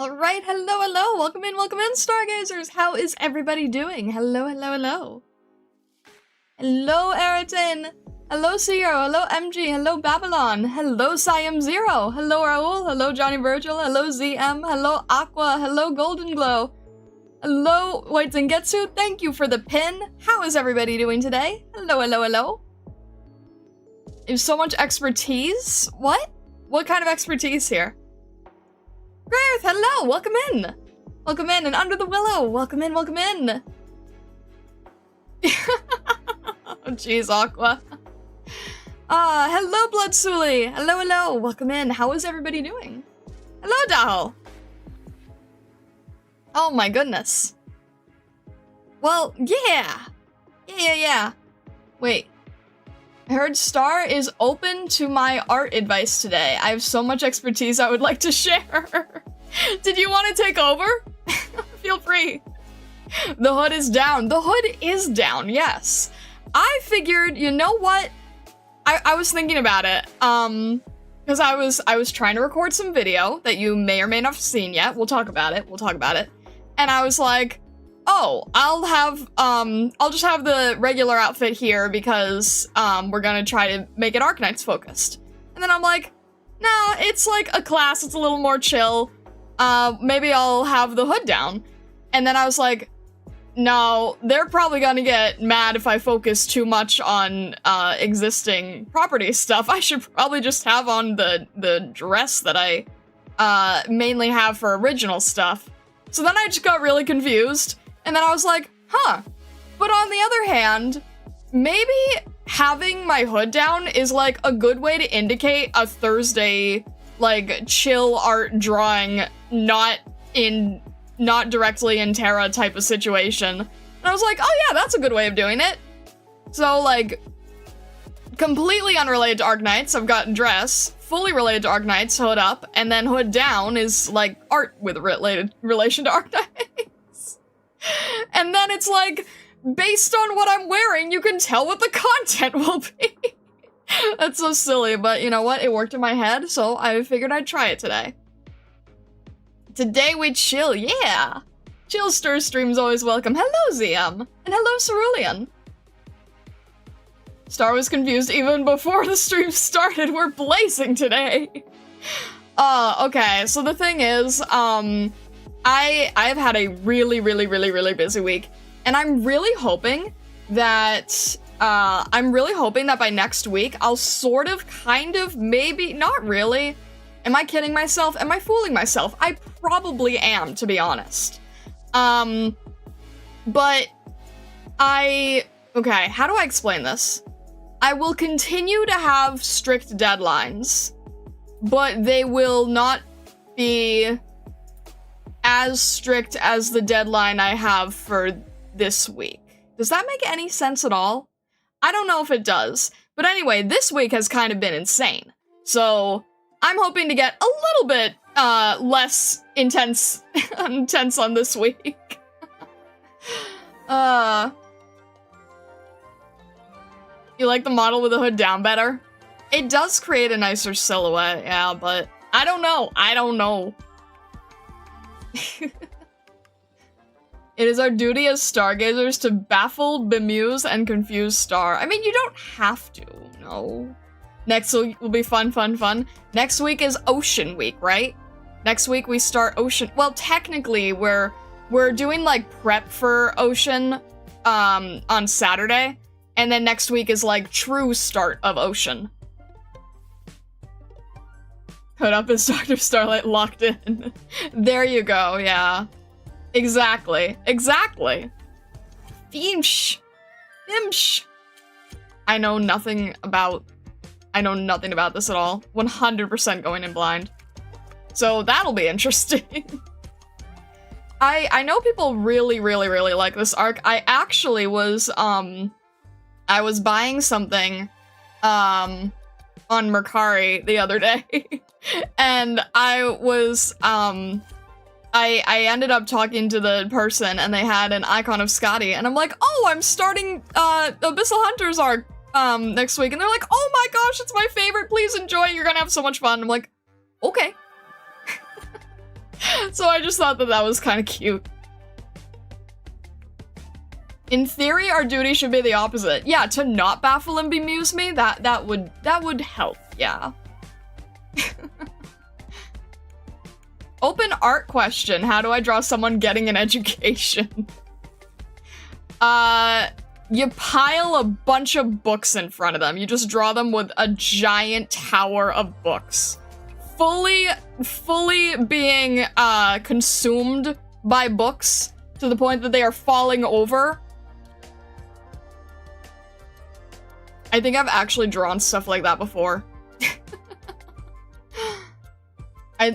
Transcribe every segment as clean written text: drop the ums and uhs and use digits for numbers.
Alright, hello, welcome in, stargazers! How is everybody doing? Hello. Hello, Eriton! Hello, Sierra, hello, MG, hello, Babylon, hello, Siam Zero, hello, Raul, hello, Johnny Virgil, hello, ZM, hello, Aqua, hello, Golden Glow, hello, White Zengetsu, thank you for the pin! How is everybody doing today? Hello. There's so much expertise? What? What kind of expertise here? Grayth, hello! Welcome in! Welcome in, and Under the Willow! Welcome in! Oh jeez, Aqua. Hello, Bloodsuli! Hello! Welcome in. How is everybody doing? Hello, Dahel! Oh my goodness. Well, yeah! Yeah. Wait. I heard Star is open to my art advice today. I have so much expertise I would like to share. Did you want to take over? Feel free. The hood is down. The hood is down, yes. I figured, you know what? I was thinking about it. Because I was trying to record some video that you may or may not have seen yet. We'll talk about it. And I was like, oh, I'll just have the regular outfit here because, we're gonna try to make it Arknights focused. And then I'm like, nah, it's like a class, it's a little more chill. Maybe I'll have the hood down. And then I was like, no, they're probably gonna get mad if I focus too much on, existing property stuff. I should probably just have on the dress that I, mainly have for original stuff. So then I just got really confused. And then I was like, huh. But on the other hand, maybe having my hood down is like a good way to indicate a Thursday, like, chill art drawing, not directly in Terra type of situation. And I was like, oh yeah, that's a good way of doing it. So, like, completely unrelated to Arknights, I've got dress, fully related to Arknights, hood up, and then hood down is, like, art with relation to Arknights. And then it's like, based on what I'm wearing, you can tell what the content will be. That's so silly, but you know what? It worked in my head, so I figured I'd try it today. Today we chill, yeah! Chill Stir stream's always welcome. Hello, ZM! And hello, Cerulean! Star was confused even before the stream started. We're blazing today! Okay, so the thing is, I've had a really busy week, and I'm really hoping that, by next week, I'll sort of, kind of, maybe, not really. Am I kidding myself? Am I fooling myself? I probably am, to be honest. But okay, how do I explain this? I will continue to have strict deadlines, but they will not be as strict as the deadline I have for this week. Does that make any sense at all? I don't know if it does. But anyway, this week has kind of been insane. So I'm hoping to get a little bit less intense on this week. You like the model with the hood down better? It does create a nicer silhouette, yeah, but I don't know. It is our duty as stargazers to baffle, bemuse, and confuse Star. I mean, you don't have to, no. Next week will be fun. Next week is Ocean Week, right? Next week we start Ocean. Well, technically, we're doing, like, prep for Ocean, on Saturday. And then next week is, like, true start of Ocean. Put up as Dr. Starlight locked in. There you go, yeah. Exactly. Fimsh. I know nothing about this at all. 100% going in blind. So that'll be interesting. I know people really like this arc. I actually was, I was buying something, on Mercari the other day. And I was, I ended up talking to the person and they had an icon of Scotty and I'm like, oh, I'm starting Abyssal Hunters arc next week. And they're like, oh my gosh, it's my favorite. Please enjoy. You're gonna have so much fun. I'm like, okay. So I just thought that that was kind of cute. In theory, our duty should be the opposite. Yeah, to not baffle and bemuse me, that would help, yeah. Open art question. How do I draw someone getting an education? You pile a bunch of books in front of them. You just draw them with a giant tower of books. Fully being, consumed by books to the point that they are falling over. I think I've actually drawn stuff like that before.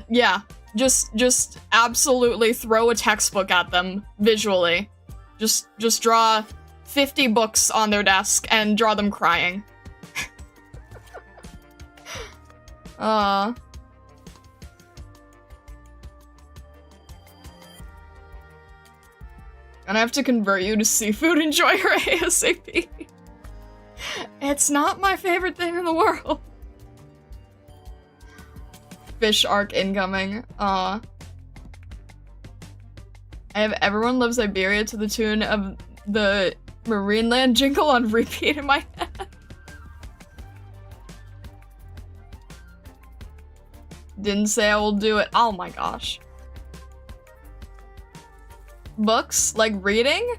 Yeah, just absolutely throw a textbook at them visually. Just draw 50 books on their desk and draw them crying. And I have to convert you to seafood enjoyer ASAP. It's not my favorite thing in the world. Fish arc incoming. I have Everyone Loves Siberia to the tune of the Marineland jingle on repeat in my head. Didn't say I will do it. Oh my gosh. Books? Like reading?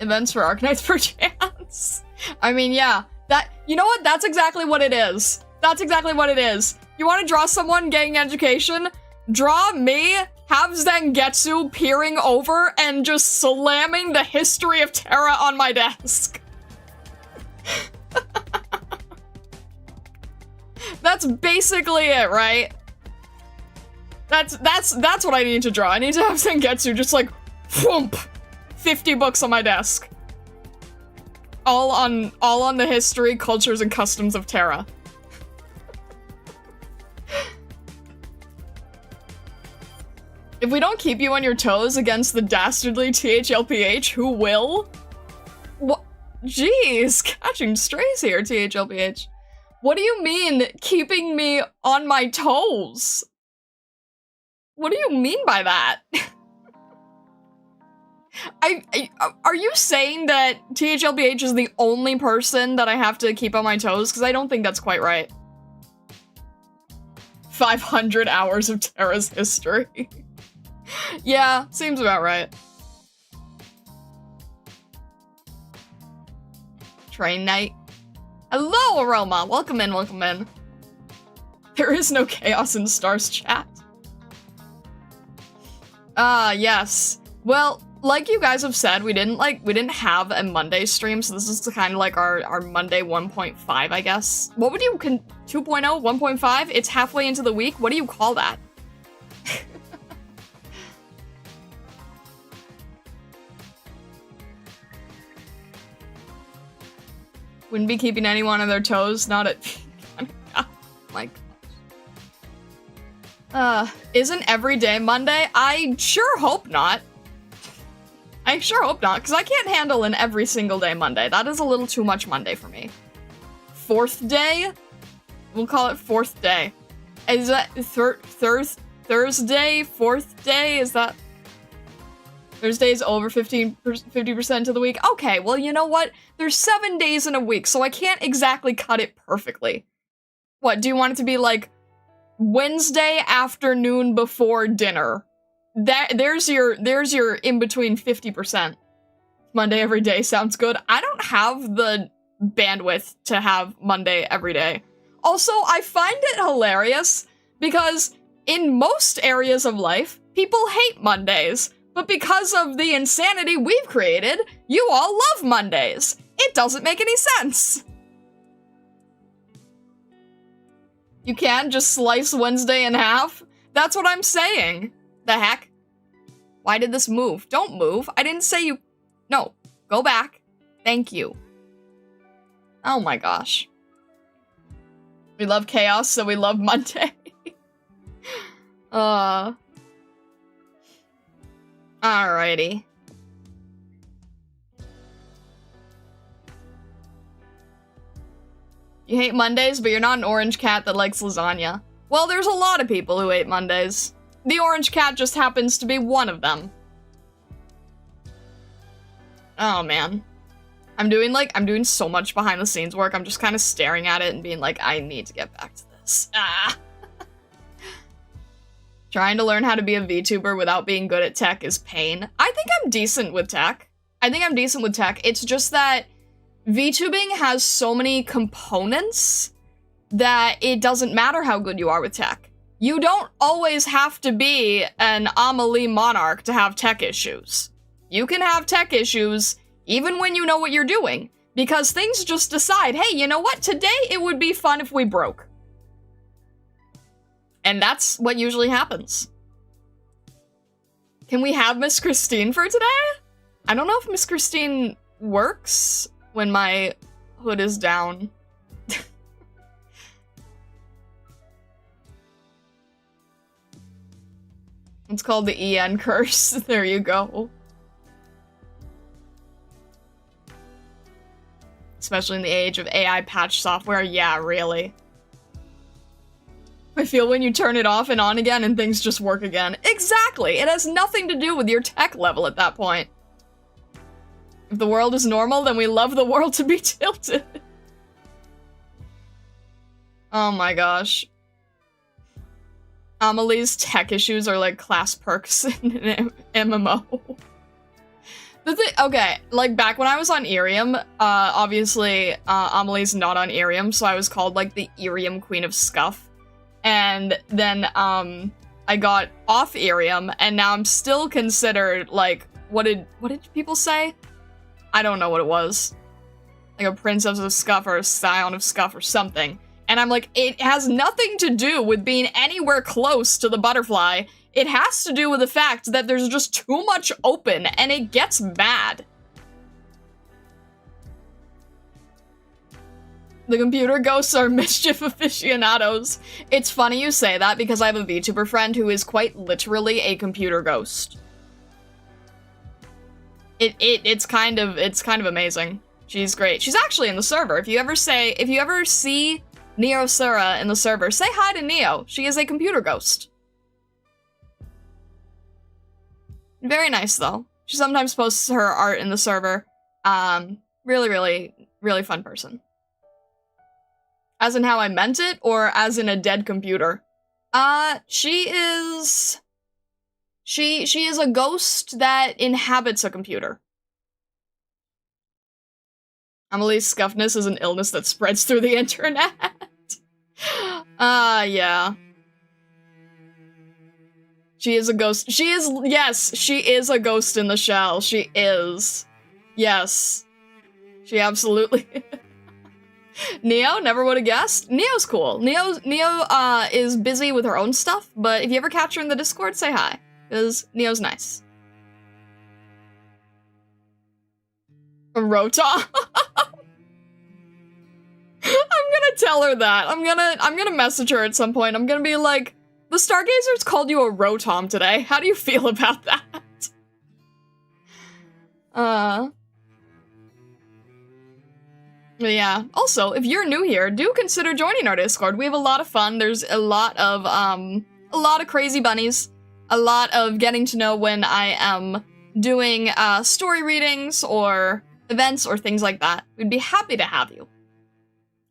Events for Arknights per chance? I mean, yeah. You know what? That's exactly what it is. That's exactly what it is. You want to draw someone getting education? Draw me, have Zangetsu peering over and just slamming the history of Terra on my desk. That's basically it, right? That's what I need to draw. I need to have Zangetsu just like, whoomp, 50 books on my desk. All on the history, cultures, and customs of Terra. If we don't keep you on your toes against the dastardly THLPH, who will? What? Jeez, catching strays here, THLPH. What do you mean, keeping me on my toes? What do you mean by that? Are you saying that THLPH is the only person that I have to keep on my toes? Because I don't think that's quite right. 500 hours of Terra's history. Yeah, seems about right. Train night. Hello, Aroma! Welcome in, welcome in. There is no chaos in Stars chat. Yes. Well, like you guys have said, we didn't have a Monday stream, so this is kind of like our Monday 1.5, I guess. What would you 2.0, 1.5? It's halfway into the week. What do you call that? Wouldn't be keeping anyone on their toes, not at oh my gosh. Isn't every day Monday? I sure hope not. I sure hope not, because I can't handle an every single day Monday. That is a little too much Monday for me. Fourth day? We'll call it fourth day. Is that Thursday? Fourth day? Is that... Thursday's over 50% of the week? Okay, well, you know what? There's 7 days in a week, so I can't exactly cut it perfectly. What, do you want it to be like Wednesday afternoon before dinner? There's your in-between 50%. Monday every day sounds good. I don't have the bandwidth to have Monday every day. Also, I find it hilarious because in most areas of life, people hate Mondays. But because of the insanity we've created, you all love Mondays. It doesn't make any sense. You can't just slice Wednesday in half? That's what I'm saying. The heck? Why did this move? Don't move. I didn't say you... No. Go back. Thank you. Oh my gosh. We love chaos, so we love Monday. Alrighty. You hate Mondays, but you're not an orange cat that likes lasagna. Well, there's a lot of people who hate Mondays. the orange cat just happens to be one of them. Oh, man. I'm doing so much behind the scenes work. I'm just kind of staring at it and being like, I need to get back to this. Ah. Trying to learn how to be a VTuber without being good at tech is pain. I think I'm decent with tech. It's just that VTubing has so many components that it doesn't matter how good you are with tech. You don't always have to be an Amelie Monarch to have tech issues. You can have tech issues even when you know what you're doing, because things just decide, hey, you know what? Today it would be fun if we broke. And that's what usually happens. Can we have Miss Christine for today? I don't know if Miss Christine works when my hood is down. It's called the EN curse. There you go. Especially in the age of AI patch software. Yeah, really. I feel when you turn it off and on again and things just work again. Exactly! It has nothing to do with your tech level at that point. If the world is normal, then we love the world to be tilted. Oh my gosh. Amelie's tech issues are like class perks in an MMO. The thing, okay, like back when I was on Irium, obviously Amelie's not on Irium, so I was called like the Irium Queen of Scuff. And then I got off Irium, and now I'm still considered like, what did people say? I don't know what it was. Like a princess of Scuff or a scion of Scuff or something. And I'm like, it has nothing to do with being anywhere close to the butterfly. It has to do with the fact that there's just too much open, and it gets mad. The computer ghosts are mischief aficionados. It's funny you say that because I have a VTuber friend who is quite literally a computer ghost. It's kind of amazing. She's great. She's actually in the server. If you ever see Neo Sura in the server, say hi to Neo. She is a computer ghost. Very nice, though. She sometimes posts her art in the server. Really, really, really fun person. As in how I meant it, or as in a dead computer? She is a ghost that inhabits a computer. Amelie's scuffness is an illness that spreads through the internet. Yeah. She is a ghost. Yes, she is a ghost in the shell. She is. Yes. She absolutely Neo, never would have guessed. Neo's cool. Neo is busy with her own stuff, but if you ever catch her in the Discord, say hi, because Neo's nice. A Rota. I'm gonna tell her that. I'm gonna message her at some point. I'm gonna be like, the Stargazers called you a Rotom today. How do you feel about that? But yeah. Also, if you're new here, do consider joining our Discord. We have a lot of fun. There's a lot of crazy bunnies. A lot of getting to know when I am doing story readings or events or things like that. We'd be happy to have you.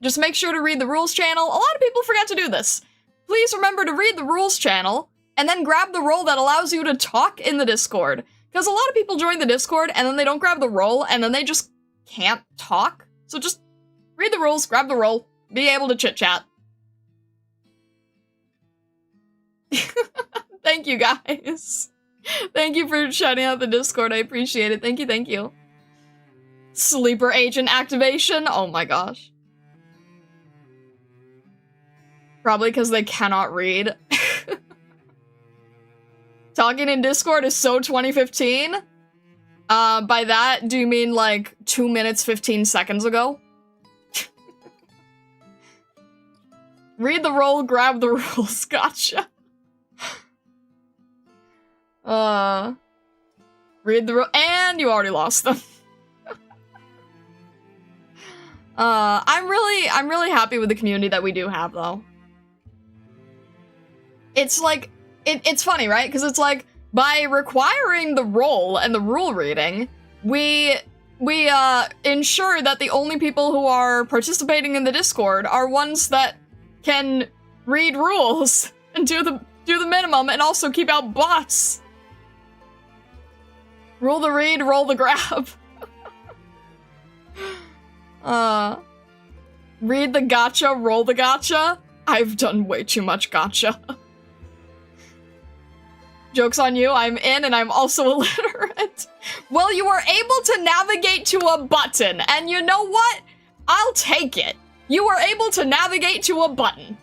Just make sure to read the rules channel. A lot of people forget to do this. Please remember to read the rules channel and then grab the role that allows you to talk in the Discord. Because a lot of people join the Discord and then they don't grab the role and then they just can't talk. So just read the rules, grab the role, be able to chit-chat. Thank you, guys. Thank you for shouting out the Discord. I appreciate it. Thank you, thank you. Sleeper agent activation? Oh my gosh. Probably because they cannot read. Talking in Discord is so 2015? By that, do you mean like 2 minutes, 15 seconds ago? Read the role, grab the rules, gotcha. Read the role, and you already lost them. I'm really happy with the community that we do have, though. It's like, it's funny, right? Because it's like, by requiring the role and the rule reading, we ensure that the only people who are participating in the Discord are ones that can read rules and do the minimum and also keep out bots. Rule the read, roll the grab. Read the gotcha, roll the gotcha. I've done way too much gotcha. Joke's on you, I'm in and I'm also illiterate. Well, you were able to navigate to a button, and you know what? I'll take it. You were able to navigate to a button.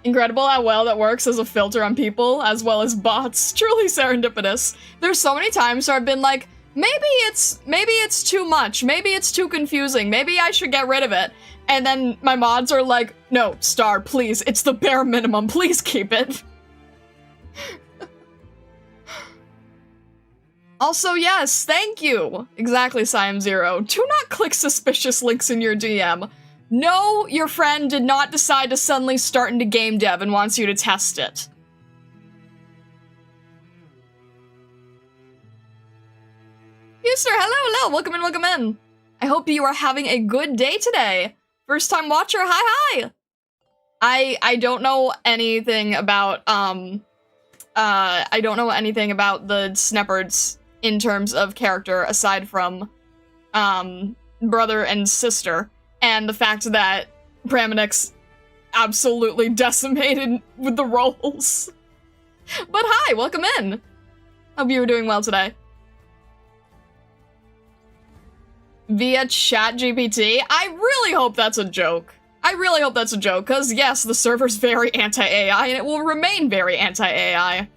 Incredible how well that works as a filter on people, as well as bots. Truly serendipitous. There's so many times where I've been like, maybe it's too much, maybe it's too confusing, maybe I should get rid of it. And then my mods are like, no, Star, please, it's the bare minimum, please keep it. Also, yes, thank you. Exactly, Siam0. Do not click suspicious links in your DM. No, your friend did not decide to suddenly start into game dev and wants you to test it. User, hello, welcome in. I hope you are having a good day today. First time watcher, hi. I don't know anything about, the Sneppards in terms of character aside from, brother and sister, and the fact that Praminix absolutely decimated with the roles. But hi, welcome in. Hope you were doing well today. Via ChatGPT? I really hope that's a joke. I really hope that's a joke, because yes, the server's very anti-AI, and it will remain very anti-AI.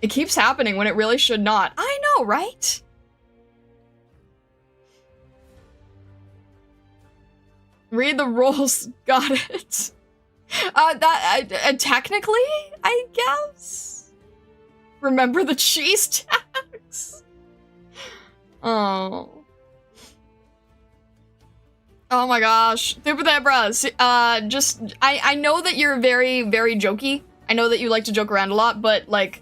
It keeps happening when it really should not. I know, right? Read the rules. Got it. Technically, I guess? Remember the cheese tax? Oh. Oh my gosh. Super Debras. I know that you're very, very jokey. I know that you like to joke around a lot, but, like,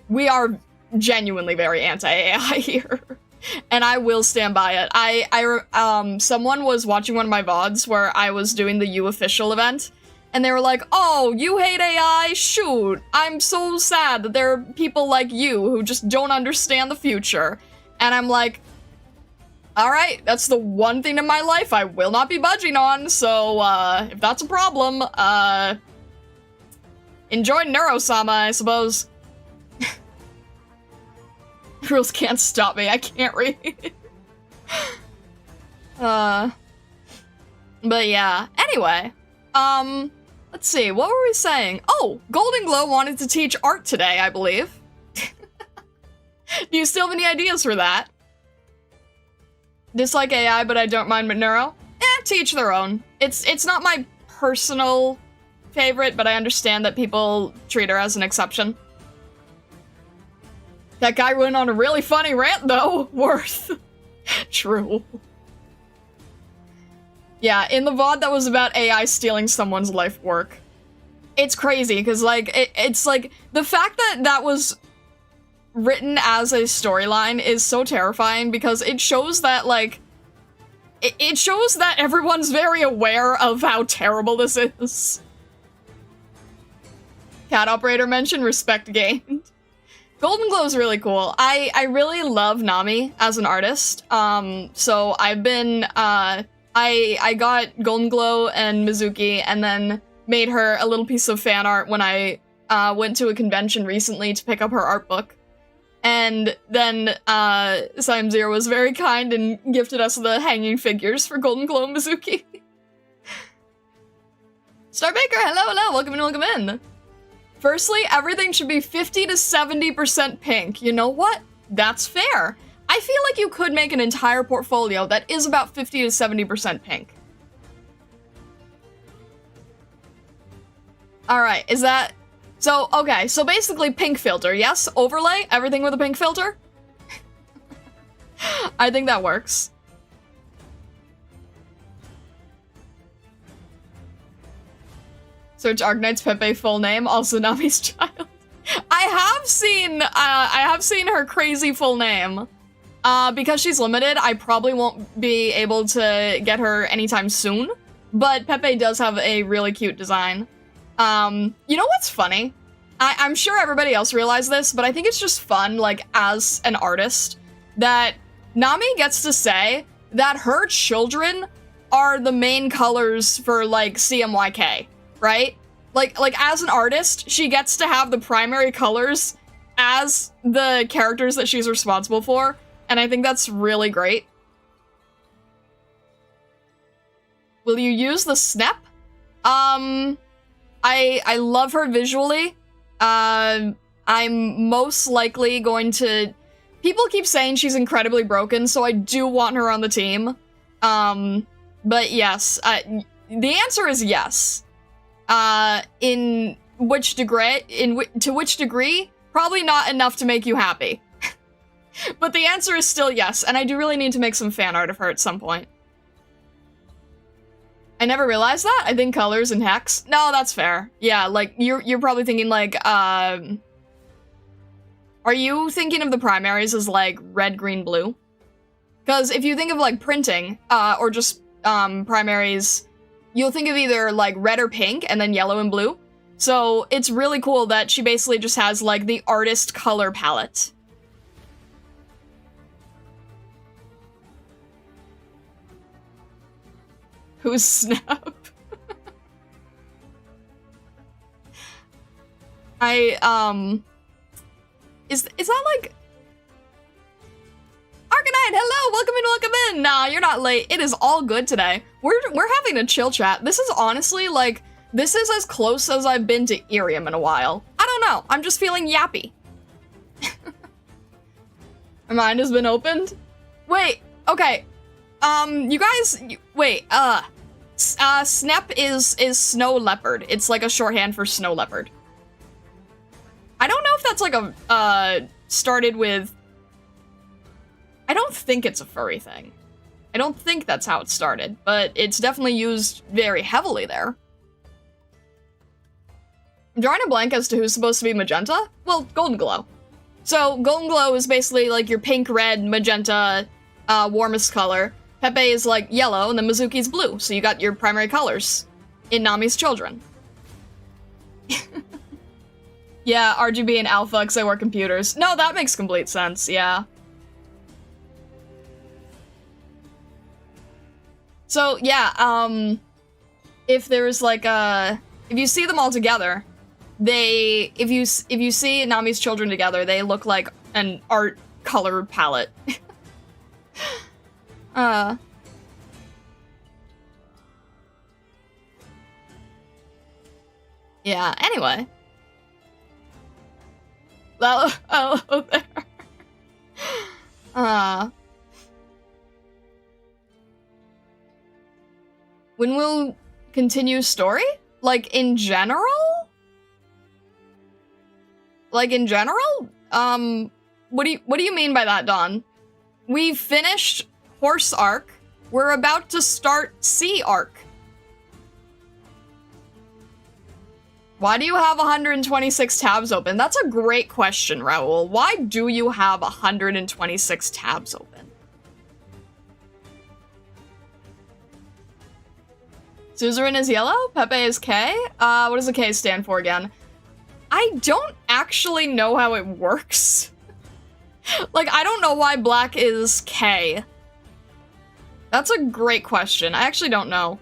we are genuinely very anti-AI here. And I will stand by it. Someone was watching one of my VODs where I was doing the You Official event, and they were like, oh, you hate AI? Shoot. I'm so sad that there are people like you who just don't understand the future. And I'm like, alright, that's the one thing in my life I will not be budging on, so, if that's a problem, enjoy Neurosama, I suppose. Rules can't stop me, I can't read. But yeah, anyway, let's see, what were we saying? Oh, Golden Glow wanted to teach art today, I believe. Do you still have any ideas for that? Dislike AI, but I don't mind Neuro? To each their own. It's not my personal favorite, but I understand that people treat her as an exception. That guy went on a really funny rant, though. Worth. True. Yeah, in the VOD that was about AI stealing someone's life work. It's crazy, because, like, it's like, the fact that that was written as a storyline is so terrifying because it shows that, like, it shows that everyone's very aware of how terrible this is. Cat operator mentioned, respect gained. Golden Glow is really cool. I really love Nami as an artist. So I've been, I got Golden Glow and Mizuki and then made her a little piece of fan art when I went to a convention recently to pick up her art book. And then, Siam0 was very kind and gifted us the hanging figures for Golden Glow and Mizuki. Starbaker, hello, welcome in. Firstly, everything should be 50 to 70% pink. You know what? That's fair. I feel like you could make an entire portfolio that is about 50 to 70% pink. Alright, is that... So, okay, so basically pink filter, yes? Overlay? Everything with a pink filter? I think that works. Search Arknights Pepe full name, also Nami's child. I have seen her crazy full name. Because she's limited, I probably won't be able to get her anytime soon. But Pepe does have a really cute design. You know what's funny? I'm sure everybody else realized this, but I think it's just fun, like, as an artist, that Nami gets to say that her children are the main colors for, like, CMYK, right? Like, as an artist, she gets to have the primary colors as the characters that she's responsible for, and I think that's really great. Will you use the snap? I love her visually. I'm most likely going to... People keep saying she's incredibly broken, so I do want her on the team. But yes, the answer is yes. In which degree? To which degree? Probably not enough to make you happy. But the answer is still yes, and I do really need to make some fan art of her at some point. I never realized that. I think colors and hex. No, that's fair. Yeah, like, you're probably thinking, like, are you thinking of the primaries as, like, red, green, blue? Because if you think of, like, printing, or just, primaries, you'll think of either, like, red or pink, and then yellow and blue. So, it's really cool that she basically just has, like, the artist color palette. Who's Snap? Is that like... Arknight, hello, welcome in. Nah, you're not late. It is all good today. We're having a chill chat. This is honestly, like, this is as close as I've been to Irium in a while. I don't know, I'm just feeling yappy. My mind has been opened? Wait, okay. You guys, wait, Snep is snow leopard. It's like a shorthand for snow leopard. I don't know if that's like a, started with... I don't think it's a furry thing. I don't think that's how it started, but it's definitely used very heavily there. I'm drawing a blank as to who's supposed to be magenta. Well, Golden Glow. So, Golden Glow is basically like your pink, red, magenta, warmest color. Pepe is like yellow, and then Mizuki's blue, so you got your primary colors in Nami's children. Yeah, RGB and alpha, because I work computers. No, that makes complete sense, yeah. So, yeah, if there's like a... If you see them all together, they... If you see Nami's children together, they look like an art color palette. Yeah, anyway. Hello there. When we'll continue story? Like, in general? Like, in general? What do you mean by that, Dawn? We've finished Horse Arc. We're about to start Sea Arc. Why do you have 126 tabs open? That's a great question, Raoul. Why do you have 126 tabs open? Suzerain is yellow, Pepe is K. What does the K stand for again? I don't actually know how it works. Like, I don't know why black is K. That's a great question. I actually don't know.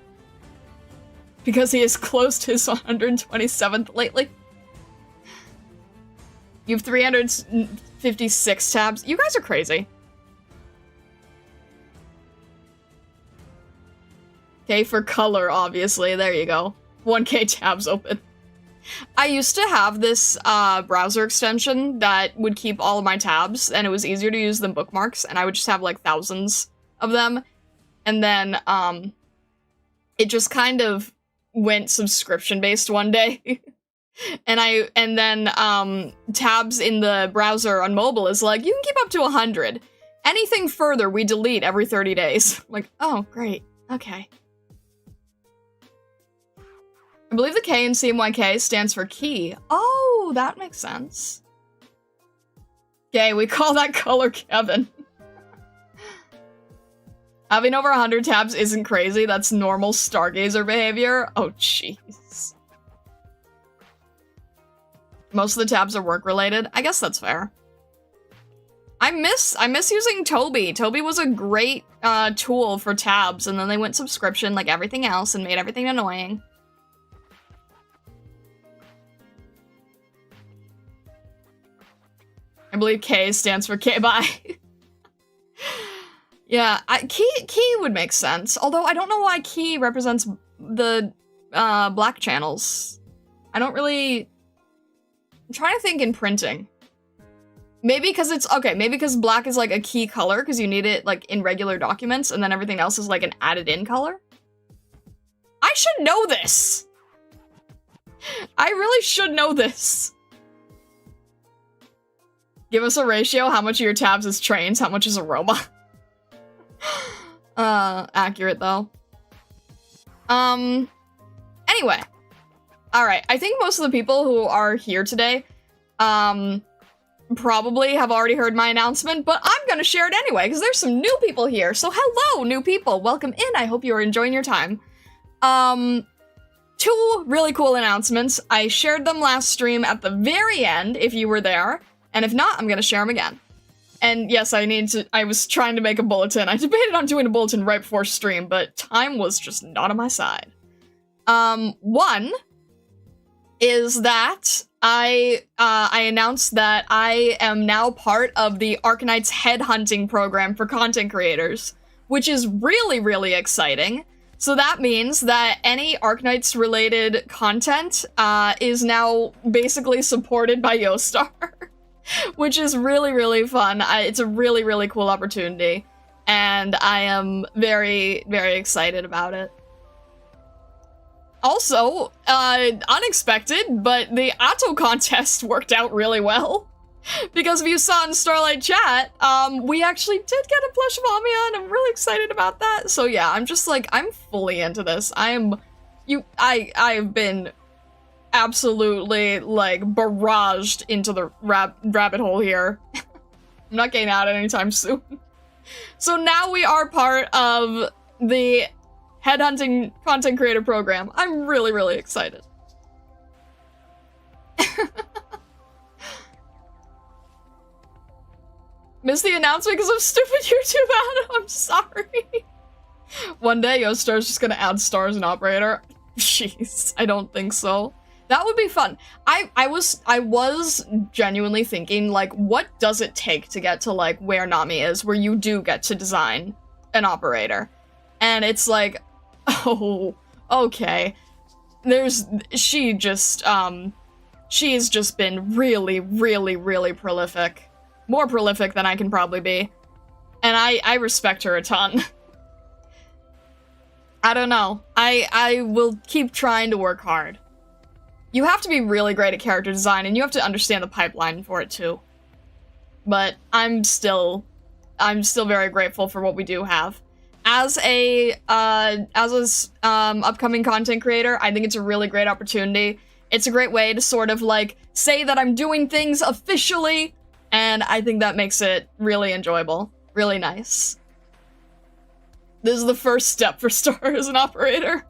Because he has closed his 127th lately. You have 356 tabs. You guys are crazy. K for color, obviously. There you go. 1K tabs open. I used to have this browser extension that would keep all of my tabs, and it was easier to use than bookmarks, and I would just have like thousands of them. And then it just kind of went subscription-based one day. and then tabs in the browser on mobile is like, you can keep up to 100. Anything further, we delete every 30 days. Like, oh, great. Okay. I believe the K in CMYK stands for key. Oh, that makes sense. Okay, we call that color Kevin. Having over 100 tabs isn't crazy. That's normal Stargazer behavior. Oh, jeez. Most of the tabs are work-related. I guess that's fair. I miss using Toby. Toby was a great tool for tabs, and then they went subscription like everything else and made everything annoying. I believe K stands for K-bye. Yeah, key would make sense. Although I don't know why key represents the black channels. I don't really... I'm trying to think in printing. Maybe because it's... Okay, maybe because black is like a key color because you need it like in regular documents and then everything else is like an added in color. I should know this! I really should know this. Give us a ratio. How much of your tabs is trains? How much is aroma? Accurate though. Anyway. Alright, I think most of the people who are here today, probably have already heard my announcement, but I'm gonna share it anyway, because there's some new people here. So hello, new people. Welcome in. I hope you are enjoying your time. Two really cool announcements. I shared them last stream at the very end, if you were there. And if not, I'm gonna share them again. And yes, I was trying to make a bulletin. I debated on doing a bulletin right before stream, but time was just not on my side. One is that I announced that I am now part of the Arknights headhunting program for content creators, which is really, really exciting. So that means that any Arknights related content is now basically supported by Yostar. Which is really, really fun. It's a really, really cool opportunity, and I am very, very excited about it. Also, unexpected, but the Atto contest worked out really well. Because if you saw in Starlight Chat, we actually did get a plush of Amia, and I'm really excited about that. So yeah, I'm just like, I'm fully into this. I've been absolutely, like, barraged into the rabbit hole here. I'm not getting out anytime soon. So now we are part of the headhunting content creator program. I'm really, really excited. Missed the announcement because of stupid YouTube ad. I'm sorry. One day, Yostar's just gonna add stars and operator. Jeez, I don't think so. That would be fun. I was genuinely thinking, like, what does it take to get to, like, where Nami is, where you do get to design an operator? And it's like, oh, okay. She's just been really, really, really prolific. More prolific than I can probably be. And I respect her a ton. I don't know. I will keep trying to work hard. You have to be really great at character design, and you have to understand the pipeline for it too. But I'm still very grateful for what we do have. As a upcoming content creator, I think it's a really great opportunity. It's a great way to sort of like say that I'm doing things officially, and I think that makes it really enjoyable, really nice. This is the first step for Star as an operator.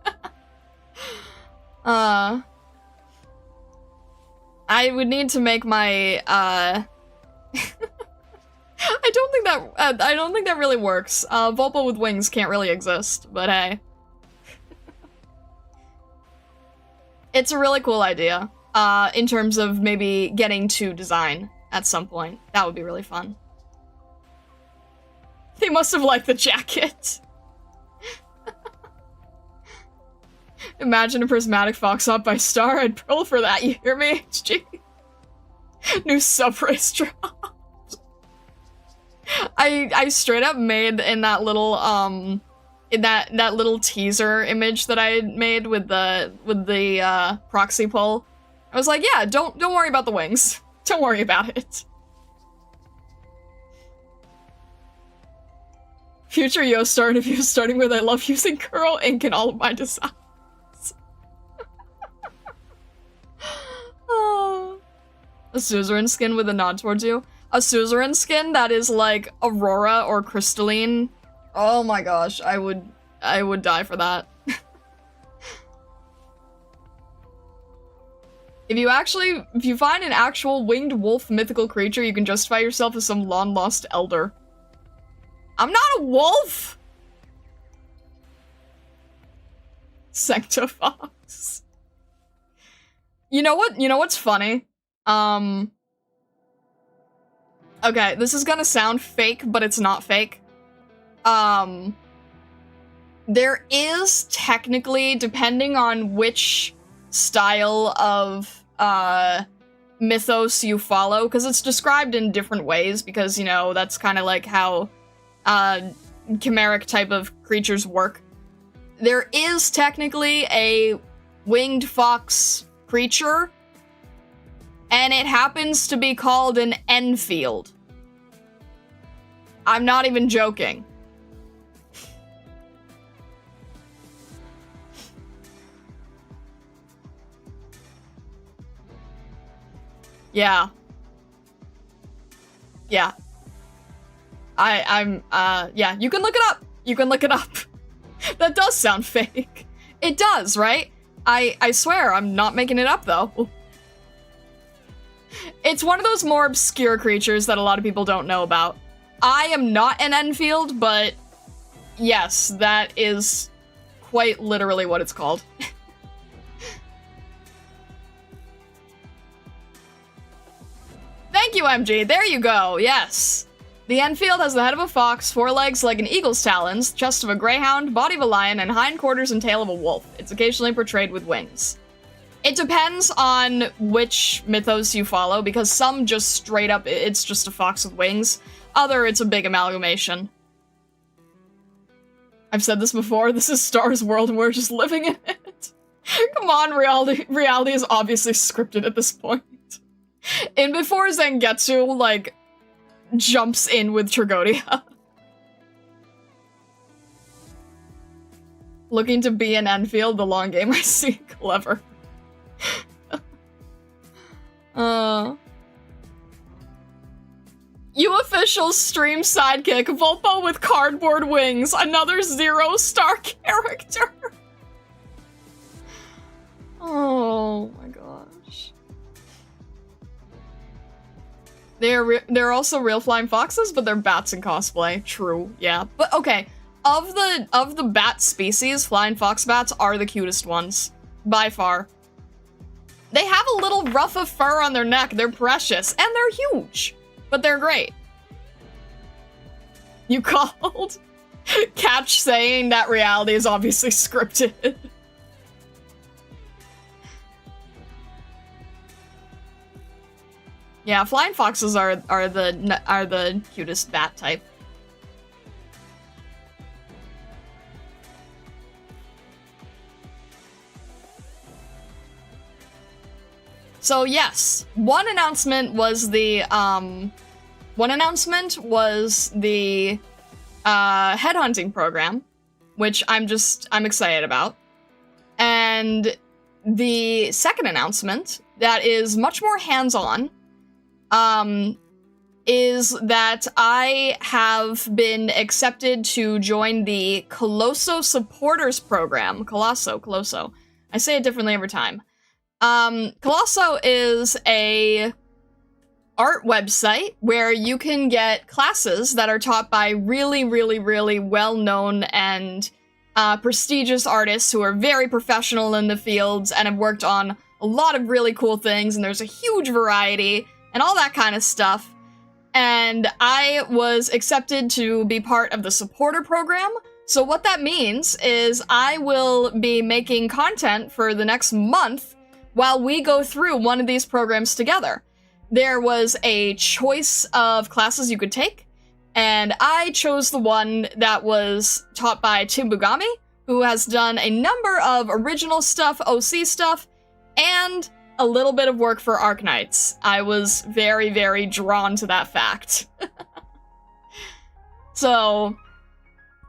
I would need to make my, I don't think that really works. Volpo with wings can't really exist, but hey. It's a really cool idea, in terms of maybe getting to design at some point. That would be really fun. They must have liked the jacket. Imagine a prismatic fox up by Star. I'd pearl for that, you hear me, HG? New sub-race drop. I straight up made in that little, in that little teaser image that I made with the proxy poll. I was like, yeah, don't worry about the wings. Don't worry about it. Future Yostar interview starting with I love using curl ink in all of my designs. A suzerain skin with a nod towards you. A suzerain skin that is like Aurora or Crystalline. Oh my gosh, I would die for that. If you find an actual winged wolf mythical creature, you can justify yourself as some long-lost elder. I'm not a wolf! Sectofox. You know what's funny? Okay, this is gonna sound fake, but it's not fake. There is technically, depending on which style of, mythos you follow, because it's described in different ways, because, you know, that's kind of like how, chimeric type of creatures work. There is technically a winged fox creature, and it happens to be called an Enfield. I'm not even joking. Yeah. Yeah. Yeah, you can look it up. You can look it up. That does sound fake. It does, right? I swear, I'm not making it up, though. It's one of those more obscure creatures that a lot of people don't know about. I am not an Enfield, but yes, that is quite literally what it's called. Thank you, MG. There you go. Yes. The Enfield has the head of a fox, forelegs like an eagle's talons, chest of a greyhound, body of a lion, and hindquarters and tail of a wolf. It's occasionally portrayed with wings. It depends on which mythos you follow, because some just straight up, it's just a fox with wings. Other, it's a big amalgamation. I've said this before, this is Star's world and we're just living in it. Come on, reality is obviously scripted at this point. And before Zangetsu, like, jumps in with Tragodia. Looking to be an Enfield, the long game I see. Clever. You official stream sidekick, Volpo with cardboard wings, another 0-star character. Oh my gosh. They're also real flying foxes, but they're bats in cosplay. True, yeah. But okay, of the bat species, flying fox bats are the cutest ones. By far. They have a little ruff of fur on their neck, they're precious, and they're huge. But they're great. You called? Catch saying that reality is obviously scripted. Yeah, flying foxes are the cutest bat type. So yes, one announcement was the headhunting program, which I'm excited about. And the second announcement that is much more hands-on is that I have been accepted to join the Coloso supporters program. Coloso. I say it differently every time. Coloso is a art website where you can get classes that are taught by really, really, really well-known and prestigious artists who are very professional in the fields and have worked on a lot of really cool things, and there's a huge variety and all that kind of stuff. And I was accepted to be part of the supporter program. So what that means is I will be making content for the next month while we go through one of these programs together. There was a choice of classes you could take, and I chose the one that was taught by Timbugami, who has done a number of original stuff, OC stuff, and a little bit of work for Arknights. I was very, very drawn to that fact. So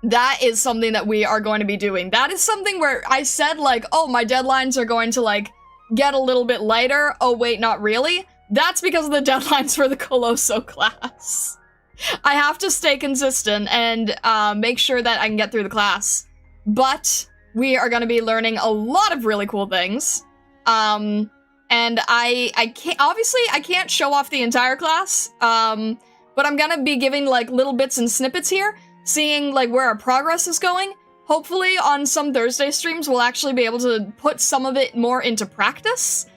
that is something that we are going to be doing. That is something where I said, like, oh, my deadlines are going to, like, get a little bit lighter. Oh, wait, not really. That's because of the deadlines for the Coloso class. I have to stay consistent and make sure that I can get through the class. But we are going to be learning a lot of really cool things. And I can't, obviously, I can't show off the entire class. But I'm going to be giving, like, little bits and snippets here, seeing, like, where our progress is going. Hopefully, on some Thursday streams, we'll actually be able to put some of it more into practice.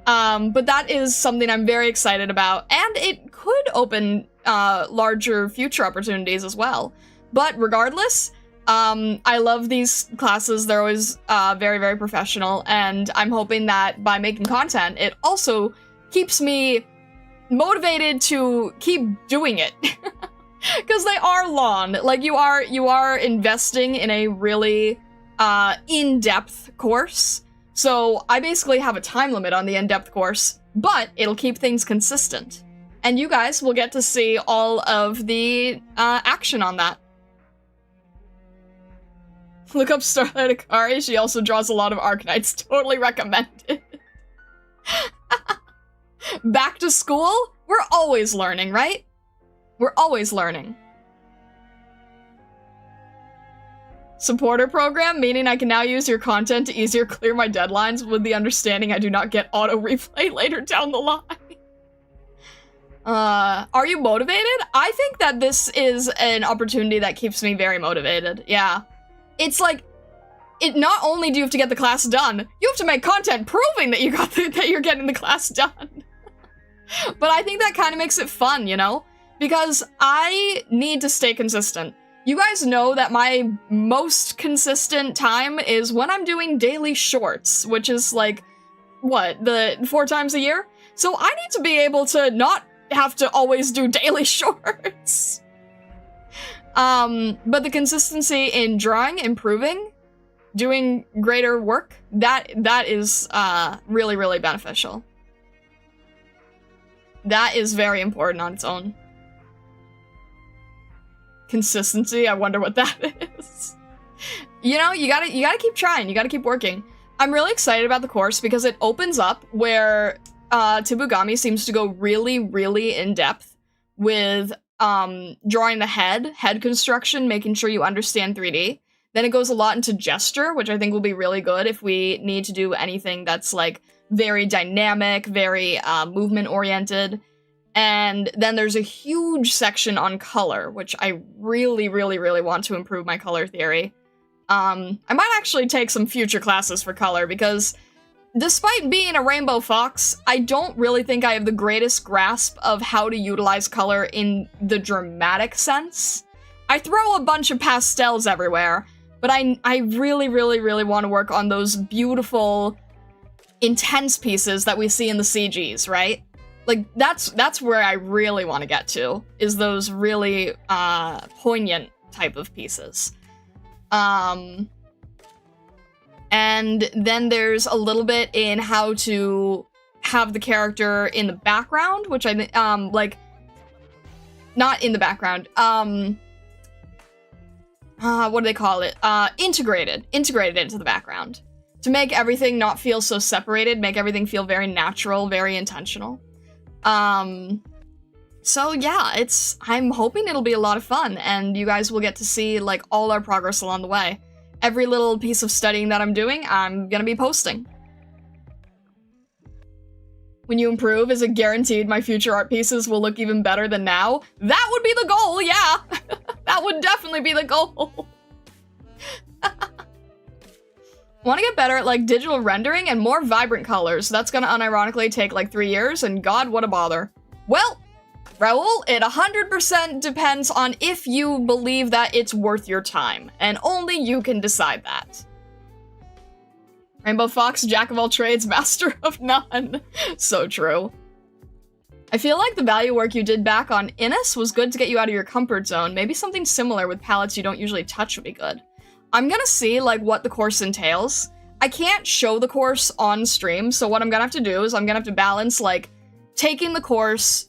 But that is something I'm very excited about, and it could open larger future opportunities as well. But regardless, I love these classes. They're always very, very professional, and I'm hoping that by making content, it also keeps me motivated to keep doing it. Because they are long. Like, you are investing in a really in-depth course. So I basically have a time limit on the in-depth course, but it'll keep things consistent. And you guys will get to see all of the action on that. Look up Starlight Akari, she also draws a lot of Arknights. Totally recommended. Back to school? We're always learning, right? We're always learning. Supporter program, meaning I can now use your content to easier clear my deadlines with the understanding I do not get auto replay later down the line. Are you motivated? I think that this is an opportunity that keeps me very motivated, yeah. It's like, not only do you have to get the class done, you have to make content proving that that you're getting the class done. But I think that kind of makes it fun, you know? Because I need to stay consistent. You guys know that my most consistent time is when I'm doing daily shorts, which is like, what, 4 times a year? So I need to be able to not have to always do daily shorts. But the consistency in drawing, improving, doing greater work, that is really, really beneficial. That is very important on its own. Consistency, I wonder what that is. You know, you gotta keep trying, you gotta keep working. I'm really excited about the course because it opens up where Tibugami seems to go really, really in-depth with drawing the head construction, making sure you understand 3D. Then it goes a lot into gesture, which I think will be really good if we need to do anything that's like very dynamic, very movement-oriented. And then there's a huge section on color, which I really, really, really want to improve my color theory. I might actually take some future classes for color, because despite being a rainbow fox, I don't really think I have the greatest grasp of how to utilize color in the dramatic sense. I throw a bunch of pastels everywhere, but I really, really, really want to work on those beautiful, intense pieces that we see in the CGs, right? Like, that's where I really want to get to, is those really poignant type of pieces. And then there's a little bit in how to have the character in the background, which I think, like, not in the background, what do they call it? Integrated into the background. To make everything not feel so separated, make everything feel very natural, very intentional. So yeah, I'm hoping it'll be a lot of fun, and you guys will get to see, like, all our progress along the way. Every little piece of studying that I'm doing, I'm gonna be posting. When you improve, is it guaranteed my future art pieces will look even better than now? That would be the goal, yeah! That would definitely be the goal. Want to get better at, like, digital rendering and more vibrant colors. That's gonna unironically take, like, 3 years, and god, what a bother. Well, Raoul, it 100% depends on if you believe that it's worth your time, and only you can decide that. Rainbow Fox, jack of all trades, master of none. So true. I feel like the value work you did back on Innis was good to get you out of your comfort zone. Maybe something similar with palettes you don't usually touch would be good. I'm gonna see, like, what the course entails. I can't show the course on stream, so what I'm gonna have to do is I'm gonna have to balance, like, taking the course,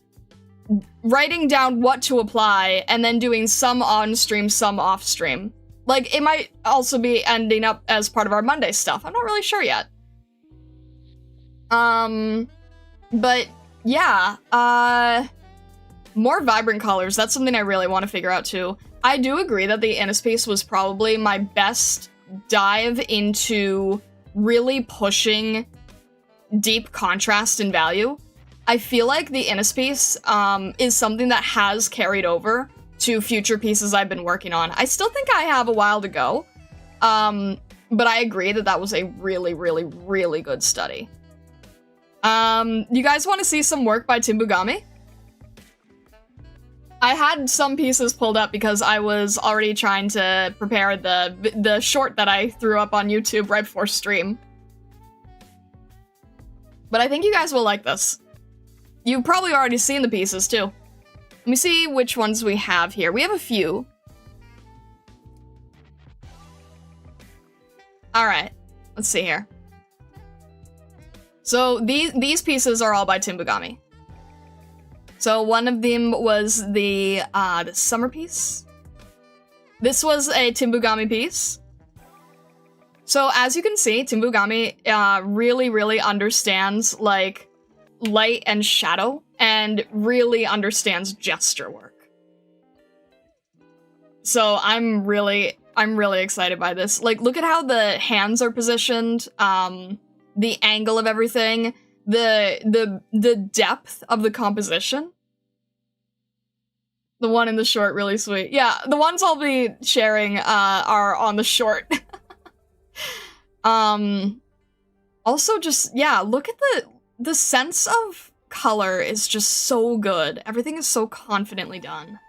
writing down what to apply, and then doing some on-stream, some off-stream. Like, it might also be ending up as part of our Monday stuff. I'm not really sure yet. But yeah, more vibrant colors. That's something I really want to figure out too. I do agree that the Innispiece was probably my best dive into really pushing deep contrast and value. I feel like the Innispiece is something that has carried over to future pieces I've been working on. I still think I have a while to go, but I agree that that was a really, really, really good study. You guys want to see some work by Timbugami? I had some pieces pulled up because I was already trying to prepare the short that I threw up on YouTube right before stream. But I think you guys will like this. You've probably already seen the pieces too. Let me see which ones we have here. We have a few. Alright, let's see here. So these pieces are all by Timbugami. So one of them was the summer piece. This was a Timbugami piece. So as you can see, Timbugami really, really understands like light and shadow and really understands gesture work. So I'm really excited by this. Like, look at how the hands are positioned, the angle of everything, the depth of the composition. The one in the short, really sweet. Yeah, the ones I'll be sharing are on the short. Also just, yeah, look at the sense of color is just so good. Everything is so confidently done.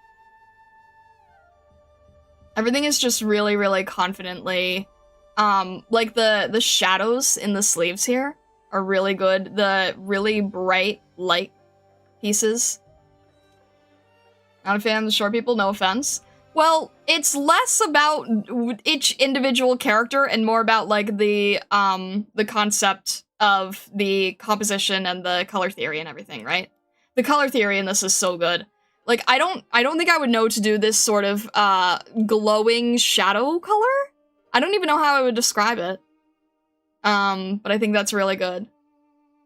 Everything is just really, really confidently, like the shadows in the sleeves here are really good. The really bright light pieces. Not a fan of the short people, no offense. Well, it's less about each individual character and more about like the concept of the composition and the color theory and everything, right? The color theory in this is so good. Like, I don't think I would know to do this sort of glowing shadow color. I don't even know how I would describe it. But I think that's really good.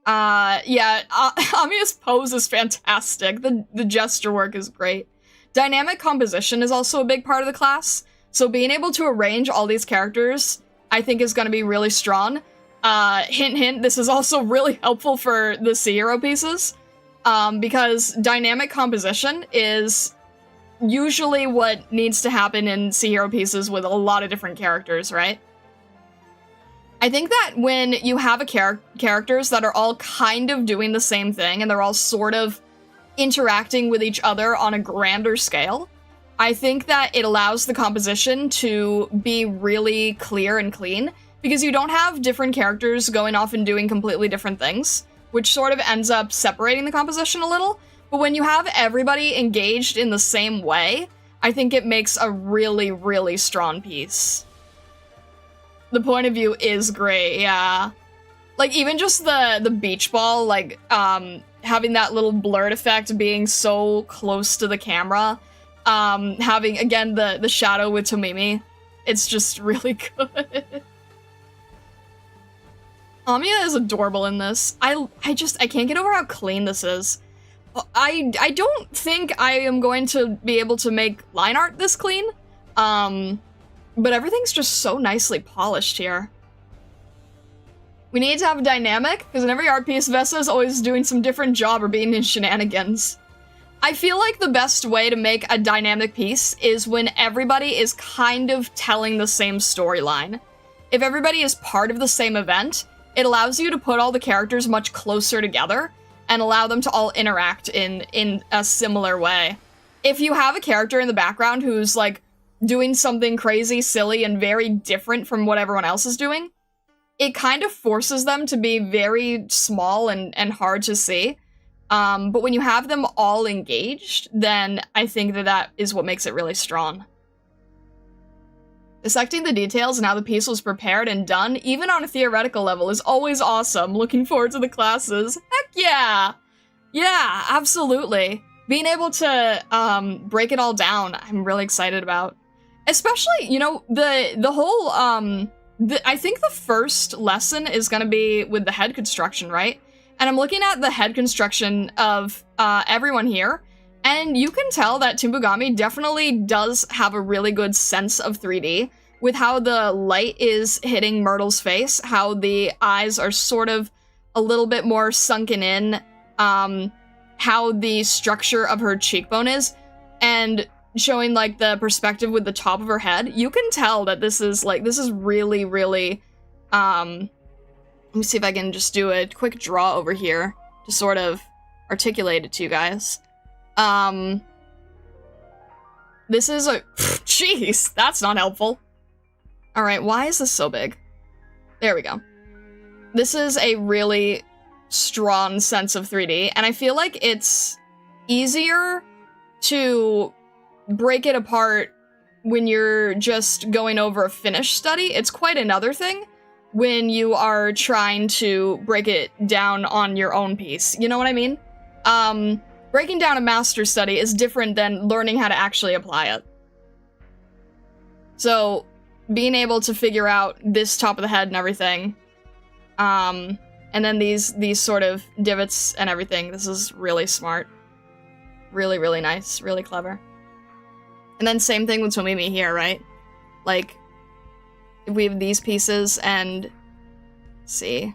Yeah, Amiya's pose is fantastic. The gesture work is great. Dynamic composition is also a big part of the class, so being able to arrange all these characters, I think, is going to be really strong. Hint, hint, this is also really helpful for the Sea Hero pieces, because dynamic composition is usually what needs to happen in Sea Hero pieces with a lot of different characters, right? I think that when you have a characters that are all kind of doing the same thing, and they're all sort of interacting with each other on a grander scale, I think that it allows the composition to be really clear and clean, because you don't have different characters going off and doing completely different things, which sort of ends up separating the composition a little. But when you have everybody engaged in the same way, I think it makes a really, really strong piece. The point of view is great, yeah. Like, even just the beach ball, like, having that little blurred effect being so close to the camera, having, again, the shadow with Tomimi, it's just really good. Amiya is adorable in this. I can't get over how clean this is. I don't think I am going to be able to make line art this clean, but everything's just so nicely polished here. We need to have a dynamic, because in every art piece, Vesa is always doing some different job or being in shenanigans. I feel like the best way to make a dynamic piece is when everybody is kind of telling the same storyline. If everybody is part of the same event, it allows you to put all the characters much closer together and allow them to all interact in a similar way. If you have a character in the background who's, like, doing something crazy, silly, and very different from what everyone else is doing, it kind of forces them to be very small and hard to see. But when you have them all engaged, then I think that is what makes it really strong. Dissecting the details and how the piece was prepared and done, even on a theoretical level, is always awesome. Looking forward to the classes. Heck yeah! Yeah, absolutely. Being able to break it all down, I'm really excited about. Especially, you know, the whole, I think the first lesson is gonna be with the head construction, right? And I'm looking at the head construction of everyone here, and you can tell that Timbugami definitely does have a really good sense of 3D, with how the light is hitting Myrtle's face, how the eyes are sort of a little bit more sunken in, how the structure of her cheekbone is, and showing like the perspective with the top of her head. You can tell that this is really, really, let me see if I can just do a quick draw over here to sort of articulate it to you guys. This is a, jeez, that's not helpful. All right, why is this so big? There we go. This is a really strong sense of 3D, and I feel like it's easier to break it apart when you're just going over a finished study. It's quite another thing when you are trying to break it down on your own piece. You know what I mean? Breaking down a master study is different than learning how to actually apply it. So, being able to figure out this top of the head and everything, and then these sort of divots and everything, this is really smart. Really, really nice. Really clever. And then same thing with Tomimi here, right? Like, we have these pieces, and let's see.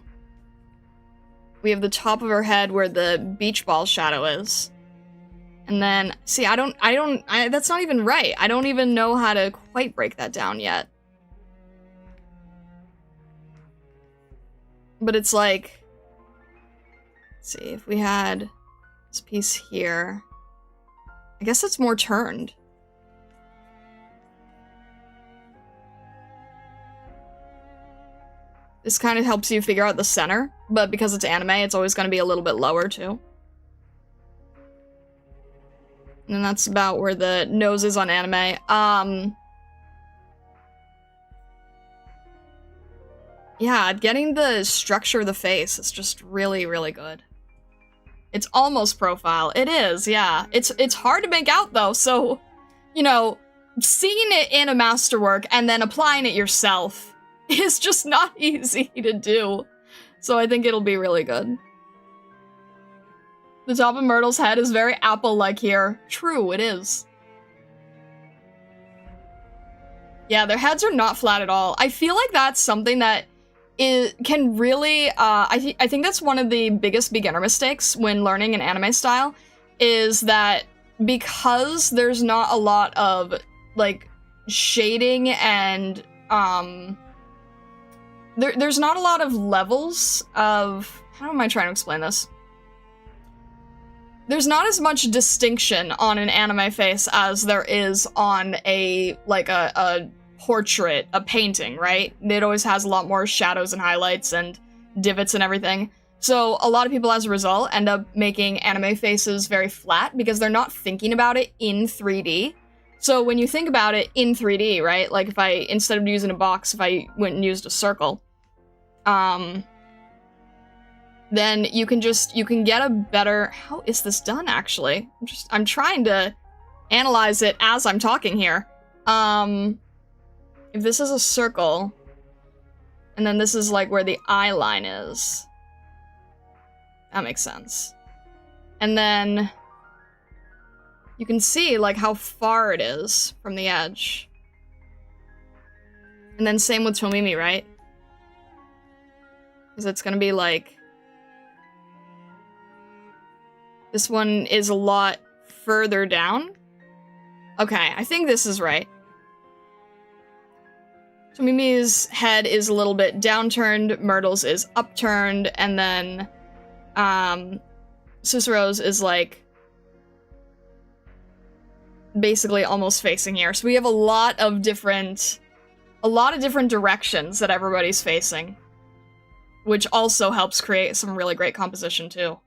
We have the top of her head where the beach ball shadow is. And then, see, that's not even right. I don't even know how to quite break that down yet. But it's like, let's see, if we had this piece here, I guess it's more turned. This kind of helps you figure out the center, but because it's anime, it's always going to be a little bit lower, too. And that's about where the nose is on anime. Yeah, getting the structure of the face is just really, really good. It's almost profile. It is, yeah. It's hard to make out, though, so, you know, seeing it in a masterwork and then applying it yourself is just not easy to do. So I think it'll be really good. The top of Myrtle's head is very apple-like here. True, it is. Yeah, their heads are not flat at all. I feel like that's something that can really, I think that's one of the biggest beginner mistakes when learning an anime style, is that because there's not a lot of, like, shading and, there's not a lot of levels of, how am I trying to explain this? There's not as much distinction on an anime face as there is on a portrait, a painting, right? It always has a lot more shadows and highlights and divots and everything. So a lot of people, as a result, end up making anime faces very flat because they're not thinking about it in 3D. So when you think about it in 3D, right? Like if I, instead of using a box, if I went and used a circle, then you can get a better, how is this done actually? I'm trying to analyze it as I'm talking here. If this is a circle, and then this is like where the eye line is, that makes sense. And then you can see like how far it is from the edge. And then same with Tomimi, right? Because it's gonna be like, this one is a lot further down. Okay, I think this is right. So Mimi's head is a little bit downturned, Myrtle's is upturned, and then Susuru's is like basically almost facing here. So we have a lot of different directions that everybody's facing, which also helps create some really great composition too.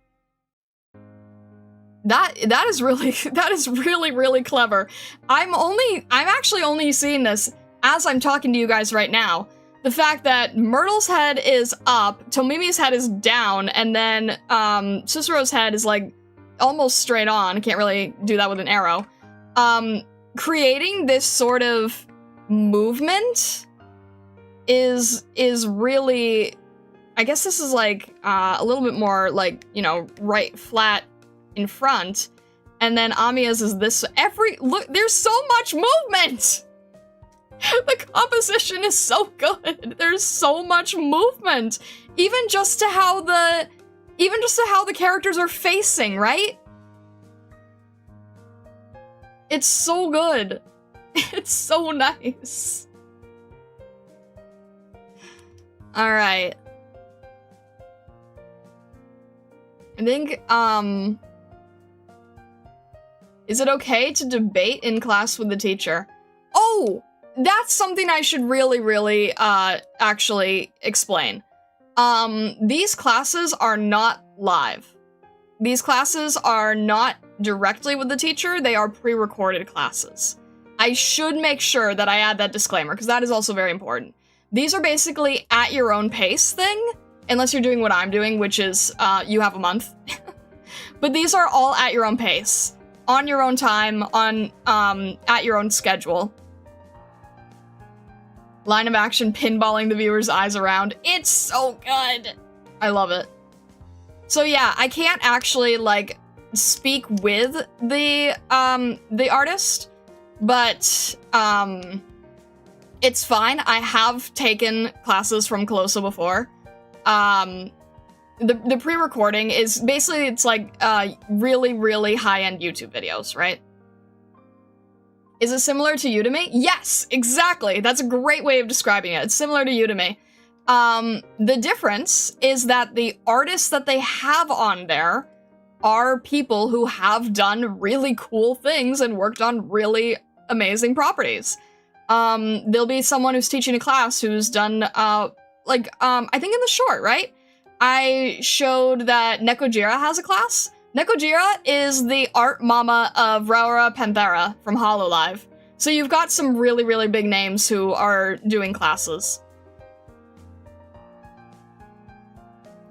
That is really, really clever. I'm actually only seeing this as I'm talking to you guys right now. The fact that Myrtle's head is up, Tomimi's head is down, and then Susuru's head is like almost straight on. Can't really do that with an arrow. Creating this sort of movement is really I guess this is like a little bit more like, you know, right flat in front. And then Amiya's is this. Look, there's so much movement! The composition is so good. There's so much movement. Even just to how the characters are facing, right? It's so good. It's so nice. All right. I think, is it okay to debate in class with the teacher? Oh, that's something I should really, actually explain. These classes are not live. These classes are not directly with the teacher, they are pre-recorded classes. I should make sure that I add that disclaimer, because that is also very important. These are basically at your own pace thing, unless you're doing what I'm doing, which is, you have a month. But these are all at your own pace, on your own time, at your own schedule. Line of action, pinballing the viewer's eyes around. It's so good! I love it. So yeah, I can't actually, like, speak with the artist, but, it's fine. I have taken classes from Coloso before. The pre-recording is basically, it's like, really high-end YouTube videos, right? Is it similar to Udemy? Yes, exactly. That's a great way of describing it. It's similar to Udemy. The difference is that the artists that they have on there are people who have done really cool things and worked on really amazing properties. There'll be someone who's teaching a class who's done, I think in the short, right? I showed that Nekojira has a class. Nekojira is the art mama of Raura Panthera from Hololive. So you've got some really big names who are doing classes.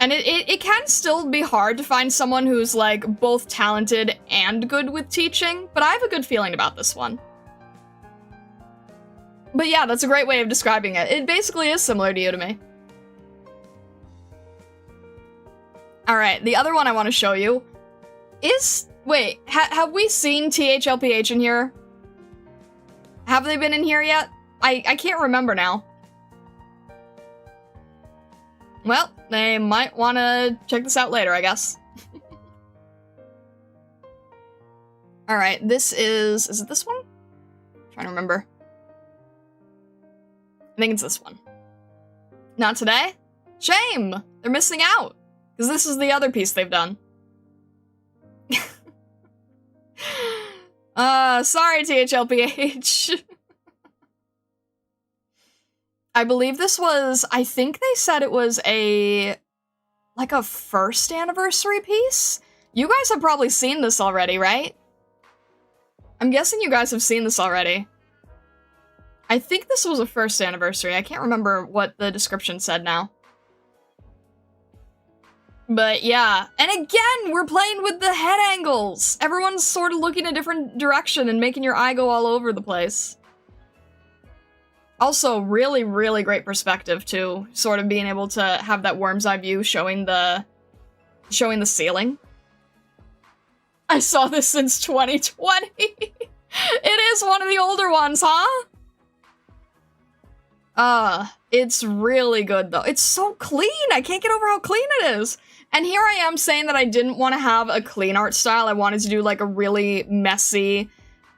And it can still be hard to find someone who's, like, both talented and good with teaching, but I have a good feeling about this one. But yeah, that's a great way of describing it. It basically is similar to Udemy. Alright, the other one I want to show you is... Wait, have we seen THLPH in here? Have they been in here yet? I can't remember now. Well, they might want to check this out later, I guess. Alright, this is it this one? I'm trying to remember. I think it's this one. Not today? Shame! They're missing out! Because this is the other piece they've done. Sorry, THLPH. I believe this was, I think they said it was a first anniversary piece? You guys have probably seen this already, right? I'm guessing you guys have seen this already. I think this was a first anniversary. I can't remember what the description said now. But yeah, and again, we're playing with the head angles! Everyone's sort of looking a different direction and making your eye go all over the place. Also, really great perspective, too. Sort of being able to have that worm's eye view showing the ceiling. I saw this since 2020! It is one of the older ones, huh? It's really good, though. It's so clean! I can't get over how clean it is! And here I am saying that I didn't want to have a clean art style. I wanted to do, like, a really messy,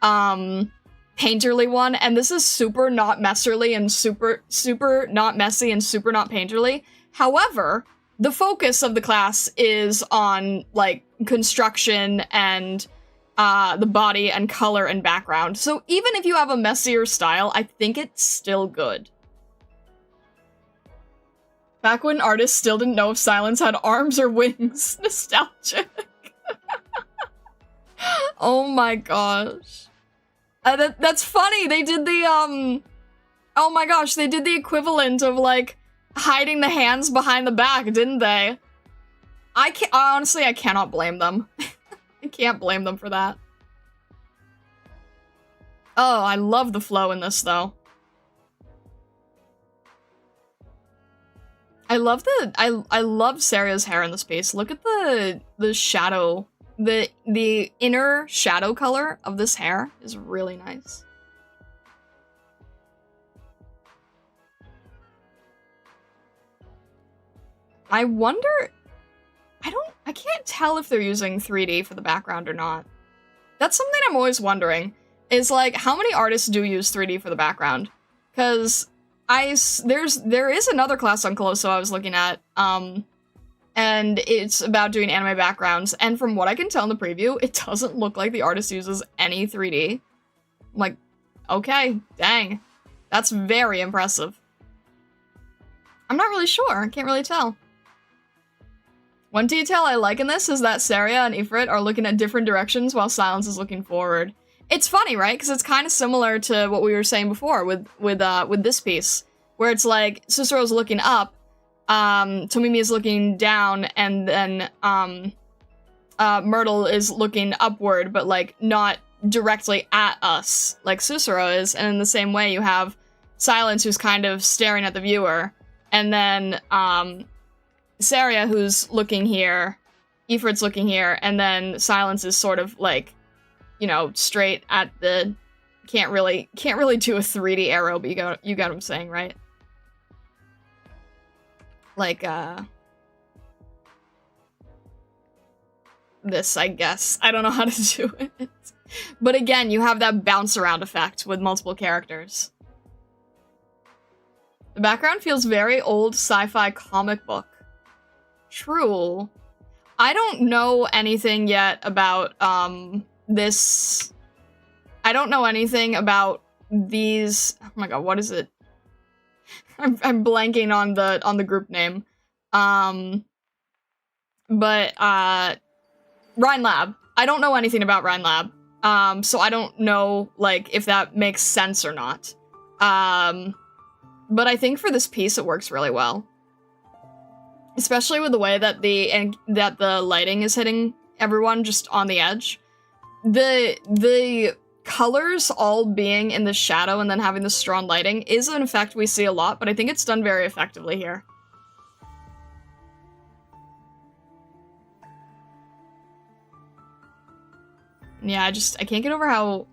painterly one, and this is super not messerly and super not messy and super not painterly. However, the focus of the class is on, like, construction and the body and color and background. So even if you have a messier style, I think it's still good. Back when artists still didn't know if silence had arms or wings. Nostalgic. Oh my gosh. That's funny. They did the, oh my gosh, they did the equivalent of, like, hiding the hands behind the back, didn't they? Honestly, I cannot blame them. I can't blame them for that. Oh, I love the flow in this, though. I love I love Saria's hair in this piece. Look at the shadow, the inner shadow color of this hair is really nice. I wonder, I can't tell if they're using 3D for the background or not. That's something I'm always wondering, is like, how many artists do use 3D for the background? Because there is another class on Coloso I was looking at, and it's about doing anime backgrounds, and from what I can tell in the preview, it doesn't look like the artist uses any 3D. I'm like, okay, dang. That's very impressive. I'm not really sure, I can't really tell. One detail I like in this is that Saria and Ifrit are looking at different directions while Silence is looking forward. It's funny, right? Because it's kind of similar to what we were saying before with this piece, where it's like Susuru's looking up, Tomimi is looking down, and then Myrtle is looking upward, but like not directly at us, like Susuru is. And in the same way, you have Silence, who's kind of staring at the viewer, and then Saria, who's looking here, Ifrit's looking here, and then Silence is sort of like, you know, straight at the, can't really do a 3D arrow, but you got what I'm saying, right? Like, this, I guess. I don't know how to do it. But again, you have that bounce around effect with multiple characters. The background feels very old sci-fi comic book. True. I don't know anything yet about, this. I don't know anything about these. Oh my god, what is it? I'm blanking on the group name. But Rhine Lab. I don't know anything about Rhine Lab. So I don't know, like, if that makes sense or not. But I think for this piece it works really well. Especially with the way that the lighting is hitting everyone just on the edge. The colors all being in the shadow and then having the strong lighting is an effect we see a lot, but I think it's done very effectively here. Yeah, I can't get over how...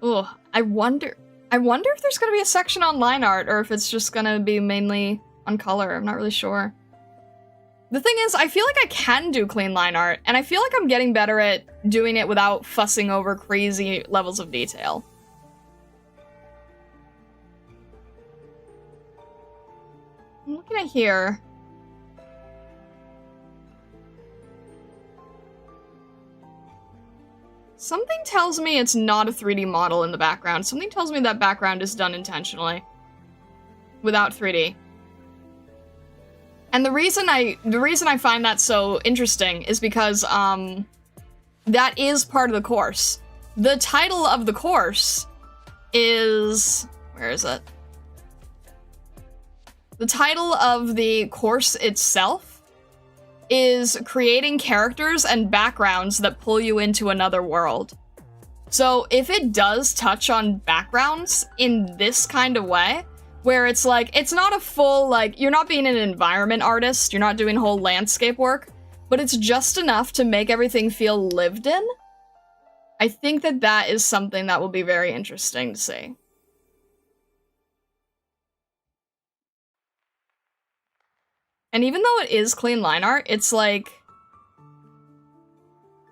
Ugh, I wonder if there's gonna be a section on line art, or if it's just gonna be mainly on color. I'm not really sure. The thing is, I feel like I can do clean line art, and I feel like I'm getting better at doing it without fussing over crazy levels of detail. I'm looking at here. Something tells me it's not a 3D model in the background. Something tells me that background is done intentionally. Without 3D. And the reason I find that so interesting is because, that is part of the course. The title of the course is... Where is it? The title of the course itself is creating characters and backgrounds that pull you into another world. So if it does touch on backgrounds in this kind of way, where it's like, it's not a full, like, you're not being an environment artist, you're not doing whole landscape work, but it's just enough to make everything feel lived in, I think that that is something that will be very interesting to see. And even though it is clean line art, it's like...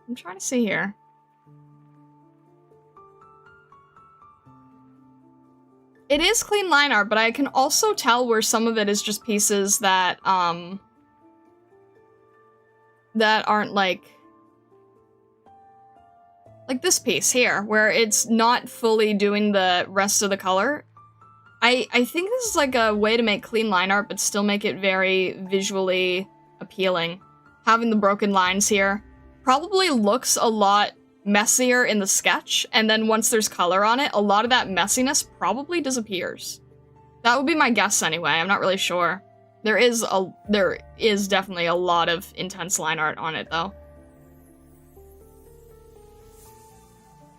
I'm trying to see here. It is clean line art, but I can also tell where some of it is just pieces that, that aren't like this piece here, where it's not fully doing the rest of the color. I think this is like a way to make clean line art, but still make it very visually appealing. Having the broken lines here probably looks a lot messier in the sketch, and then once there's color on it, a lot of that messiness probably disappears. That would be my guess anyway, I'm not really sure. There is definitely a lot of intense line art on it, though.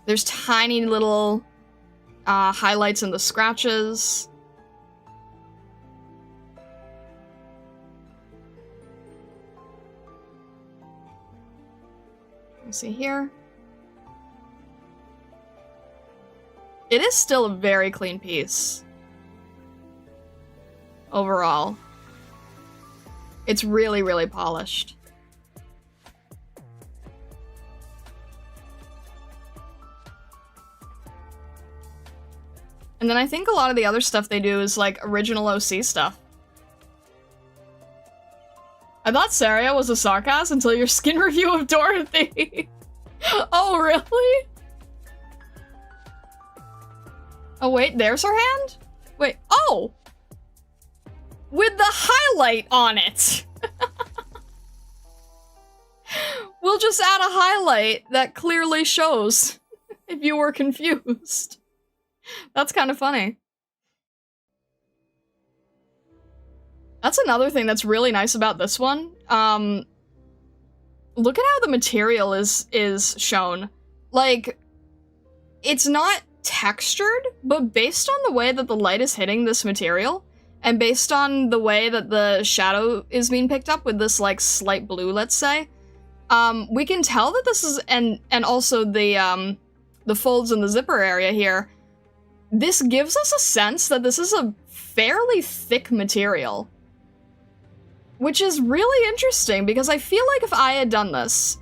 There's tiny little highlights in the scratches. Let me see here. It is still a very clean piece. Overall. It's really, really polished. And then I think a lot of the other stuff they do is like original OC stuff. I thought Saria was a sarcasm until your skin review of Dorothy. Oh, really? Oh, wait, there's her hand? Wait, oh! With the highlight on it! We'll just add a highlight that clearly shows if you were confused. That's kind of funny. That's another thing that's really nice about this one. Look at how the material is shown. Like, it's not textured, but based on the way that the light is hitting this material, and based on the way that the shadow is being picked up with this, like, slight blue, let's say, we can tell that this is, and also the folds in the zipper area here, this gives us a sense that this is a fairly thick material. Which is really interesting, because I feel like if I had done this,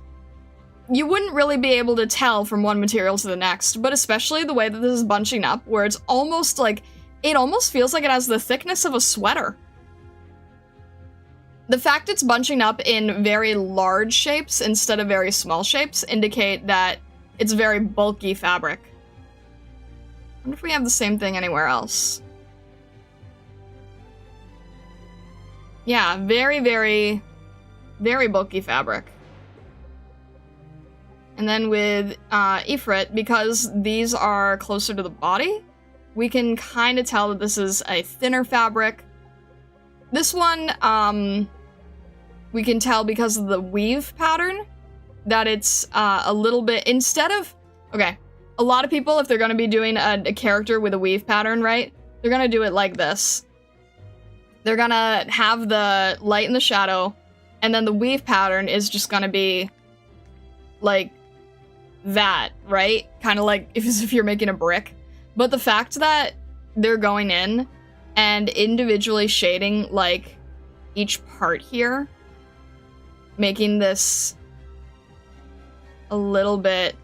you wouldn't really be able to tell from one material to the next, but especially the way that this is bunching up, where it's almost like, it almost feels like it has the thickness of a sweater. The fact it's bunching up in very large shapes instead of very small shapes indicate that it's very bulky fabric. I wonder if we have the same thing anywhere else. Yeah, very, very, very bulky fabric. And then with Ifrit, because these are closer to the body, we can kind of tell that this is a thinner fabric. This one, we can tell because of the weave pattern that it's a little bit, instead of, okay, a lot of people, if they're going to be doing a character with a weave pattern, right, they're going to do it like this. They're gonna have the light and the shadow, and then the weave pattern is just gonna be like that, right? Kind of like as if you're making a brick. But the fact that they're going in and individually shading like each part here, making this a little bit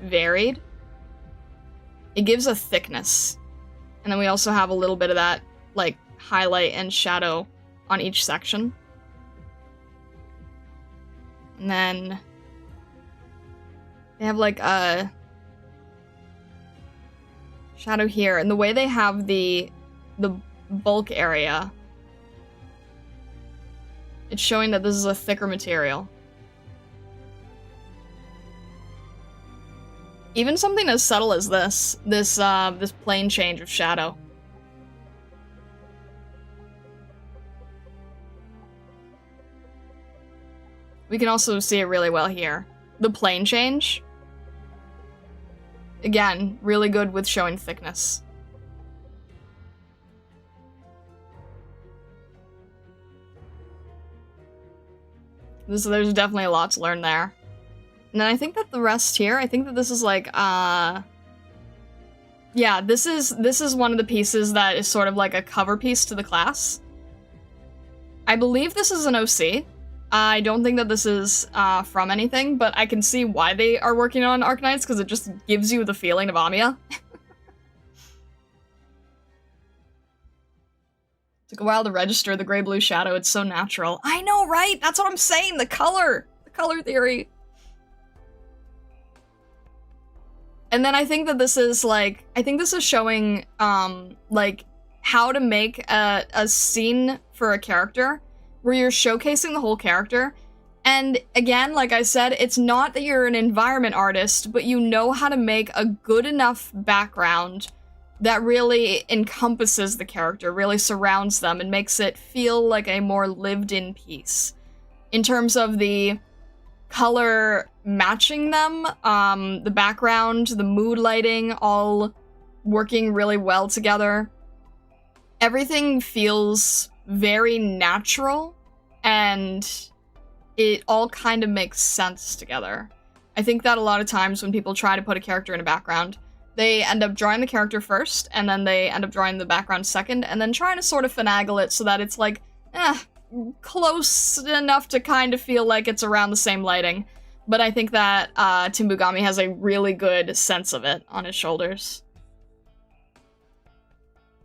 varied, it gives a thickness. And then we also have a little bit of that like highlight and shadow on each section. And then they have like a shadow here, and the way they have the bulk area, it's showing that this is a thicker material. Even something as subtle as this plane change of shadow. We can also see it really well here. The plane change. Again, really good with showing thickness. There's definitely a lot to learn there. And then I think that the rest here, I think that this is like, yeah, this is one of the pieces that is sort of like a cover piece to the class. I believe this is an OC. I don't think that this is from anything, but I can see why they are working on Arknights, because it just gives you the feeling of Amiya. Took a while to register the gray-blue shadow, it's so natural. I know, right? That's what I'm saying, the color theory. And then I think that this is like, I think this is showing like how to make a scene for a character where you're showcasing the whole character. And again, like I said, it's not that you're an environment artist, but you know how to make a good enough background that really encompasses the character, really surrounds them, and makes it feel like a more lived-in piece. In terms of the color matching them, the background, the mood lighting, all working really well together. Everything feels very natural, and it all kind of makes sense together. I think that a lot of times when people try to put a character in a background, they end up drawing the character first, and then they end up drawing the background second, and then trying to sort of finagle it so that it's like, close enough to kind of feel like it's around the same lighting. But I think that Timbugami has a really good sense of it on his shoulders.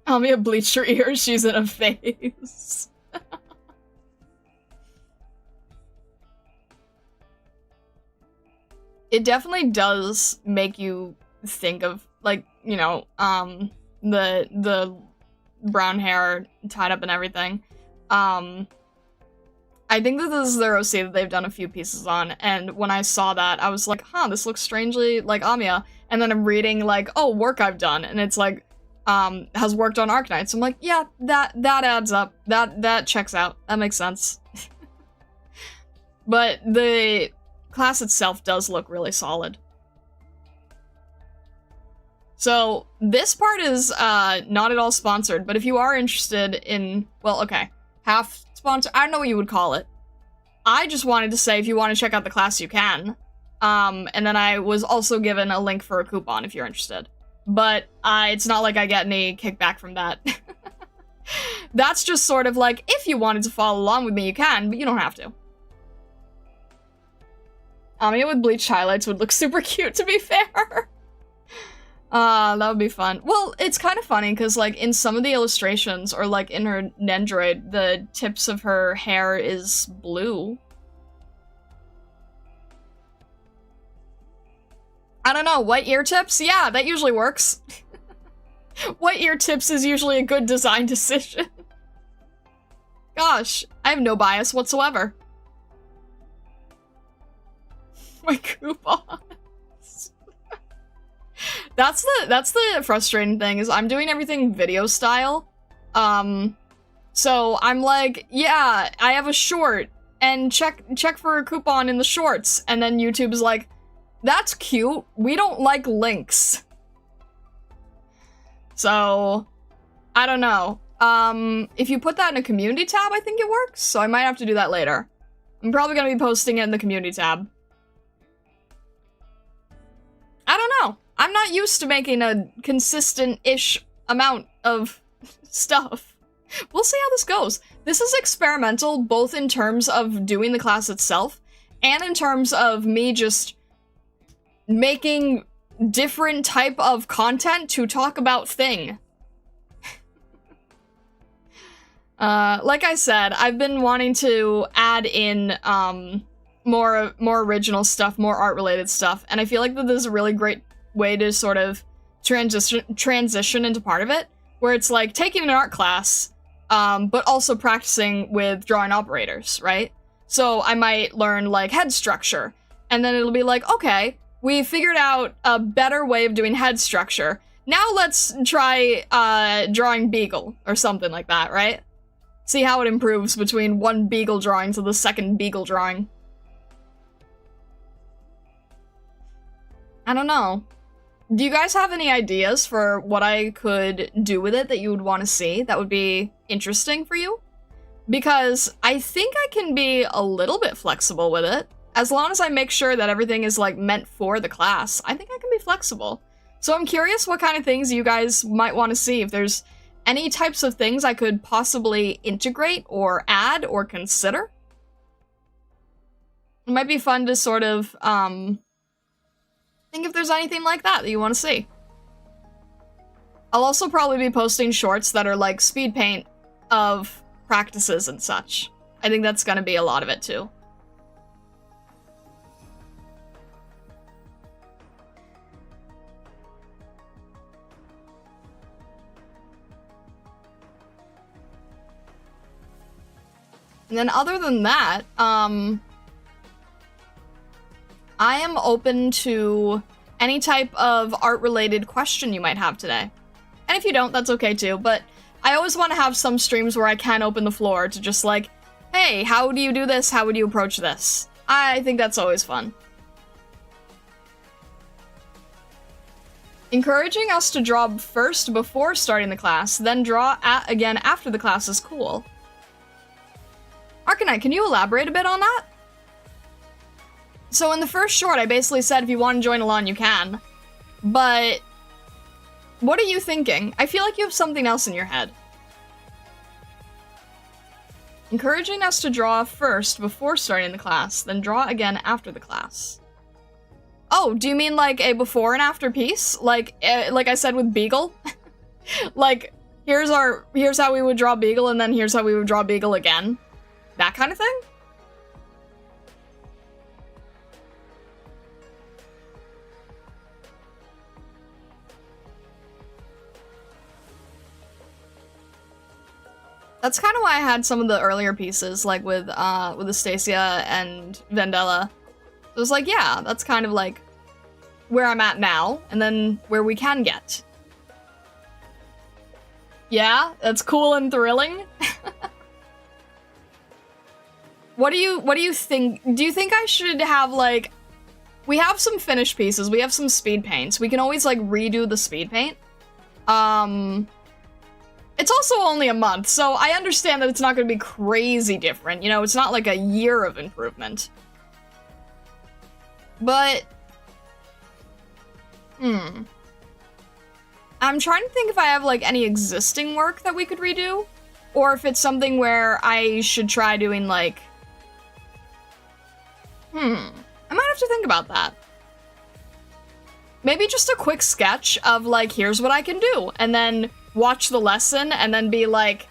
Amiya bleached her ears, she's in a phase. It definitely does make you think of, like, you know, the brown hair tied up and everything. I think that this is their OC that they've done a few pieces on, and when I saw that, I was like, huh, this looks strangely like Amiya. And then I'm reading, like, oh, work I've done, and it's like, has worked on Arknights. I'm like, yeah, that adds up. That checks out. That makes sense. But the class itself does look really solid. So, this part is not at all sponsored, but if you are interested in, well, okay, half sponsor, I don't know what you would call it. I just wanted to say if you want to check out the class, you can. And then I was also given a link for a coupon if you're interested. But it's not like I get any kickback from that. That's just sort of like, if you wanted to follow along with me, you can, but you don't have to. Amiya with bleached highlights would look super cute, to be fair. That would be fun. Well, it's kind of funny, because, like, in some of the illustrations, or, like, in her Nendroid, the tips of her hair is blue. I don't know, white ear tips? Yeah, that usually works. White ear tips is usually a good design decision. Gosh, I have no bias whatsoever. My coupons. That's the frustrating thing, is I'm doing everything video style. So I'm like, yeah, I have a short, and check for a coupon in the shorts, and then YouTube is like, that's cute, we don't like links. So, I don't know. If you put that in a community tab, I think it works, so I might have to do that later. I'm probably gonna be posting it in the community tab. I don't know. I'm not used to making a consistent-ish amount of stuff. We'll see how this goes. This is experimental, both in terms of doing the class itself, and in terms of me just making different type of content to talk about thing. Like I said, I've been wanting to add in, more original stuff, more art-related stuff, and I feel like that this is a really great way to sort of transition into part of it, where it's like taking an art class, but also practicing with drawing operators, right? So I might learn, like, head structure, and then it'll be like, okay, we figured out a better way of doing head structure. Now let's try drawing beagle, or something like that, right? See how it improves between one beagle drawing to the second beagle drawing. I don't know. Do you guys have any ideas for what I could do with it that you would want to see that would be interesting for you? Because I think I can be a little bit flexible with it. As long as I make sure that everything is, like, meant for the class, I think I can be flexible. So I'm curious what kind of things you guys might want to see. If there's any types of things I could possibly integrate or add or consider. It might be fun to sort of, think if there's anything like that you want to see. I'll also probably be posting shorts that are like speed paint of practices and such. I think that's gonna be a lot of it too. And then other than that, I am open to any type of art-related question you might have today. And if you don't, that's okay too, but I always want to have some streams where I can open the floor to just like, hey, how do you do this? How would you approach this? I think that's always fun. Encouraging us to draw first before starting the class, then draw again after the class is cool. Arknight, can you elaborate a bit on that? So in the first short, I basically said if you want to join along, you can. But what are you thinking? I feel like you have something else in your head. Encouraging us to draw first before starting the class, then draw again after the class. Oh, do you mean like a before and after piece? Like I said with Beagle? Like, here's how we would draw Beagle, and then here's how we would draw Beagle again? That kind of thing? That's kind of why I had some of the earlier pieces, like with Astacia and Vendella. It was like, yeah, that's kind of like where I'm at now, and then where we can get. Yeah, that's cool and thrilling. What do you think? Do you think I should have, like, we have some finished pieces, we have some speed paints. We can always, like, redo the speed paint. It's also only a month, so I understand that it's not going to be crazy different. You know, it's not like a year of improvement. But, I'm trying to think if I have, like, any existing work that we could redo, or if it's something where I should try doing, like, I might have to think about that. Maybe just a quick sketch of, like, here's what I can do, and then watch the lesson, and then be like,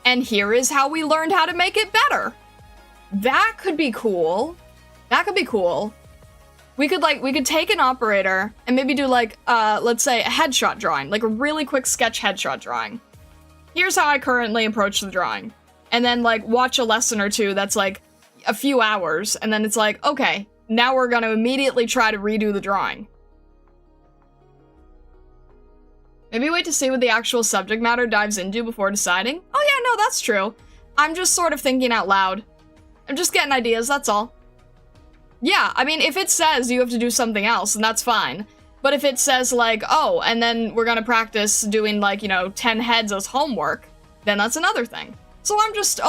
and here is how we learned how to make it better. That could be cool. That could be cool. We could take an operator and maybe do, like, let's say a headshot drawing, like a really quick sketch headshot drawing. Here's how I currently approach the drawing. And then, like, watch a lesson or two that's, like, a few hours, and then it's like, okay, now we're gonna immediately try to redo the drawing. Maybe wait to see what the actual subject matter dives into before deciding. Oh yeah, no, that's true. I'm just sort of thinking out loud. I'm just getting ideas, that's all. Yeah, I mean, if it says you have to do something else, then that's fine. But if it says, like, oh, and then we're gonna practice doing, like, you know, 10 heads as homework, then that's another thing. So I'm just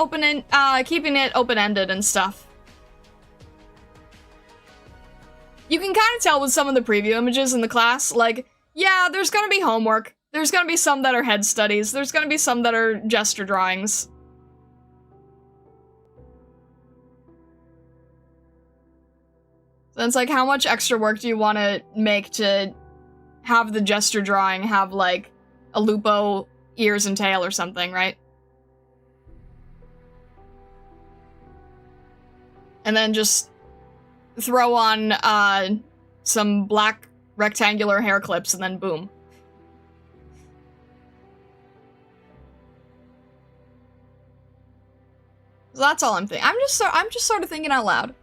keeping it open-ended and stuff. You can kind of tell with some of the preview images in the class, like, yeah, there's gonna be homework. There's gonna be some that are head studies. There's gonna be some that are gesture drawings. So it's like, how much extra work do you want to make to have the gesture drawing have, like, a Lupo ears and tail or something, right? And then just throw on, some black rectangular hair clips, and then boom. So that's all I'm thinking. I'm just sort of thinking out loud.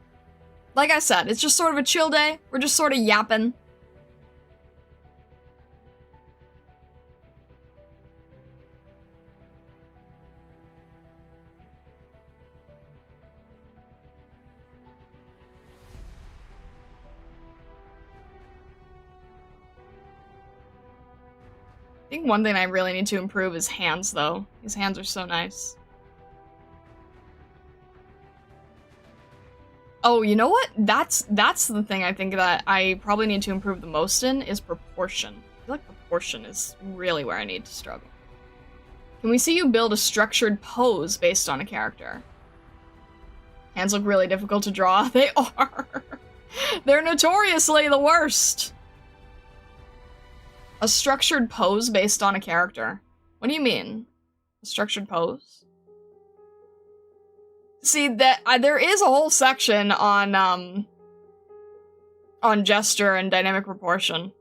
Like I said, it's just sort of a chill day. We're just sort of yapping. I think one thing I really need to improve is hands, though. His hands are so nice. Oh, you know what? That's the thing I think that I probably need to improve the most in, is proportion. I feel like proportion is really where I need to struggle. Can we see you build a structured pose based on a character? Hands look really difficult to draw. They are. They're notoriously the worst. A structured pose based on a character. What do you mean? A structured pose? See, that there is a whole section on gesture and dynamic proportion.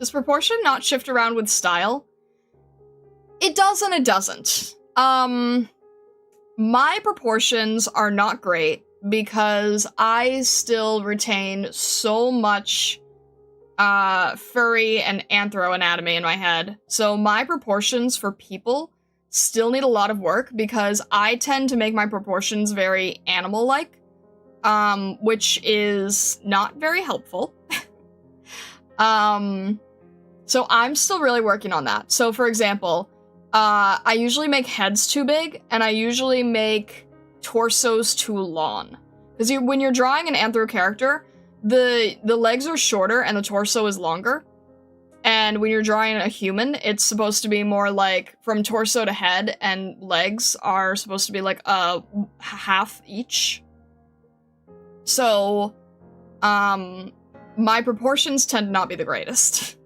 Does proportion not shift around with style? It does and it doesn't. My proportions are not great because I still retain so much furry and anthro anatomy in my head. So my proportions for people still need a lot of work because I tend to make my proportions very animal-like, which is not very helpful. So I'm still really working on that. So for example, I usually make heads too big, and I usually make torso's too long. Because when you're drawing an anthro character, the legs are shorter and the torso is longer. And when you're drawing a human, it's supposed to be more like from torso to head, and legs are supposed to be like half each. So, my proportions tend to not be the greatest.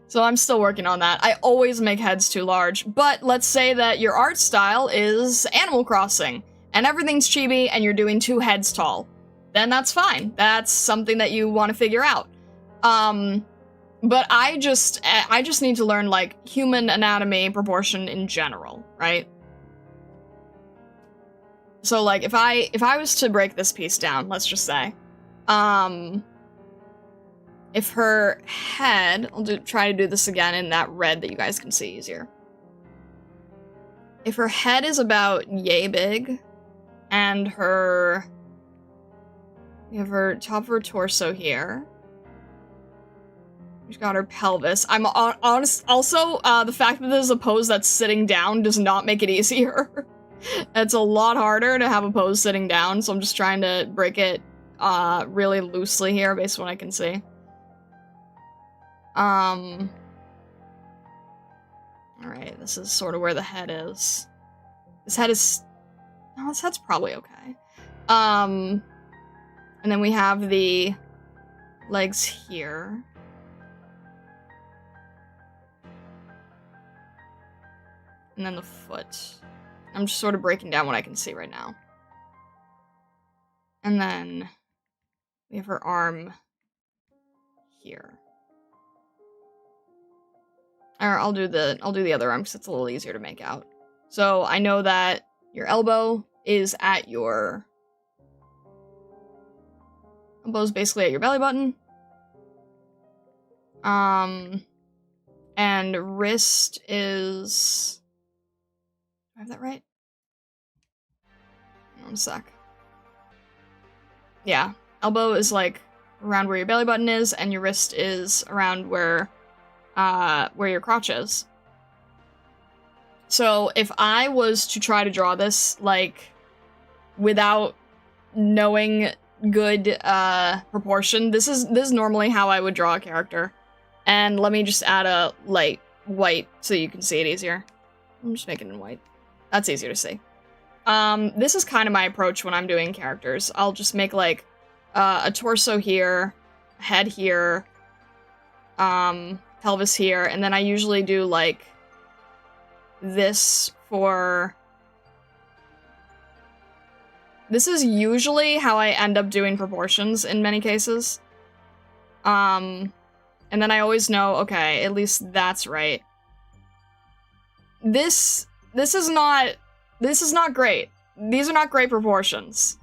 So I'm still working on that. I always make heads too large, but let's say that your art style is Animal Crossing, and everything's chibi, and you're doing 2 heads tall. Then that's fine. That's something that you want to figure out. But I just need to learn, like, human anatomy proportion in general, right? So, like, if I was to break this piece down, let's just say, if her head, I'll try to do this again in that red that you guys can see easier. If her head is about yay big, and we have her top of her torso here. She's got her pelvis. I'm honest. Also, the fact that there's a pose that's sitting down does not make it easier. It's a lot harder to have a pose sitting down, so I'm just trying to break it really loosely here based on what I can see. Alright, this is sort of where the head is. This head's probably okay. And then we have the legs here. And then the foot. I'm just sort of breaking down what I can see right now. And then we have her arm here. Or I'll do the other arm because it's a little easier to make out. So I know that your elbow is at your elbow's basically at your belly button. And wrist is, do I have that right? Hang on a sec. Yeah, elbow is like around where your belly button is, and your wrist is around where your crotch is. So if I was to try to draw this, like, without knowing good proportion, this is normally how I would draw a character. And let me just add a light white so you can see it easier. I'm just making it in white. That's easier to see. This is kind of my approach when I'm doing characters. I'll just make, like, a torso here, a head here, pelvis here, and then I usually do, like, this for... This is usually how I end up doing proportions in many cases. And then I always know, okay, at least that's right. This is not great. These are not great proportions.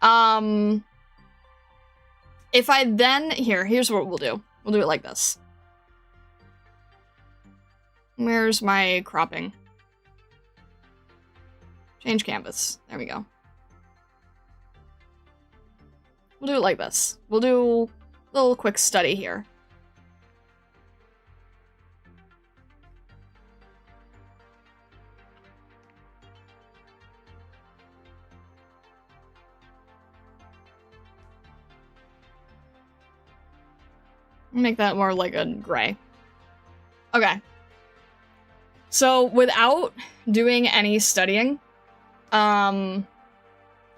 If I then, here's what we'll do. We'll do it like this. Where's my cropping? Change canvas. There we go. We'll do it like this. We'll do a little quick study here. Make that more like a gray. Okay. So without doing any studying,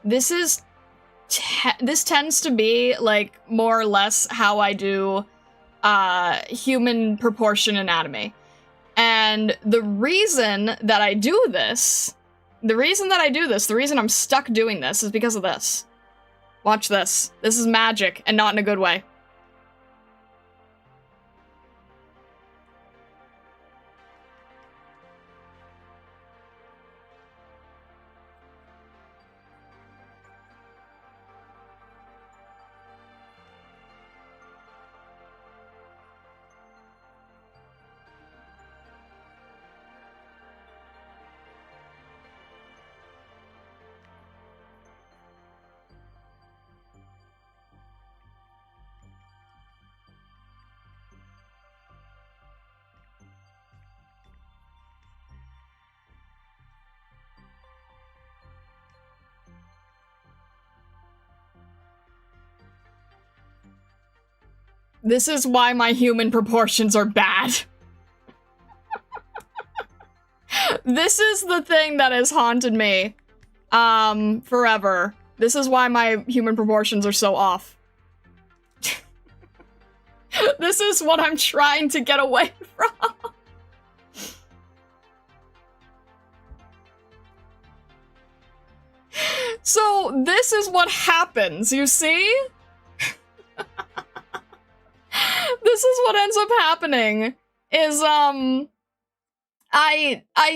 this tends to be like more or less how I do human proportion anatomy. And the reason that I do this, the reason I'm stuck doing this is because of this. Watch this. This is magic, and not in a good way. This is why my human proportions are bad. This is the thing that has haunted me, forever. This is why my human proportions are so off. This is what I'm trying to get away from. So, this is what happens, you see? This is what ends up happening, is, I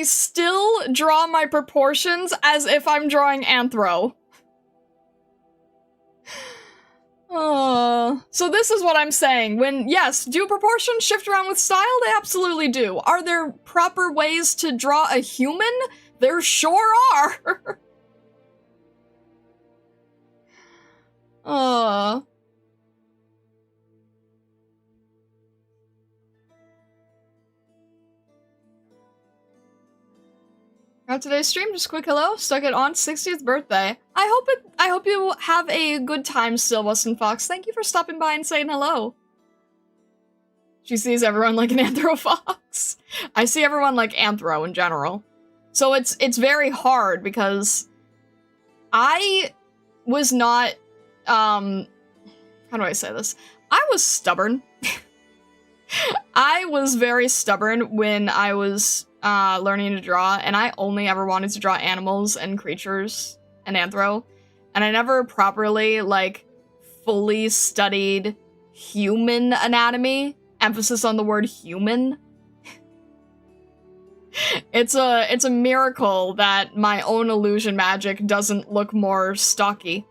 still draw my proportions as if I'm drawing Anthro. So this is what I'm saying. When, yes, do proportions shift around with style? They absolutely do. Are there proper ways to draw a human? There sure are. Now today's stream, just a quick hello. Stuck at Aunt's 60th birthday. I hope you have a good time still, Weston Fox. Thank you for stopping by and saying hello. She sees everyone like an Anthro Fox. I see everyone like Anthro in general. So it's very hard because I was not, how do I say this? I was stubborn. I was very stubborn when I was learning to draw, and I only ever wanted to draw animals and creatures and Anthro, and I never properly, like, fully studied human anatomy. Emphasis on the word human. It's a miracle that my own illusion magic doesn't look more stocky.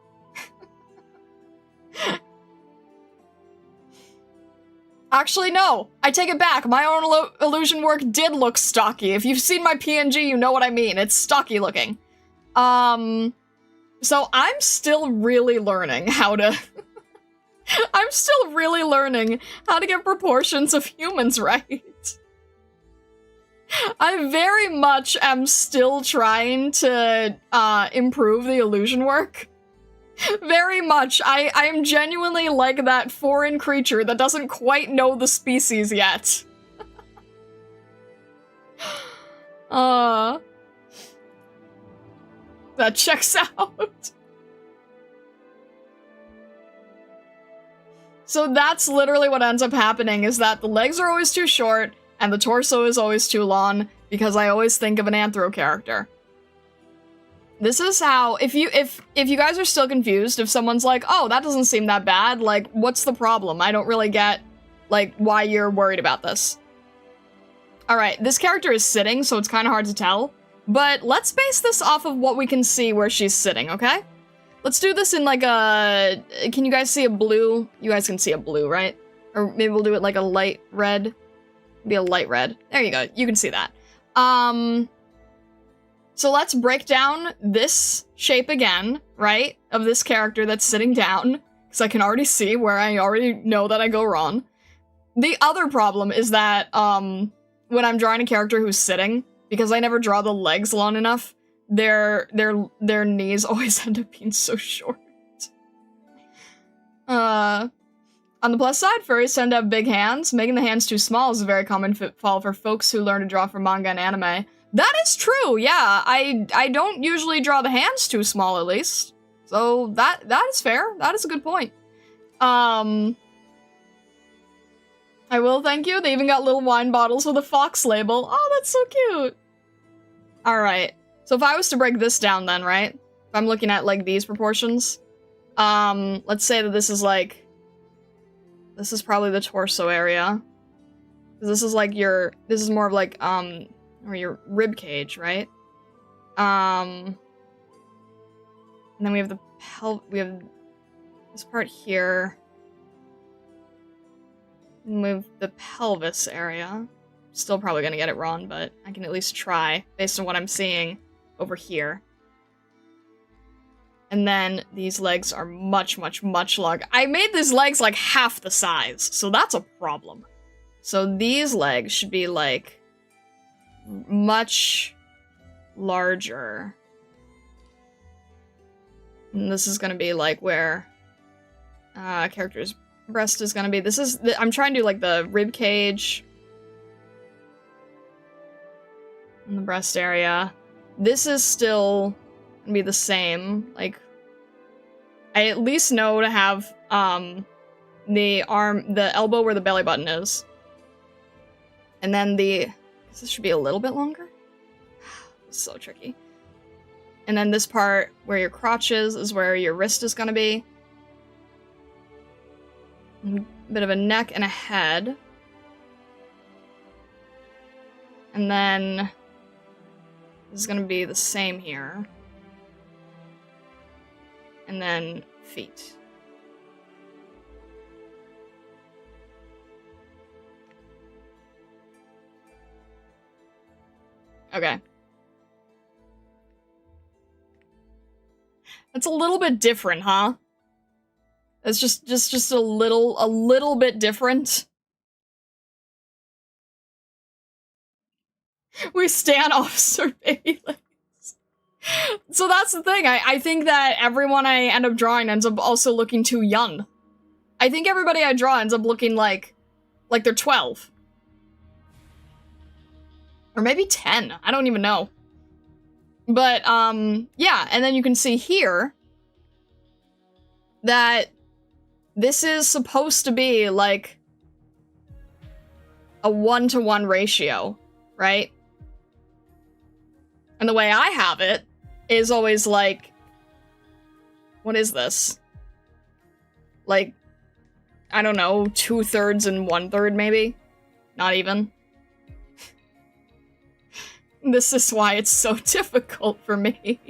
Actually, no. I take it back. My own illusion work did look stocky. If you've seen my PNG, you know what I mean. It's stocky looking. So I'm still really learning how to... I'm still really learning how to get proportions of humans right. I very much am still trying to improve the illusion work. Very much. I am genuinely like that foreign creature that doesn't quite know the species yet. That checks out. So that's literally what ends up happening, is that the legs are always too short, and the torso is always too long, because I always think of an Anthro character. This is how, if you guys are still confused, if someone's like, oh, that doesn't seem that bad, like, what's the problem? I don't really get, like, why you're worried about this. Alright, this character is sitting, so it's kind of hard to tell, but let's base this off of what we can see where she's sitting, okay? Let's do this in, like, a... Can you guys see a blue? You guys can see a blue, right? Or maybe we'll do it like a light red. Be a light red. There you go, you can see that. So let's break down this shape again, right? Of this character that's sitting down, because I can already see where I already know that I go wrong. The other problem is that, when I'm drawing a character who's sitting, because I never draw the legs long enough, their knees always end up being so short. On the plus side, furries tend to have big hands. Making the hands too small is a very common pitfall for folks who learn to draw for manga and anime. That is true, yeah. I don't usually draw the hands too small, at least. So that is fair. That is a good point. I will thank you. They even got little wine bottles with a fox label. Oh, that's so cute. Alright. So if I was to break this down then, right? If I'm looking at, like, these proportions. Let's say that this is, like... This is probably the torso area. This is, like, this is more of, like, or your rib cage, right? And then we have the we have this part here. Move the pelvis area. Still probably gonna get it wrong, but I can at least try, based on what I'm seeing over here. And then these legs are much, much, much longer. I made these legs like half the size, so that's a problem. So these legs should be like much larger. And this is gonna be like where character's breast is gonna be. I'm trying to do like the rib cage in the breast area. This is still gonna be the same. Like, I at least know to have the elbow where the belly button is, and then this should be a little bit longer. It's so tricky. And then this part where your crotch is where your wrist is gonna be. A bit of a neck and a head. And then this is gonna be the same here. And then feet. Okay. That's a little bit different, huh? It's just a little bit different. We stand Officer Baby Legs. So that's the thing. I think that everyone I end up drawing ends up also looking too young. I think everybody I draw ends up looking like they're 12. Or maybe 10. I don't even know. But, yeah, and then you can see here that this is supposed to be, like, a 1-to-1 ratio, right? And the way I have it is always, like, what is this? Like, I don't know, 2/3 and 1/3, maybe? Not even. This is why it's so difficult for me.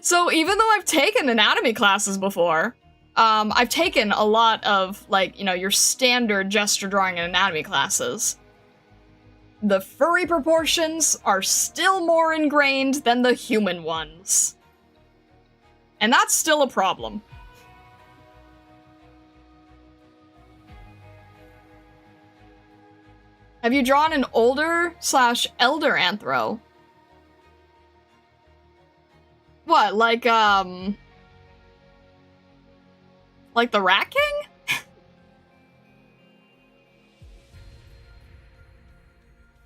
So even though I've taken anatomy classes before, I've taken a lot of, like, you know, your standard gesture drawing and anatomy classes. The furry proportions are still more ingrained than the human ones. And that's still a problem. Have you drawn an older/elder anthro? What, like the Rat King?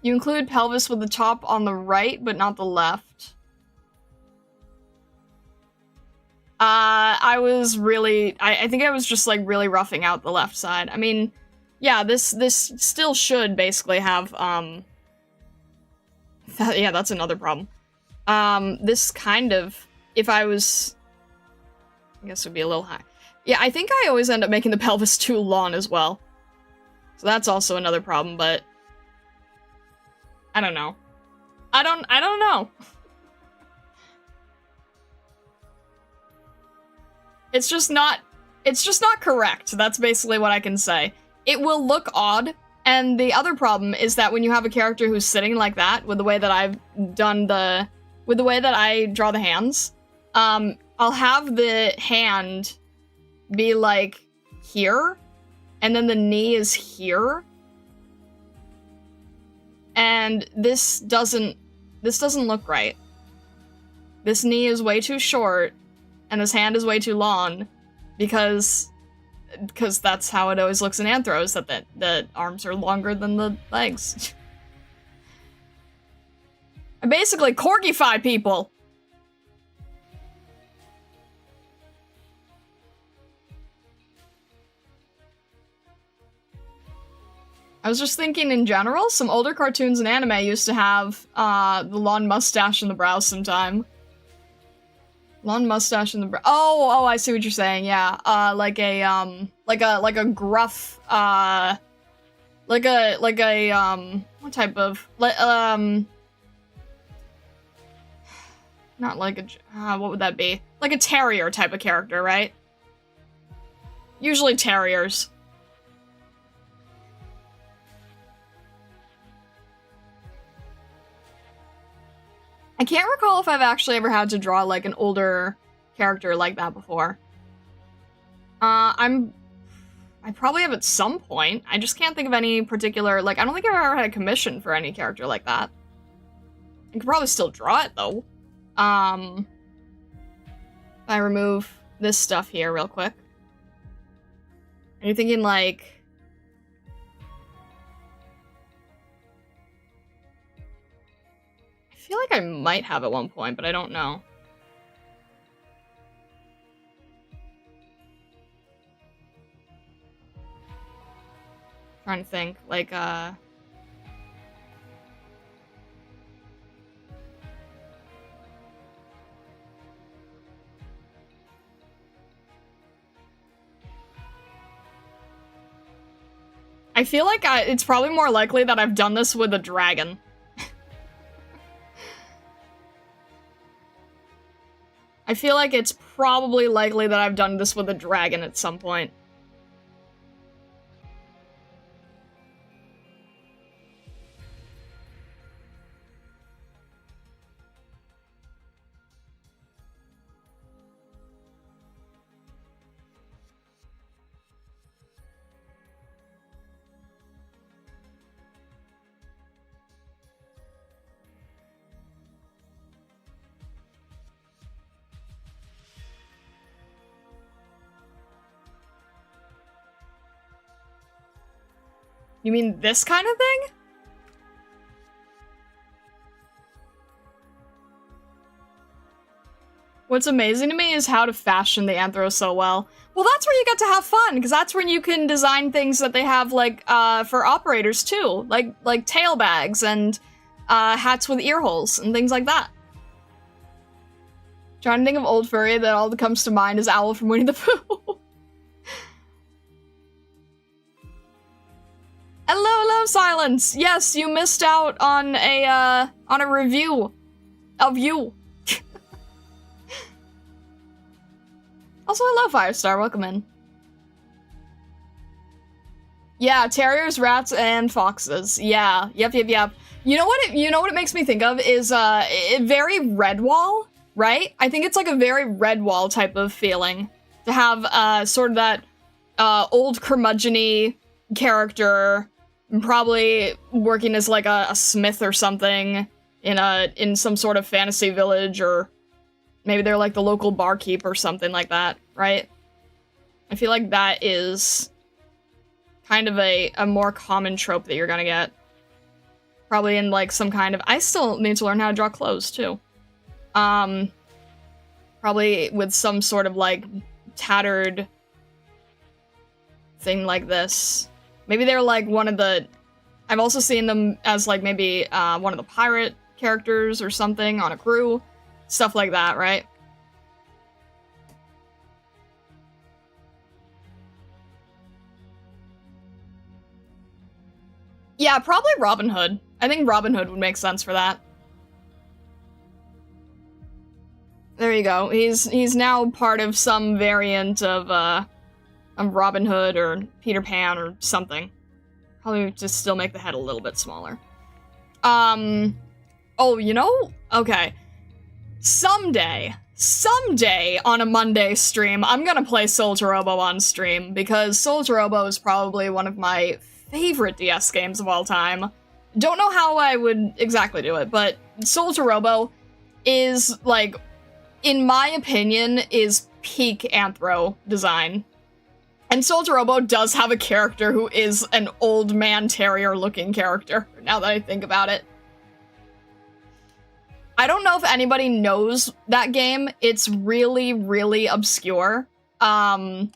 You include pelvis with the top on the right, but not the left. I was really, I think I was just, like, really roughing out the left side. I mean, yeah, this still should basically have, yeah, that's another problem. This kind of, if I was, I guess it would be a little high. Yeah, I think I always end up making the pelvis too long as well. So that's also another problem, but I don't know. I don't know. It's just not correct. That's basically what I can say. It will look odd, and the other problem is that when you have a character who's sitting like that, with the way that I've done with the way that I draw the hands, I'll have the hand be like here, and then the knee is here. And this doesn't look right. This knee is way too short, and this hand is way too long, because that's how it always looks in anthros, that the arms are longer than the legs. I basically corgify people! I was just thinking in general, some older cartoons and anime used to have the long mustache and the brows sometime. Long mustache and the brow. Oh, I see what you're saying. Yeah, like a gruff, what type of, not like a, what would that be? Like a terrier type of character, right? Usually terriers. I can't recall if I've actually ever had to draw, like, an older character like that before. I probably have at some point. I just can't think of any particular, like, I don't think I've ever had a commission for any character like that. I could probably still draw it, though. If I remove this stuff here real quick. Are you thinking, like... I feel like I might have at one point, but I don't know. Trying to think, like, I feel like it's probably more likely that I've done this with a dragon. I feel like it's probably likely that I've done this with a dragon at some point. You mean this kind of thing? What's amazing to me is how to fashion the Anthro so well. Well, that's where you get to have fun, because that's when you can design things that they have, like, for operators, too. Like tail bags and, hats with ear holes and things like that. Trying to think of old furry, that all that comes to mind is Owl from Winnie the Pooh. Hello, Silence! Yes, you missed out on a review of you. Also, hello, Firestar, welcome in. Yeah, terriers, rats, and foxes. Yeah, yep. You know what it makes me think of is, very Redwall, right? I think it's like a very Redwall type of feeling. To have, sort of that, old curmudgeon-y character, probably working as like a smith or something in some sort of fantasy village, or maybe they're like the local barkeep or something like that, right? I feel like that is kind of a more common trope that you're gonna get. Probably in like some kind of... I still need to learn how to draw clothes too. Probably with some sort of like tattered thing like this. Maybe they're like one of the... I've also seen them as like maybe one of the pirate characters or something on a crew. Stuff like that, right? Yeah, probably Robin Hood. I think Robin Hood would make sense for that. There you go. He's now part of some variant of Robin Hood or Peter Pan or something. Probably just still make the head a little bit smaller. Oh, you know? Okay. Someday on a Monday stream, I'm gonna play Soldier Robo on stream, because Soldier Robo is probably one of my favorite DS games of all time. Don't know how I would exactly do it, but Soldier Robo is, like, in my opinion, is peak Anthro design. And Soldier Robo does have a character who is an old man terrier-looking character, now that I think about it. I don't know if anybody knows that game. It's really, really obscure. I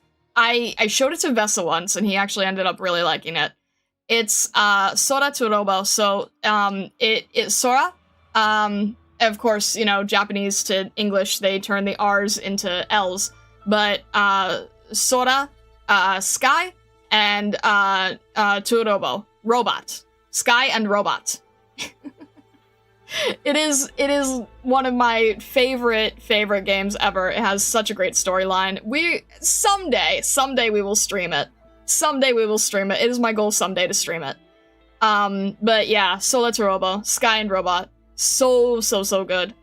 showed it to Vesa once, and he actually ended up really liking it. It's, Sora to Robo, so, it's Sora. Of course, you know, Japanese to English, they turn the R's into L's. But, Sora, Sky, and, to Robo. Robot. Sky and Robot. It is one of my favorite games ever. It has such a great storyline. Someday we will stream it. Someday we will stream it. It is my goal someday to stream it. But yeah, Sola to Robo, Sky and Robot. So good.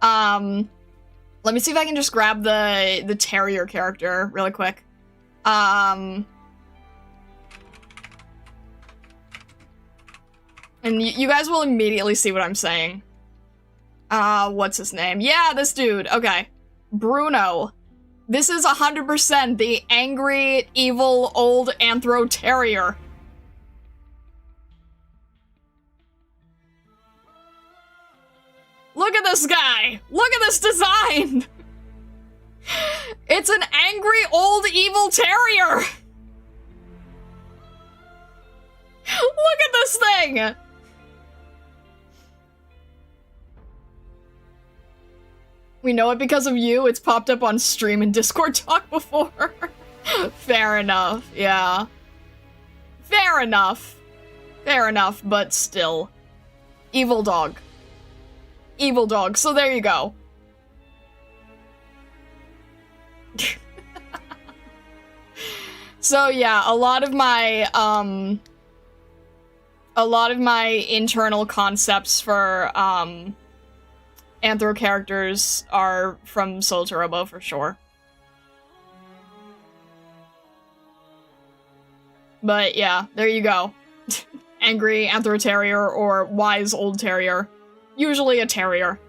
Let me see if I can just grab the terrier character really quick. And you guys will immediately see what I'm saying. What's his name? Yeah, this dude. Okay. Bruno. This is 100% the angry, evil, old Anthro Terrier. Look at this guy! Look at this design! It's an angry, old, evil terrier! Look at this thing! We know it because of you. It's popped up on stream and Discord talk before. Fair enough, yeah. Fair enough. Fair enough, but still. Evil dog. Evil dog, so there you go. So yeah, a lot of my internal concepts for, Anthro characters are from Soul Turbo for sure. But yeah, there you go. Angry Anthro Terrier or wise old terrier. Usually a terrier.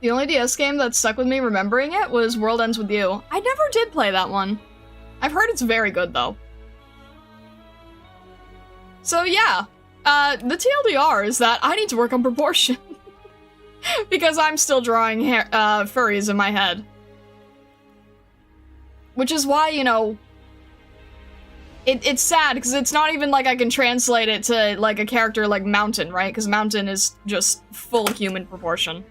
The only DS game that stuck with me remembering it was World Ends With You. I never did play that one. I've heard it's very good though. So yeah, the TLDR is that I need to work on proportion. Because I'm still drawing furries in my head. Which is why, you know, it's sad, because it's not even like I can translate it to, like, a character like Mountain, right? Because Mountain is just full human proportion.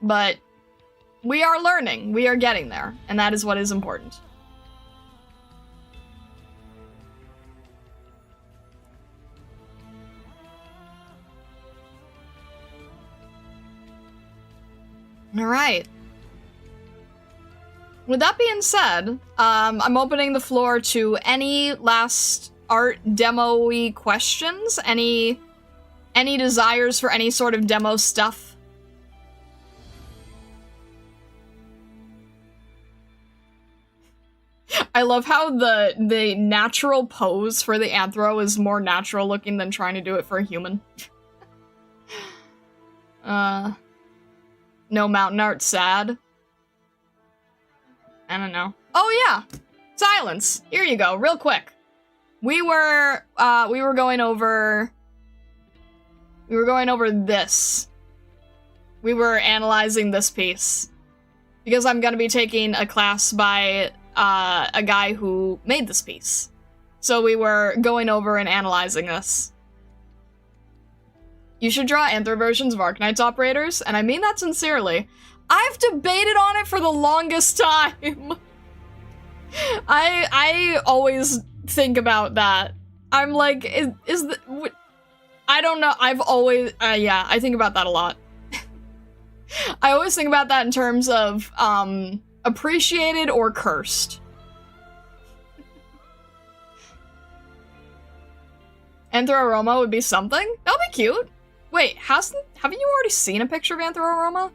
But we are learning, we are getting there, and that is what is important. Alright. With that being said, I'm opening the floor to any last art demo-y questions, any desires for any sort of demo stuff. I love how the natural pose for the Anthro is more natural looking than trying to do it for a human. No mountain art sad. I don't know. Oh yeah! Silence! Here you go, real quick. We were going over this. We were analyzing this piece. Because I'm gonna be taking a class by a guy who made this piece. So we were going over and analyzing this. You should draw Anthro versions of Arknights operators, and I mean that sincerely. I've debated on it for the longest time. I always think about that. I'm like, I don't know, I've always, yeah, I think about that a lot. I always think about that in terms of, appreciated or cursed. Anthroroma would be something? That'll be cute. Wait, haven't you already seen a picture of Anthroroma?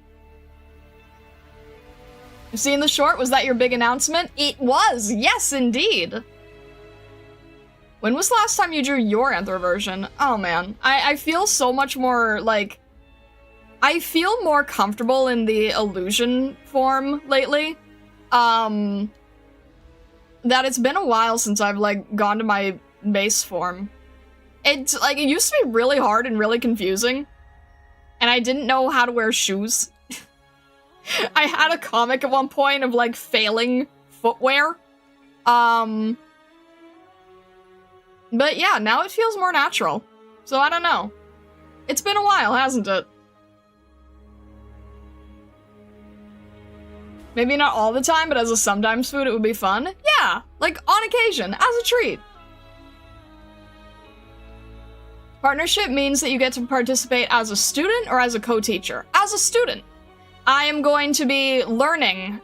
You've seen the short? Was that your big announcement? It was! Yes, indeed! When was the last time you drew your Anthro version? Oh man, I feel so much more, like... I feel more comfortable in the illusion form lately. That it's been a while since I've, like, gone to my base form. It's, like, it used to be really hard and really confusing. And I didn't know how to wear shoes. I had a comic at one point of, like, failing footwear. But yeah, now it feels more natural. So I don't know. It's been a while, hasn't it? Maybe not all the time, but as a sometimes food, it would be fun. Yeah, like, on occasion, as a treat. Partnership means that you get to participate as a student or as a co-teacher. As a student. I am going to be learning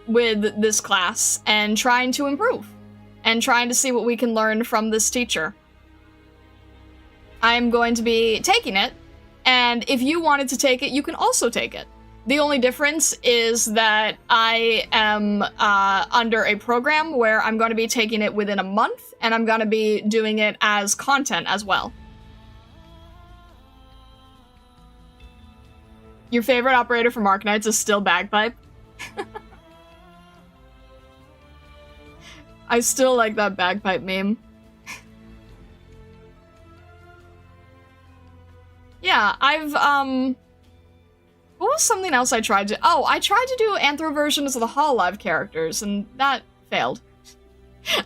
with this class and trying to improve. And trying to see what we can learn from this teacher. I am going to be taking it, and if you wanted to take it, you can also take it. The only difference is that I am under a program where I'm going to be taking it within a month, and I'm going to be doing it as content as well. Your favorite operator from Arknights is still Bagpipe? I still like that Bagpipe meme. Yeah, what was something else I tried to- Oh, I tried to do anthro versions of the Hololive characters, and that failed.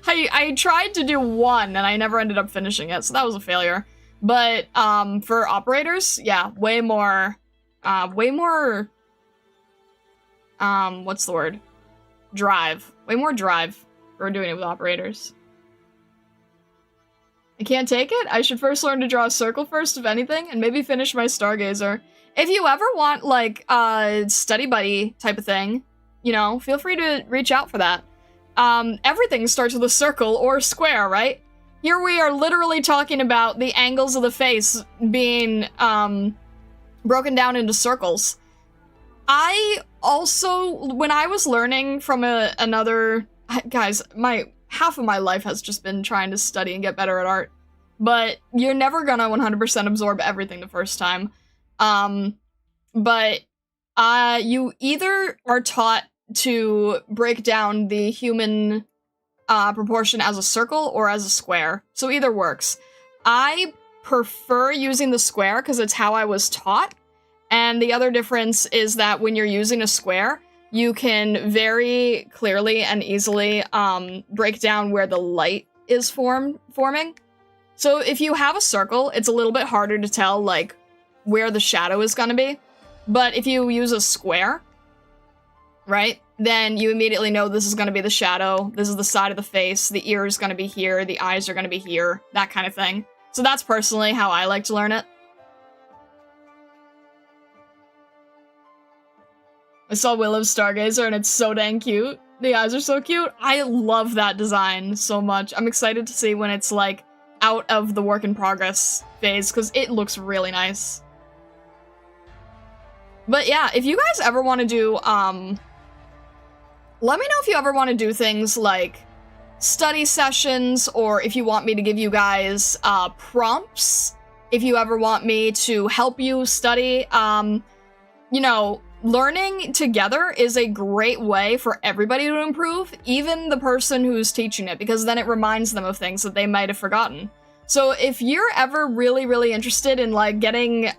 I tried to do one, and I never ended up finishing it, so that was a failure. But, for operators, yeah, way more, what's the word? Drive. Way more drive for doing it with operators. I can't take it? I should first learn to draw a circle first, if anything, and maybe finish my Stargazer. If you ever want, like, a study buddy type of thing, you know, feel free to reach out for that. Everything starts with a circle or square, right? Here we are literally talking about the angles of the face being, broken down into circles. I also, when I was learning from another... Guys, half of my life has just been trying to study and get better at art. But you're never gonna 100% absorb everything the first time. But you either are taught to break down the human proportion as a circle or as a square. So either works. I prefer using the square because it's how I was taught. And the other difference is that when you're using a square, you can very clearly and easily break down where the light is forming. So if you have a circle, it's a little bit harder to tell, like, where the shadow is gonna be. But if you use a square, right, then you immediately know this is gonna be the shadow, this is the side of the face, the ear is gonna be here, the eyes are gonna be here, that kind of thing. So that's personally how I like to learn it. I saw Willow's Stargazer and it's so dang cute. The eyes are so cute. I love that design so much. I'm excited to see when it's, like, out of the work in progress phase, because it looks really nice. But yeah, if you guys ever want to do, let me know if you ever want to do things like study sessions, or if you want me to give you guys, prompts, if you ever want me to help you study, you know, learning together is a great way for everybody to improve, even the person who's teaching it, because then it reminds them of things that they might have forgotten. So if you're ever really, really interested in, like, getting,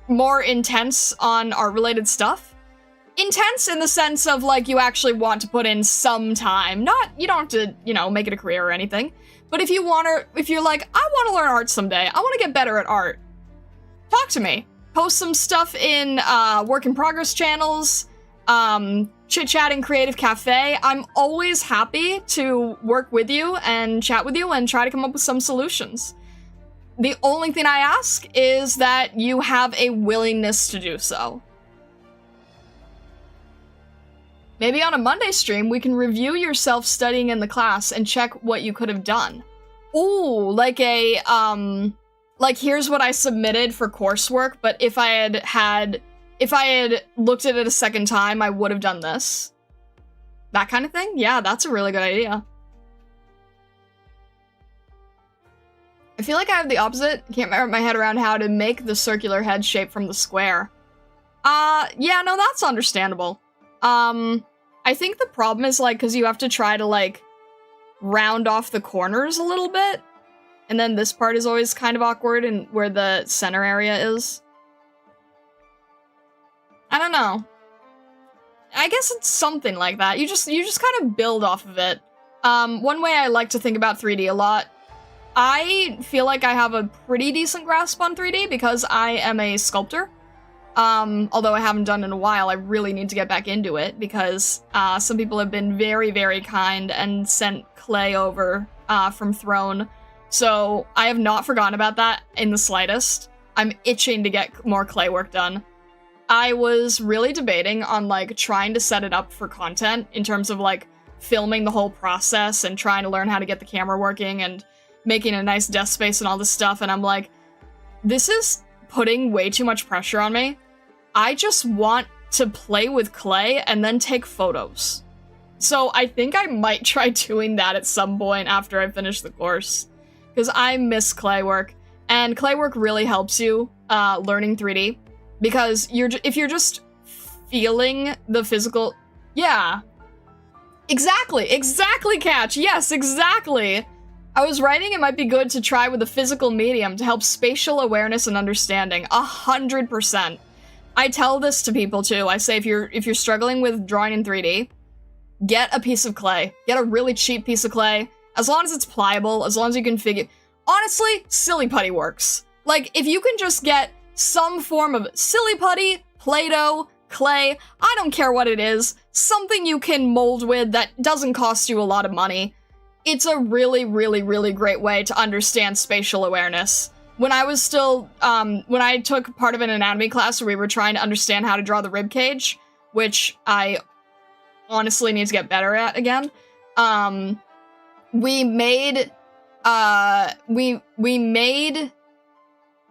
more intense on art-related stuff, intense in the sense of, like, you actually want to put in some time, you don't have to, you know, make it a career or anything, but if you're like, I want to learn art someday, I want to get better at art, talk to me. Post some stuff in work in progress channels, chit chat in Creative Cafe. I'm always happy to work with you and chat with you and try to come up with some solutions. The only thing I ask is that you have a willingness to do so. Maybe on a Monday stream, we can review yourself studying in the class and check what you could have done. Ooh, like a, like, here's what I submitted for coursework, but if I had looked at it a second time, I would have done this. That kind of thing? Yeah, that's a really good idea. I feel like I have the opposite. I can't wrap my head around how to make the circular head shape from the square. Yeah, no, that's understandable. I think the problem is, like, because you have to try to, like, round off the corners a little bit. And then this part is always kind of awkward and where the center area is. I don't know. I guess it's something like that. You just kind of build off of it. One way I like to think about 3D a lot, I feel like I have a pretty decent grasp on 3D because I am a sculptor. Although I haven't done it in a while, I really need to get back into it because some people have been very, very kind and sent clay over from Throne. So I have not forgotten about that in the slightest. I'm itching to get more clay work done. I was really debating on, like, trying to set it up for content in terms of, like, filming the whole process and trying to learn how to get the camera working and making a nice desk space and all this stuff, and I'm like, this is putting way too much pressure on me. I just want to play with clay and then take photos. So I think I might try doing that at some point after I finish the course, because I miss clay work, and clay work really helps you learning 3D, because if you're just feeling the physical, yeah, exactly, Catch, yes, exactly. I was writing it might be good to try with a physical medium to help spatial awareness and understanding. 100%. I tell this to people too. I say if you're struggling with drawing in 3D, get a piece of clay. Get a really cheap piece of clay. As long as it's pliable, as long as you can figure... Honestly, silly putty works. Like, if you can just get some form of silly putty, Play-Doh, clay, I don't care what it is, something you can mold with that doesn't cost you a lot of money. It's a really, really, really great way to understand spatial awareness. When I was still, when I took part of an anatomy class where we were trying to understand how to draw the rib cage, which I honestly need to get better at again, we made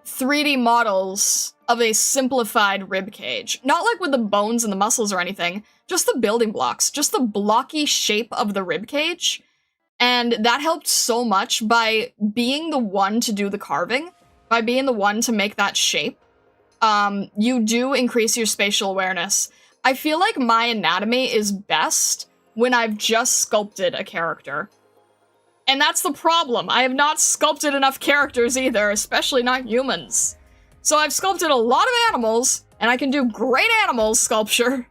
3D models of a simplified rib cage. Not like with the bones and the muscles or anything, just the building blocks, just the blocky shape of the rib cage. And that helped so much by being the one to do the carving, by being the one to make that shape. You do increase your spatial awareness. I feel like my anatomy is best when I've just sculpted a character. And that's the problem. I have not sculpted enough characters either, especially not humans. So I've sculpted a lot of animals, and I can do great animal sculpture.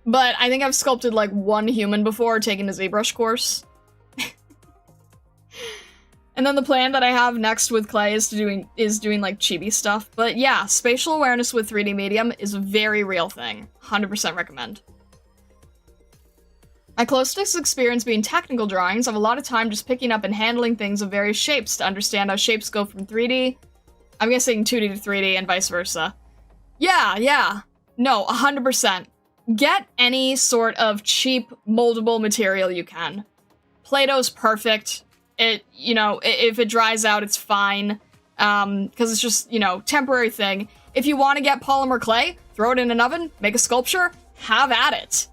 But I think I've sculpted like one human before taking a ZBrush course. And then the plan that I have next with clay is doing like chibi stuff. But yeah, spatial awareness with 3D medium is a very real thing. 100% recommend. My closest experience being technical drawings, I have a lot of time just picking up and handling things of various shapes to understand how shapes go from 3D, I'm guessing 2D to 3D and vice versa. Yeah. No, 100%. Get any sort of cheap, moldable material you can. Play-Doh's perfect. If it dries out, it's fine. Because it's just, temporary thing. If you want to get polymer clay, throw it in an oven, make a sculpture, have at it.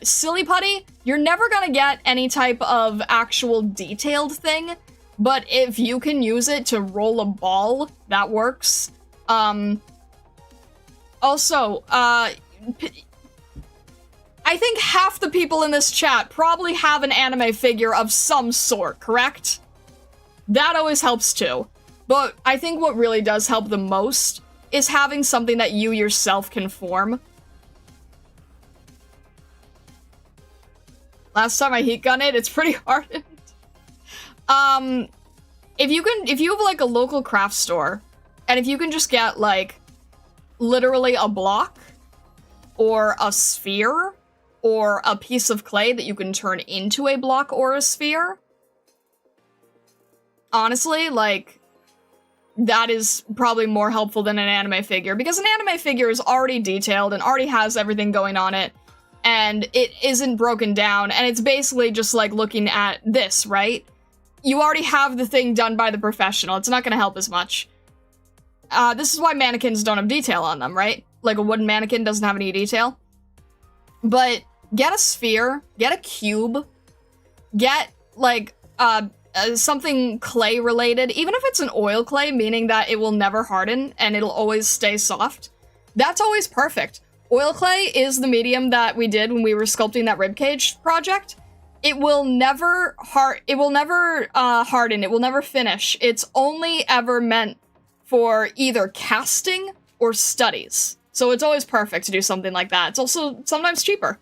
Silly putty, you're never gonna get any type of actual detailed thing, but if you can use it to roll a ball, that works. Also, I think half the people in this chat probably have an anime figure of some sort, correct? That always helps too. But I think what really does help the most is having something that you yourself can form. Last time I heat gun it, it's pretty hardened. If you have like a local craft store, and if you can just get like literally a block or a sphere or a piece of clay that you can turn into a block or a sphere, honestly, like, that is probably more helpful than an anime figure, because an anime figure is already detailed and already has everything going on it, and it isn't broken down, and it's basically just like looking at this, right? You already have the thing done by the professional. It's not going to help as much. This is why mannequins don't have detail on them, right? Like a wooden mannequin doesn't have any detail. But get a sphere, get a cube, get like something clay related, even if it's an oil clay, meaning that it will never harden and it'll always stay soft. That's always perfect. Oil clay is the medium that we did when we were sculpting that ribcage project. It will never harden, it will never finish. It's only ever meant for either casting or studies. So it's always perfect to do something like that. It's also sometimes cheaper.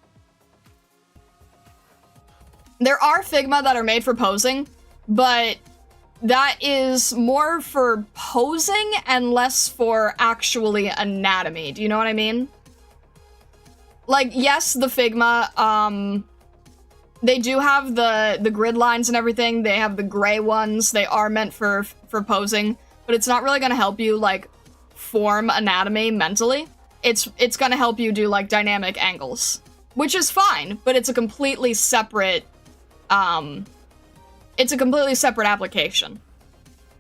There are Figma that are made for posing, but that is more for posing and less for actually anatomy. Do you know what I mean? Like, yes, the Figma, they do have the grid lines and everything. They have the gray ones. They are meant for posing, but it's not really going to help you, like, form anatomy mentally. It's going to help you do, like, dynamic angles, which is fine, but it's a completely separate, application.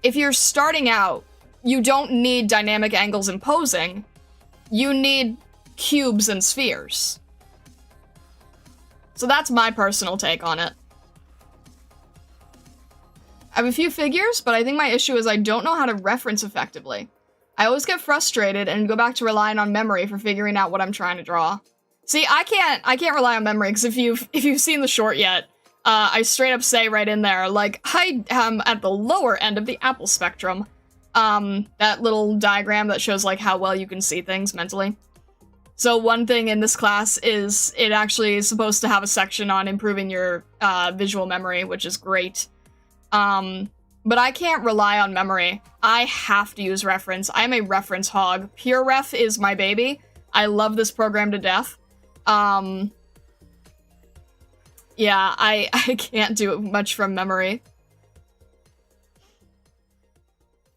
If you're starting out, you don't need dynamic angles in posing. you need cubes and spheres. So that's my personal take on it. I have a few figures, but I think my issue is I don't know how to reference effectively. I always get frustrated and go back to relying on memory for figuring out what I'm trying to draw. See, I can't rely on memory, because if you've seen the short yet, I straight up say right in there, like, I am at the lower end of the Apple spectrum. That little diagram that shows, like, how well you can see things mentally. So one thing in this class is it actually is supposed to have a section on improving your visual memory, which is great. But I can't rely on memory. I have to use reference. I'm a reference hog. Pure Ref is my baby. I love this program to death. Yeah, I can't do much from memory.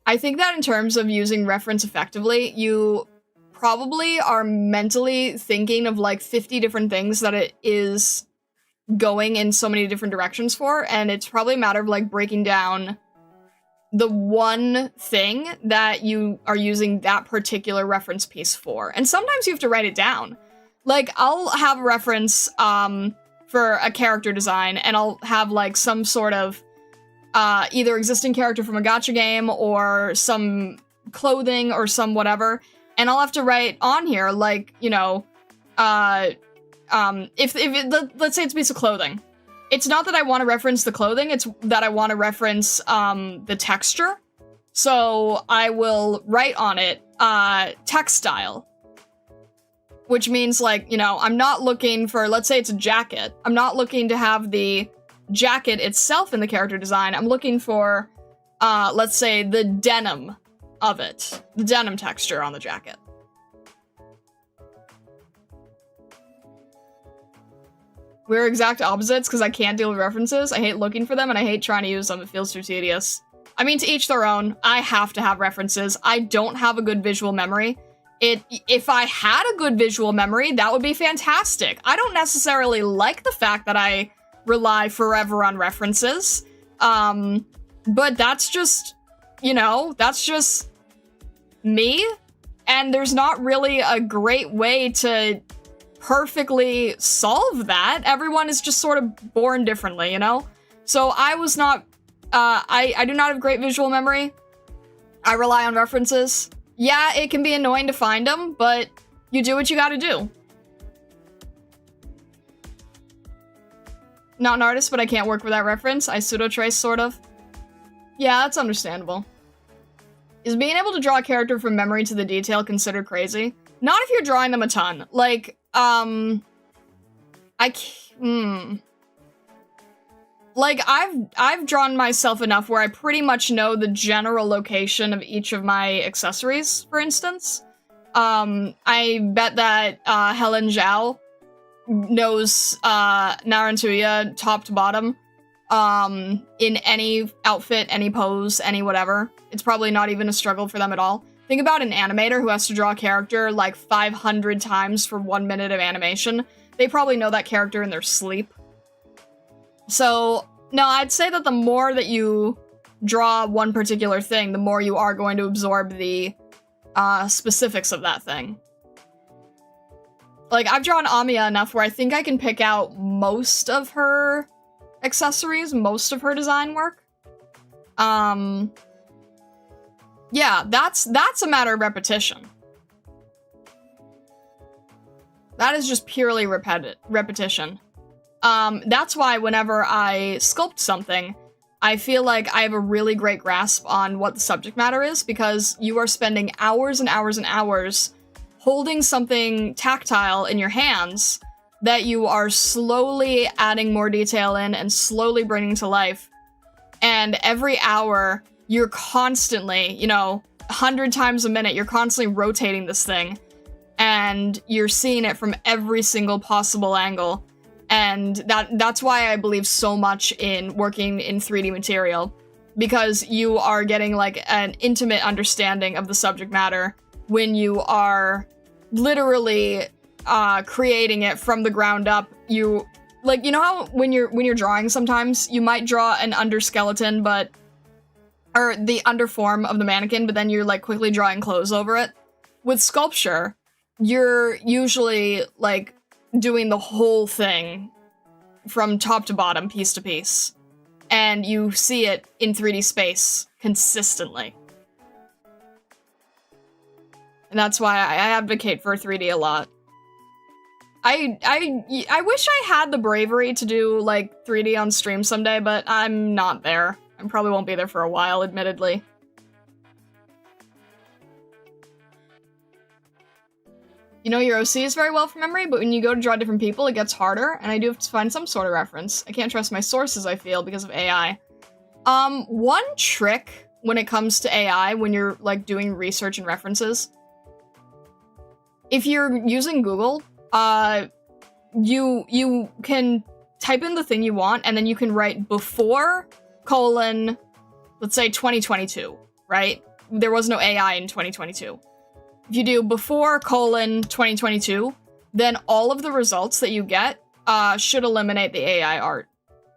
I think that in terms of using reference effectively, you probably are mentally thinking of like 50 different things that it is going in so many different directions for, and it's probably a matter of like breaking down the one thing that you are using that particular reference piece for. And sometimes you have to write it down. Like, I'll have a reference for a character design, and I'll have like some sort of either existing character from a gacha game or some clothing or some whatever, and I'll have to write on here, like, you know, let's say it's a piece of clothing. It's not that I want to reference the clothing, it's that I want to reference the texture. So I will write on it textile. Which means, like, you know, I'm not looking for, let's say it's a jacket. I'm not looking to have the jacket itself in the character design. I'm looking for, let's say, the denim of it. The denim texture on the jacket. We're exact opposites because I can't deal with references. I hate looking for them and I hate trying to use them. It feels too tedious. I mean, to each their own. I have to have references. I don't have a good visual memory. If I had a good visual memory, that would be fantastic. I don't necessarily like the fact that I rely forever on references. But that's just, you know, that's just me. And there's not really a great way to perfectly solve that. Everyone is just sort of born differently, you know? So I was not, I do not have great visual memory. I rely on references. Yeah, it can be annoying to find them, but you do what you gotta do. Not an artist, but I can't work without reference. I pseudo-trace, sort of. Yeah, that's understandable. Is being able to draw a character from memory to the detail considered crazy? Not if you're drawing them a ton. Like, Like, I've drawn myself enough where I pretty much know the general location of each of my accessories, for instance. I bet that Helen Zhao knows Narantuya top to bottom in any outfit, any pose, any whatever. It's probably not even a struggle for them at all. Think about an animator who has to draw a character like 500 times for 1 minute of animation. They probably know that character in their sleep. So, no, I'd say that the more that you draw one particular thing, the more you are going to absorb the specifics of that thing. Like, I've drawn Amiya enough where I think I can pick out most of her accessories, most of her design work. Yeah, that's a matter of repetition. That is just purely repetition. That's why whenever I sculpt something, I feel like I have a really great grasp on what the subject matter is, because you are spending hours and hours and hours holding something tactile in your hands that you are slowly adding more detail in and slowly bringing to life. And every hour, you're constantly, you know, 100 times a minute, you're constantly rotating this thing. And you're seeing it from every single possible angle. And that's why I believe so much in working in 3D material, because you are getting like an intimate understanding of the subject matter when you are literally creating it from the ground up. You like, you know how when you're drawing, sometimes you might draw an underskeleton, or the underform of the mannequin, but then you're like quickly drawing clothes over it. With sculpture, you're usually, like, doing the whole thing from top to bottom, piece to piece. And you see it in 3D space consistently. And that's why I advocate for 3D a lot. I wish I had the bravery to do, like, 3D on stream someday, but I'm not there. I probably won't be there for a while, admittedly. You know your OCs very well from memory, but when you go to draw different people, it gets harder, and I do have to find some sort of reference. I can't trust my sources, I feel, because of AI. One trick when it comes to AI, when you're, like, doing research and references, if you're using Google, you can type in the thing you want, and then you can write before, let's say 2022, right? There was no AI in 2022. If you do before, 2022, then all of the results that you get, should eliminate the AI art.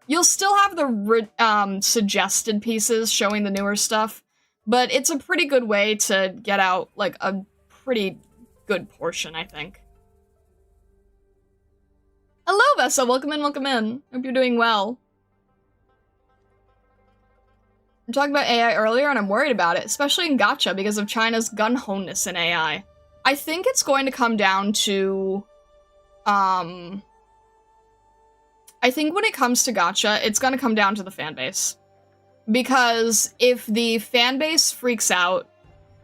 You'll still have the, suggested pieces showing the newer stuff, but it's a pretty good way to get out, like, a pretty good portion, I think. Hello, Vessa! Welcome in, welcome in. Hope you're doing well. I'm talking about AI earlier, and I'm worried about it, especially in gacha, because of China's gun-ho-ness in AI. I think it's going to come down to, I think when it comes to gacha, it's going to come down to the fanbase. Because if the fanbase freaks out,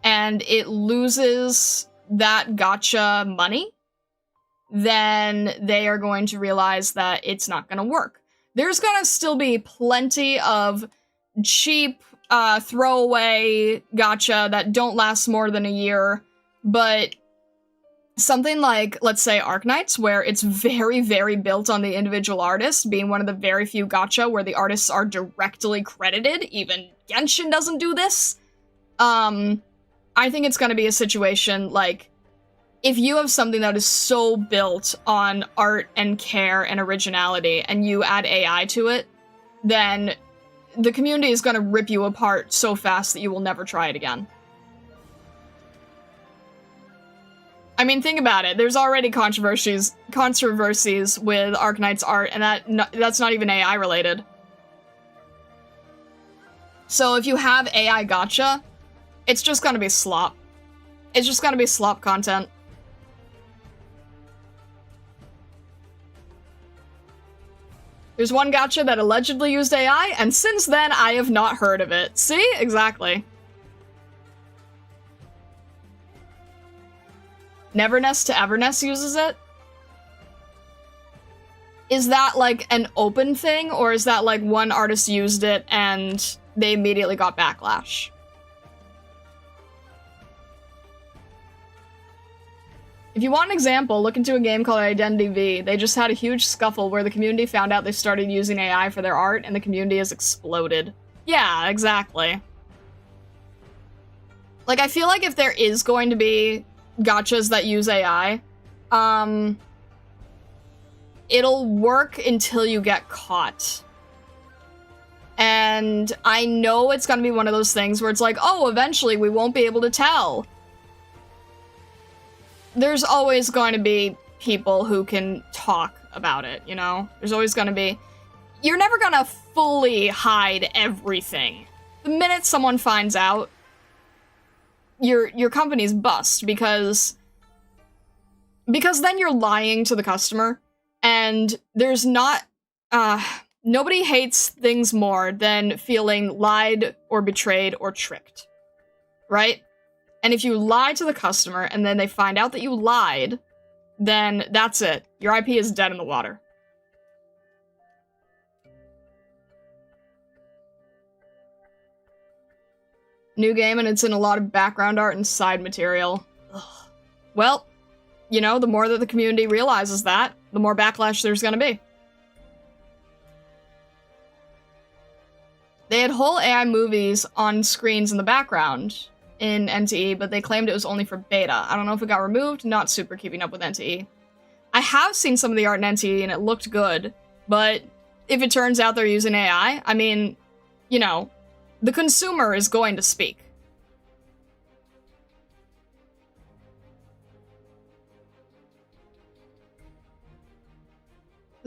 and it loses that gacha money, then they are going to realize that it's not going to work. There's going to still be plenty of cheap, throwaway gacha that don't last more than a year, but something like, let's say, Arknights, where it's very, very built on the individual artist, being one of the very few gacha where the artists are directly credited, even Genshin doesn't do this, I think it's going to be a situation like, if you have something that is so built on art and care and originality, and you add AI to it, then the community is going to rip you apart so fast that you will never try it again. I mean, think about it. There's already controversies with Arknights art, and that's not even AI related. So if you have AI gacha, it's just going to be slop. It's just going to be slop content. There's one gacha that allegedly used AI, and since then, I have not heard of it. See? Exactly. Neverness to Everness uses it? Is that, like, an open thing, or is that, like, one artist used it and they immediately got backlash? If you want an example, look into a game called Identity V. They just had a huge scuffle where the community found out they started using AI for their art, and the community has exploded. Yeah, exactly. Like, I feel like if there is going to be gachas that use AI, it'll work until you get caught. And I know it's gonna be one of those things where it's like, oh, eventually we won't be able to tell. There's always going to be people who can talk about it, you know? There's always going to be... You're never going to fully hide everything. The minute someone finds out, your company's bust, because then you're lying to the customer, and there's not... nobody hates things more than feeling lied or betrayed or tricked. Right? And if you lie to the customer and then they find out that you lied, then that's it. Your IP is dead in the water. New game, and it's in a lot of background art and side material. Ugh. Well, you know, the more that the community realizes that, the more backlash there's gonna be. They had whole AI movies on screens in the background in NTE, but they claimed it was only for beta. I don't know if it got removed, not super keeping up with NTE. I have seen some of the art in NTE and it looked good, but if it turns out they're using AI, I mean, you know, the consumer is going to speak.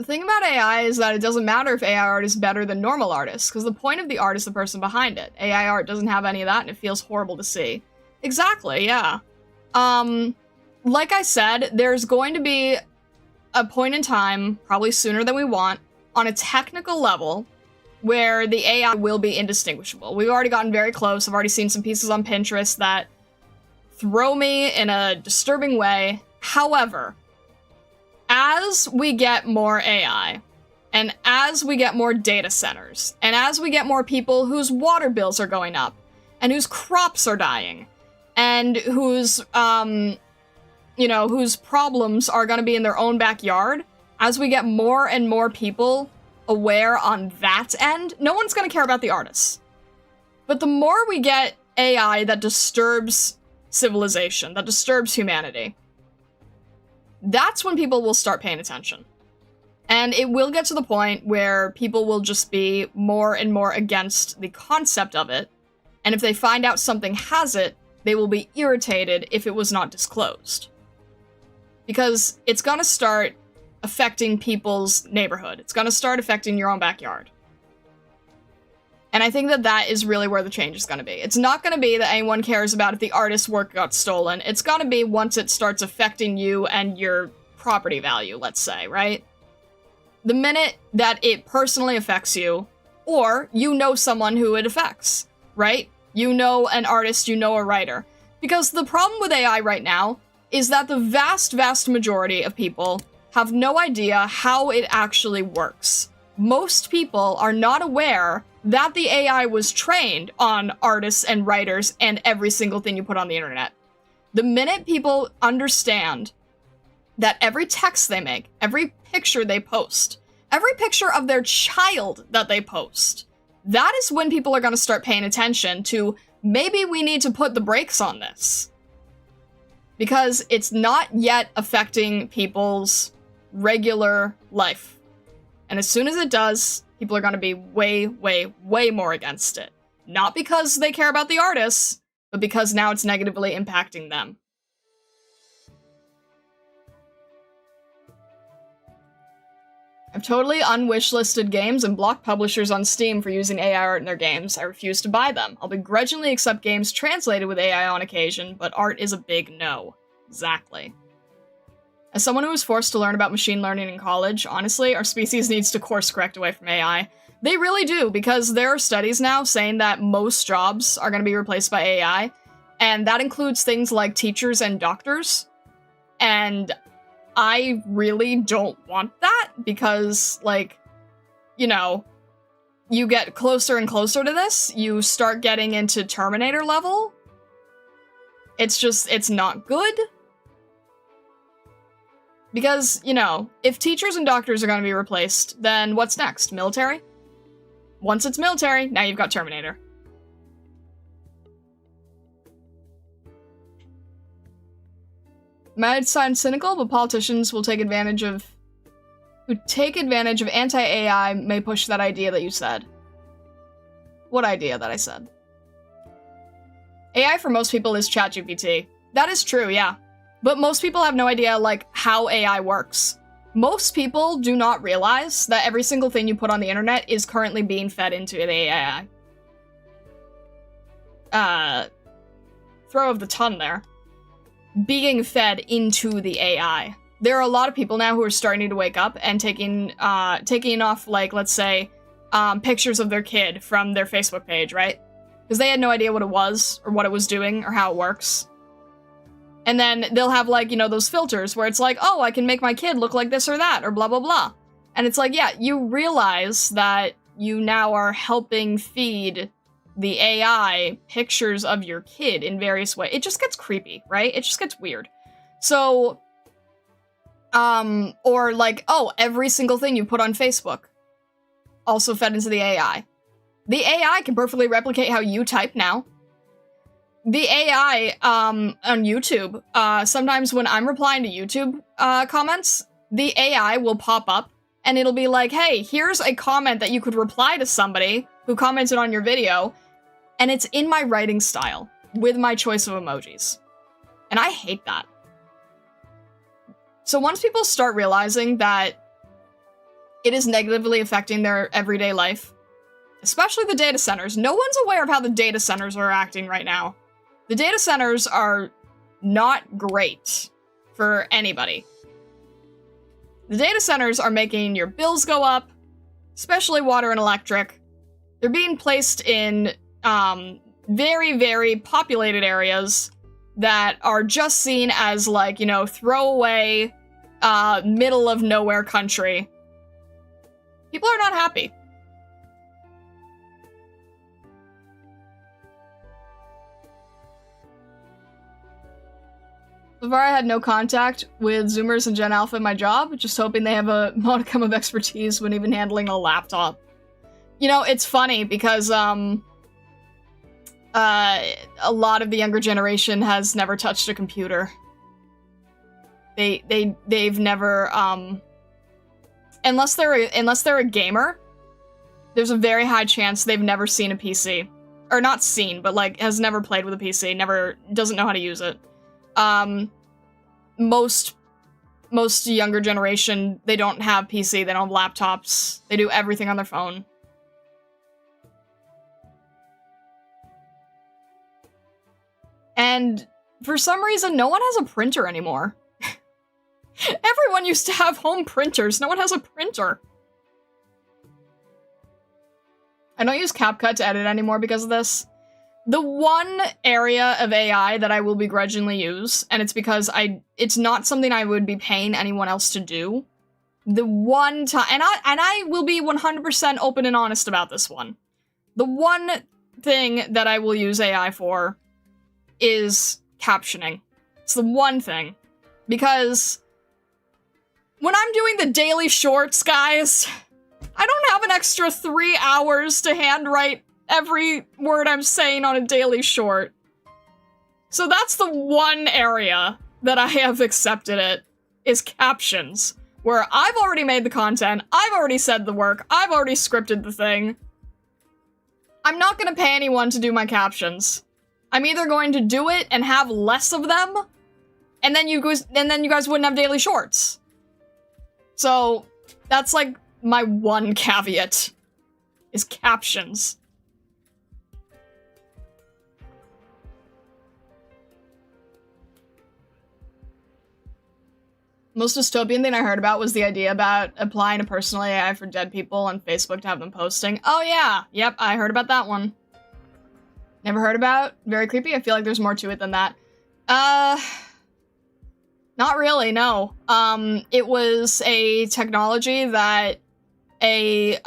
The thing about AI is that it doesn't matter if AI art is better than normal artists, because the point of the art is the person behind it. AI art doesn't have any of that, and it feels horrible to see. Exactly, yeah. Like I said, there's going to be a point in time, probably sooner than we want, on a technical level, where the AI will be indistinguishable. We've already gotten very close. I've already seen some pieces on Pinterest that throw me in a disturbing way. However, as we get more AI, and as we get more data centers, and as we get more people whose water bills are going up, and whose crops are dying, and whose, whose problems are going to be in their own backyard, as we get more and more people aware on that end, no one's going to care about the artists. But the more we get AI that disturbs civilization, that disturbs humanity, that's when people will start paying attention. And it will get to the point where people will just be more and more against the concept of it, and if they find out something has it, they will be irritated if it was not disclosed. Because it's gonna start affecting people's neighborhood. It's gonna start affecting your own backyard. And I think that that is really where the change is gonna be. It's not gonna be that anyone cares about if the artist's work got stolen. It's gonna be once it starts affecting you and your property value, let's say, right? The minute that it personally affects you, or you know someone who it affects, right? You know an artist, you know a writer. Because the problem with AI right now is that the vast, vast majority of people have no idea how it actually works. Most people are not aware that the AI was trained on artists and writers and every single thing you put on the internet. The minute people understand that every text they make, every picture they post, every picture of their child that they post, that is when people are going to start paying attention to, maybe we need to put the brakes on this. Because it's not yet affecting people's regular life. And as soon as it does, people are going to be way, way, way more against it. Not because they care about the artists, but because now it's negatively impacting them. I've totally unwishlisted games and blocked publishers on Steam for using AI art in their games. I refuse to buy them. I'll begrudgingly accept games translated with AI on occasion, but art is a big no. Exactly. As someone who was forced to learn about machine learning in college, honestly, our species needs to course correct away from AI. They really do, because there are studies now saying that most jobs are going to be replaced by AI, and that includes things like teachers and doctors. And I really don't want that, because, like, you know, you get closer and closer to this, you start getting into Terminator level. It's not good. Because, you know, if teachers and doctors are going to be replaced, then what's next? Military? Once it's military, now you've got Terminator. Might sound cynical, but politicians will take advantage of... who take advantage of anti-AI may push that idea that you said. What idea that I said? AI for most people is ChatGPT. That is true, yeah. But most people have no idea, like, how AI works. Most people do not realize that every single thing you put on the internet is currently being fed into the AI. Throw of the ton there. Being fed into the AI. There are a lot of people now who are starting to wake up and taking off, like, let's say, pictures of their kid from their Facebook page, right? Because they had no idea what it was, or what it was doing, or how it works. And then they'll have, like, you know, those filters where it's like, oh, I can make my kid look like this or that, or blah, blah, blah. And it's like, yeah, you realize that you now are helping feed the AI pictures of your kid in various ways. It just gets creepy, right? It just gets weird. So, or like, oh, every single thing you put on Facebook also fed into the AI. The AI can perfectly replicate how you type now. The AI, on YouTube, sometimes when I'm replying to YouTube, comments, the AI will pop up, and it'll be like, hey, here's a comment that you could reply to somebody who commented on your video, and it's in my writing style, with my choice of emojis. And I hate that. So once people start realizing that it is negatively affecting their everyday life. Especially the data centers. No one's aware of how the data centers are acting right now. The data centers are not great for anybody. The data centers are making your bills go up, especially water and electric. They're being placed in very, very populated areas that are just seen as, like, you know, throwaway, middle of nowhere country. People are not happy. So far, I had no contact with Zoomers and Gen Alpha in my job, just hoping they have a modicum of expertise when even handling a laptop. You know, it's funny because, a lot of the younger generation has never touched a computer. They've never, unless they're a gamer, there's a very high chance they've never seen a PC. Or not seen, but, like, has never played with a PC, doesn't know how to use it. Most younger generation, they don't have PC, they don't have laptops, they do everything on their phone. And for some reason, no one has a printer anymore. Everyone used to have home printers, no one has a printer. I don't use CapCut to edit anymore because of this. The one area of AI that I will begrudgingly use, and it's because it's not something I would be paying anyone else to do. The one time, and I will be 100% open and honest about this one. The one thing that I will use AI for is captioning. It's the one thing. Because when I'm doing the daily shorts, guys, I don't have an extra 3 hours to handwrite every word I'm saying on a daily short. So that's the one area that I have accepted it, is captions. Where I've already made the content, I've already said the work, I've already scripted the thing. I'm not gonna pay anyone to do my captions. I'm either going to do it and have less of them, and then you guys wouldn't have daily shorts. So that's like my one caveat, is captions. Most dystopian thing I heard about was the idea about applying a personal AI for dead people on Facebook to have them posting. Oh yeah, yep, I heard about that one. Never heard about? Very creepy. I feel like there's more to it than that. Not really, no. It was a technology that a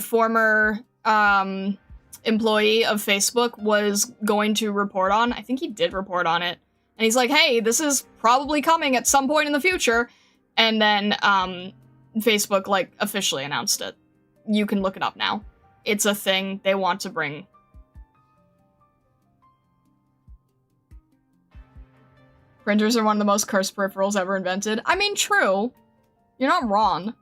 former, employee of Facebook was going to report on. I think he did report on it. And he's like, hey, this is probably coming at some point in the future. And then, Facebook, like, officially announced it. You can look it up now. It's a thing they want to bring. Printers are one of the most cursed peripherals ever invented. I mean, true. You're not wrong.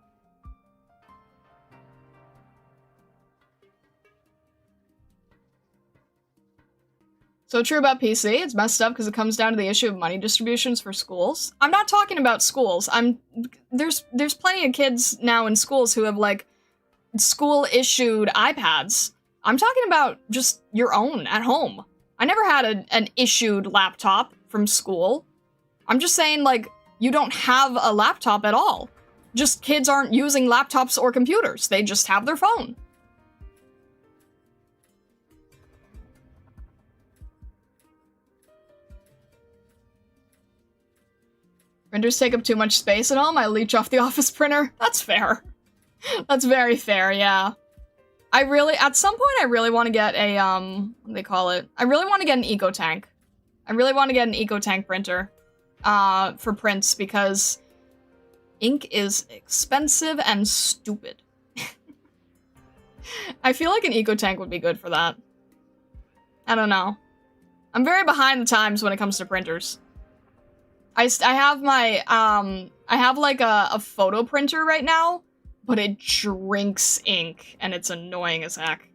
So true about PC, it's messed up because it comes down to the issue of money distributions for schools. I'm not talking about schools. There's plenty of kids now in schools who have, like, school-issued iPads. I'm talking about just your own at home. I never had an issued laptop from school. I'm just saying, like, you don't have a laptop at all. Just kids aren't using laptops or computers. They just have their phone. Printers take up too much space at home. I leech off the office printer. That's fair. That's very fair, yeah. At some point, I really want to get a, what do they call it? I really want to get an eco tank. I really want to get an eco tank printer, for prints, because ink is expensive and stupid. I feel like an eco tank would be good for that. I don't know. I'm very behind the times when it comes to printers. I have my, I have like a photo printer right now, but it drinks ink, and it's annoying as heck.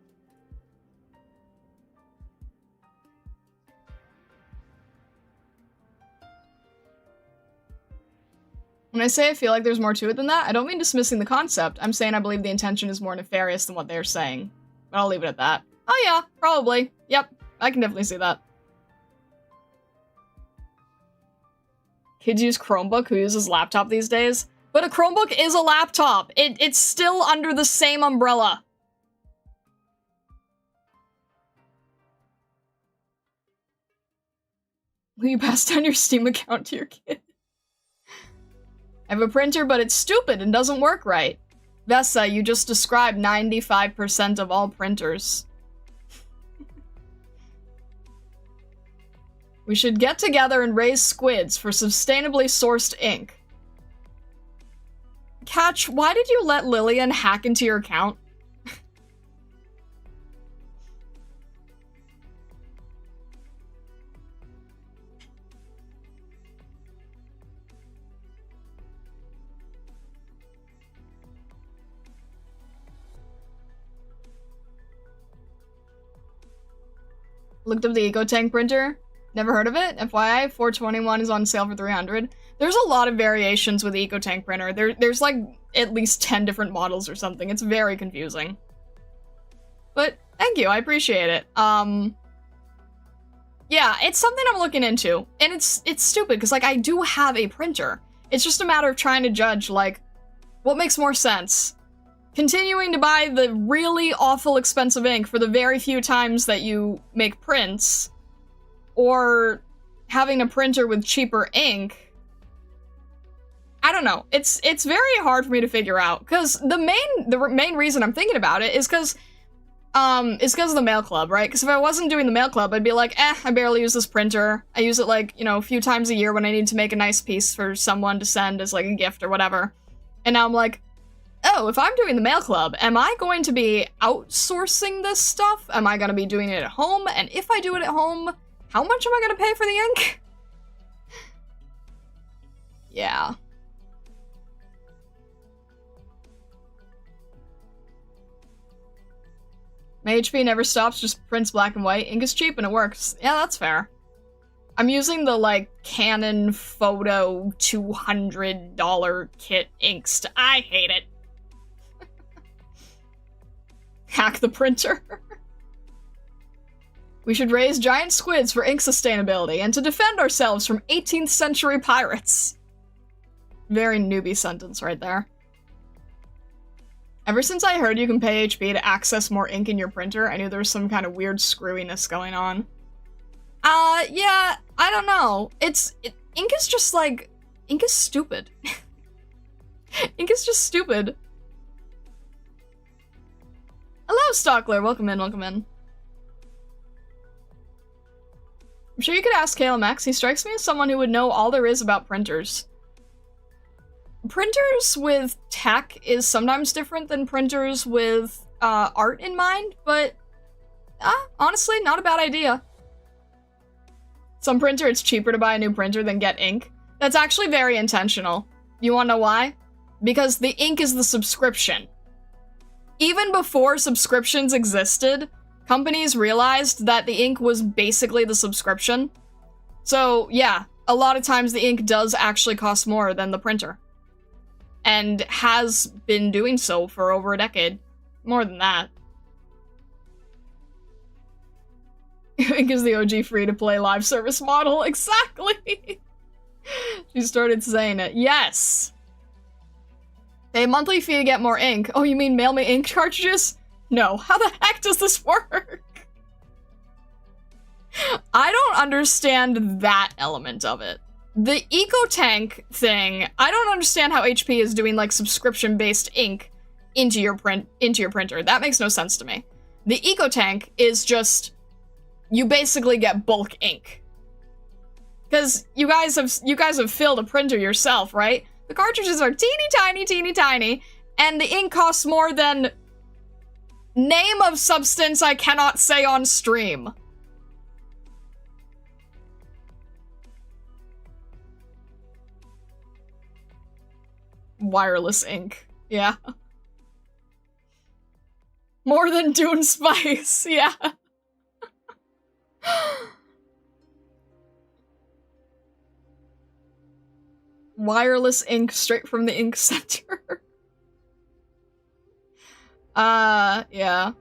When I say I feel like there's more to it than that, I don't mean dismissing the concept. I'm saying I believe the intention is more nefarious than what they're saying. But I'll leave it at that. Oh yeah, probably. Yep, I can definitely see that. Kids use Chromebook, who uses laptop these days? But a Chromebook is a laptop. It's still under the same umbrella. Will you pass down your Steam account to your kid? I have a printer, but it's stupid and doesn't work right. Vessa, you just described 95% of all printers. We should get together and raise squids for sustainably sourced ink. Catch, why did you let Lillian hack into your account? Looked up the EcoTank printer. Never heard of it. FYI, 421 is on sale for 300. There's a lot of variations with the EcoTank printer. There's like at least 10 different models or something. It's very confusing. But thank you, I appreciate it. Yeah, it's something I'm looking into. And it's stupid, because like I do have a printer. It's just a matter of trying to judge, like, what makes more sense? Continuing to buy the really awful expensive ink for the very few times that you make prints, or having a printer with cheaper ink. I don't know. It's very hard for me to figure out, because the main reason I'm thinking about it is because of the mail club, right? Because if I wasn't doing the mail club, I'd be like, I barely use this printer. I use it like, you know, a few times a year when I need to make a nice piece for someone to send as like a gift or whatever. And now I'm like, oh, if I'm doing the mail club, am I going to be outsourcing this stuff? Am I going to be doing it at home? And if I do it at home, how much am I going to pay for the ink? Yeah. My HP never stops, just prints black and white. Ink is cheap and it works. Yeah, that's fair. I'm using the, like, Canon Photo $200 kit inks. I hate it. Hack the printer. We should raise giant squids for ink sustainability and to defend ourselves from 18th century pirates. Very newbie sentence right there. Ever since I heard you can pay HP to access more ink in your printer, I knew there was some kind of weird screwiness going on. Yeah, I don't know. Ink is just like, ink is stupid. Ink is just stupid. Hello, Stockler. Welcome in, welcome in. I'm sure you could ask KLMX. He strikes me as someone who would know all there is about printers. Printers with tech is sometimes different than printers with art in mind, but honestly, not a bad idea. Some printer, it's cheaper to buy a new printer than get ink. That's actually very intentional. You wanna know why? Because the ink is the subscription. Even before subscriptions existed, companies realized that the ink was basically the subscription. So yeah, a lot of times the ink does actually cost more than the printer. And has been doing so for over a decade. More than that. Ink is the OG free-to-play live service model. Exactly! She started saying it. Yes! Pay a monthly fee to get more ink. Oh, you mean mail me ink cartridges? No. How the heck does this work? I don't understand that element of it. The EcoTank thing, I don't understand how HP is doing like subscription-based ink into your printer. That makes no sense to me. The EcoTank is just, you basically get bulk ink. Because you guys have filled a printer yourself, right? The cartridges are teeny tiny, and the ink costs more than name of substance I cannot say on stream. Wireless ink. Yeah. More than Dune Spice. Yeah. wireless ink straight from the ink center. Yeah.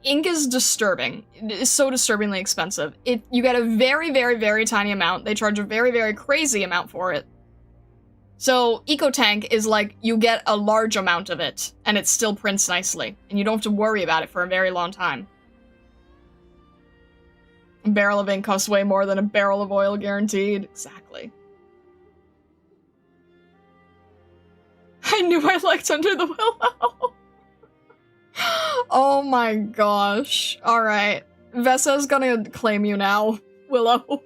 Ink is disturbing. It's so disturbingly expensive. You get a very, very, very tiny amount. They charge a very, very crazy amount for it. So, EcoTank is like, you get a large amount of it, and it still prints nicely, and you don't have to worry about it for a very long time. A barrel of ink costs way more than a barrel of oil, guaranteed. Exactly. I knew I liked Under the Willow. Oh my gosh. Alright. Vessa's gonna claim you now, Willow.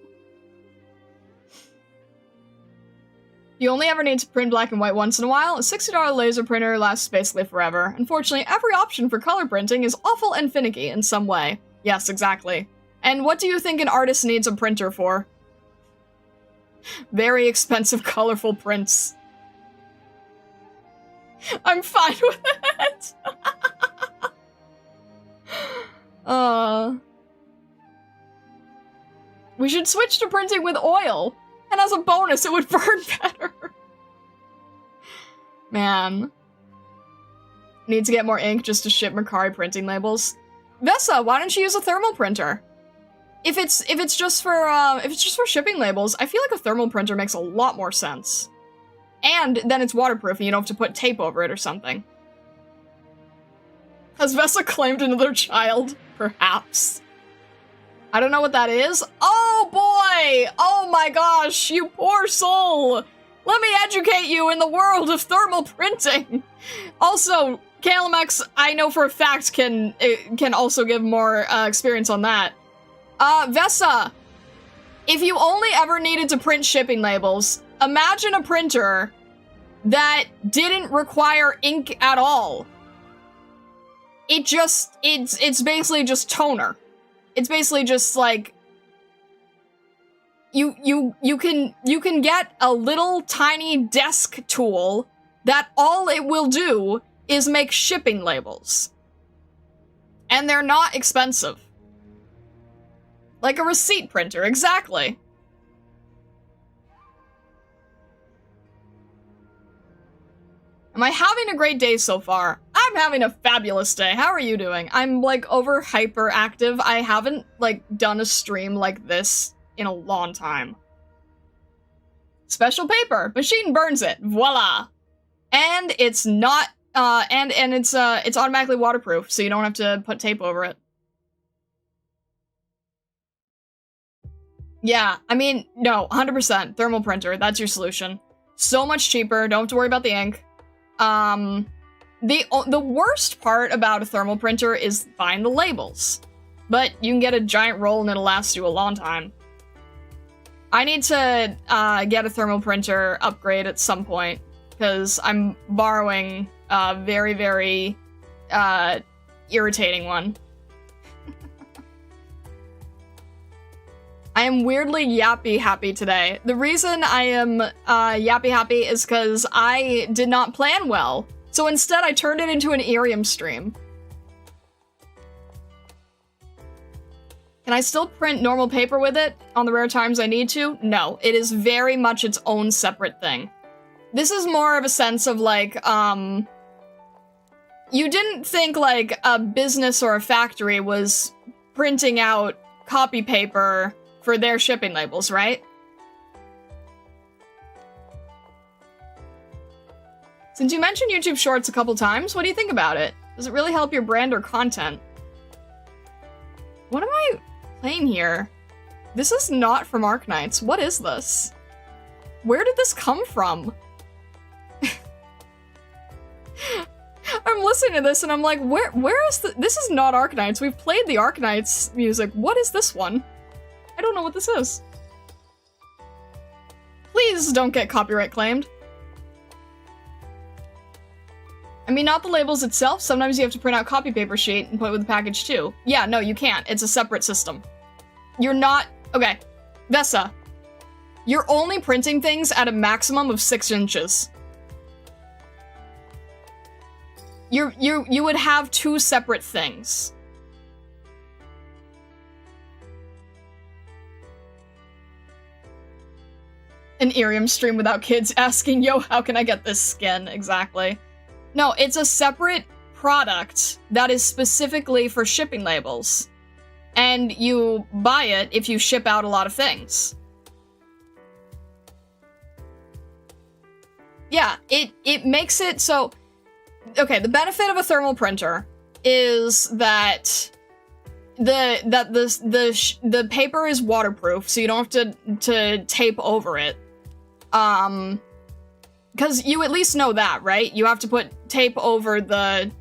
You only ever need to print black and white once in a while. A $60 laser printer lasts basically forever. Unfortunately, every option for color printing is awful and finicky in some way. Yes, exactly. And what do you think an artist needs a printer for? Very expensive, colorful prints. I'm fine with it! We should switch to printing with oil. And as a bonus, it would burn better. Man. Need to get more ink just to ship Mercari printing labels. Vessa, why don't you use a thermal printer? If it's just for shipping labels, I feel like a thermal printer makes a lot more sense. And then it's waterproof and you don't have to put tape over it or something. Has Vessa claimed another child? Perhaps. I don't know what that is. Oh boy! Oh my gosh, you poor soul! Let me educate you in the world of thermal printing! Also, Kalamex, I know for a fact, can also give more experience on that. Vessa, if you only ever needed to print shipping labels, imagine a printer that didn't require ink at all. It's basically just toner. It's basically just like you can get a little tiny desk tool that all it will do is make shipping labels. And they're not expensive. Like a receipt printer, exactly. Am I having a great day so far? I'm having a fabulous day. How are you doing? I'm, like, over hyperactive. I haven't, like, done a stream like this in a long time. Special paper. Machine burns it. Voila! And it's not, and it's automatically waterproof, so you don't have to put tape over it. Yeah, I mean, no, 100%. Thermal printer, that's your solution. So much cheaper, don't have to worry about the ink. The worst part about a thermal printer is buying the labels. But you can get a giant roll and it'll last you a long time. I need to, get a thermal printer upgrade at some point, because I'm borrowing a very, very, irritating one. I am weirdly yappy happy today. The reason I am yappy happy is because I did not plan well. So instead I turned it into an Irium stream. Can I still print normal paper with it on the rare times I need to? No, it is very much its own separate thing. This is more of a sense of like, you didn't think like a business or a factory was printing out copy paper for their shipping labels, right? Since you mentioned YouTube Shorts a couple times, what do you think about it? Does it really help your brand or content? What am I playing here? This is not from Arknights. What is this? Where did this come from? I'm listening to this and I'm like, where is this is not Arknights. We've played the Arknights music. What is this one? I don't know what this is. Please don't get copyright claimed. I mean, not the labels itself. Sometimes you have to print out copy paper sheet and put it with the package too. Yeah, no, you can't. It's a separate system. You're not... Okay. Vessa. You're only printing things at a maximum of 6 inches. You would have 2 separate things. An Irium stream without kids asking, yo, how can I get this skin? Exactly. No, it's a separate product that is specifically for shipping labels. And you buy it if you ship out a lot of things. Yeah, it makes it so... Okay, the benefit of a thermal printer is that the paper is waterproof, so you don't have to tape over it. Because you at least know that, right? You have to put tape over the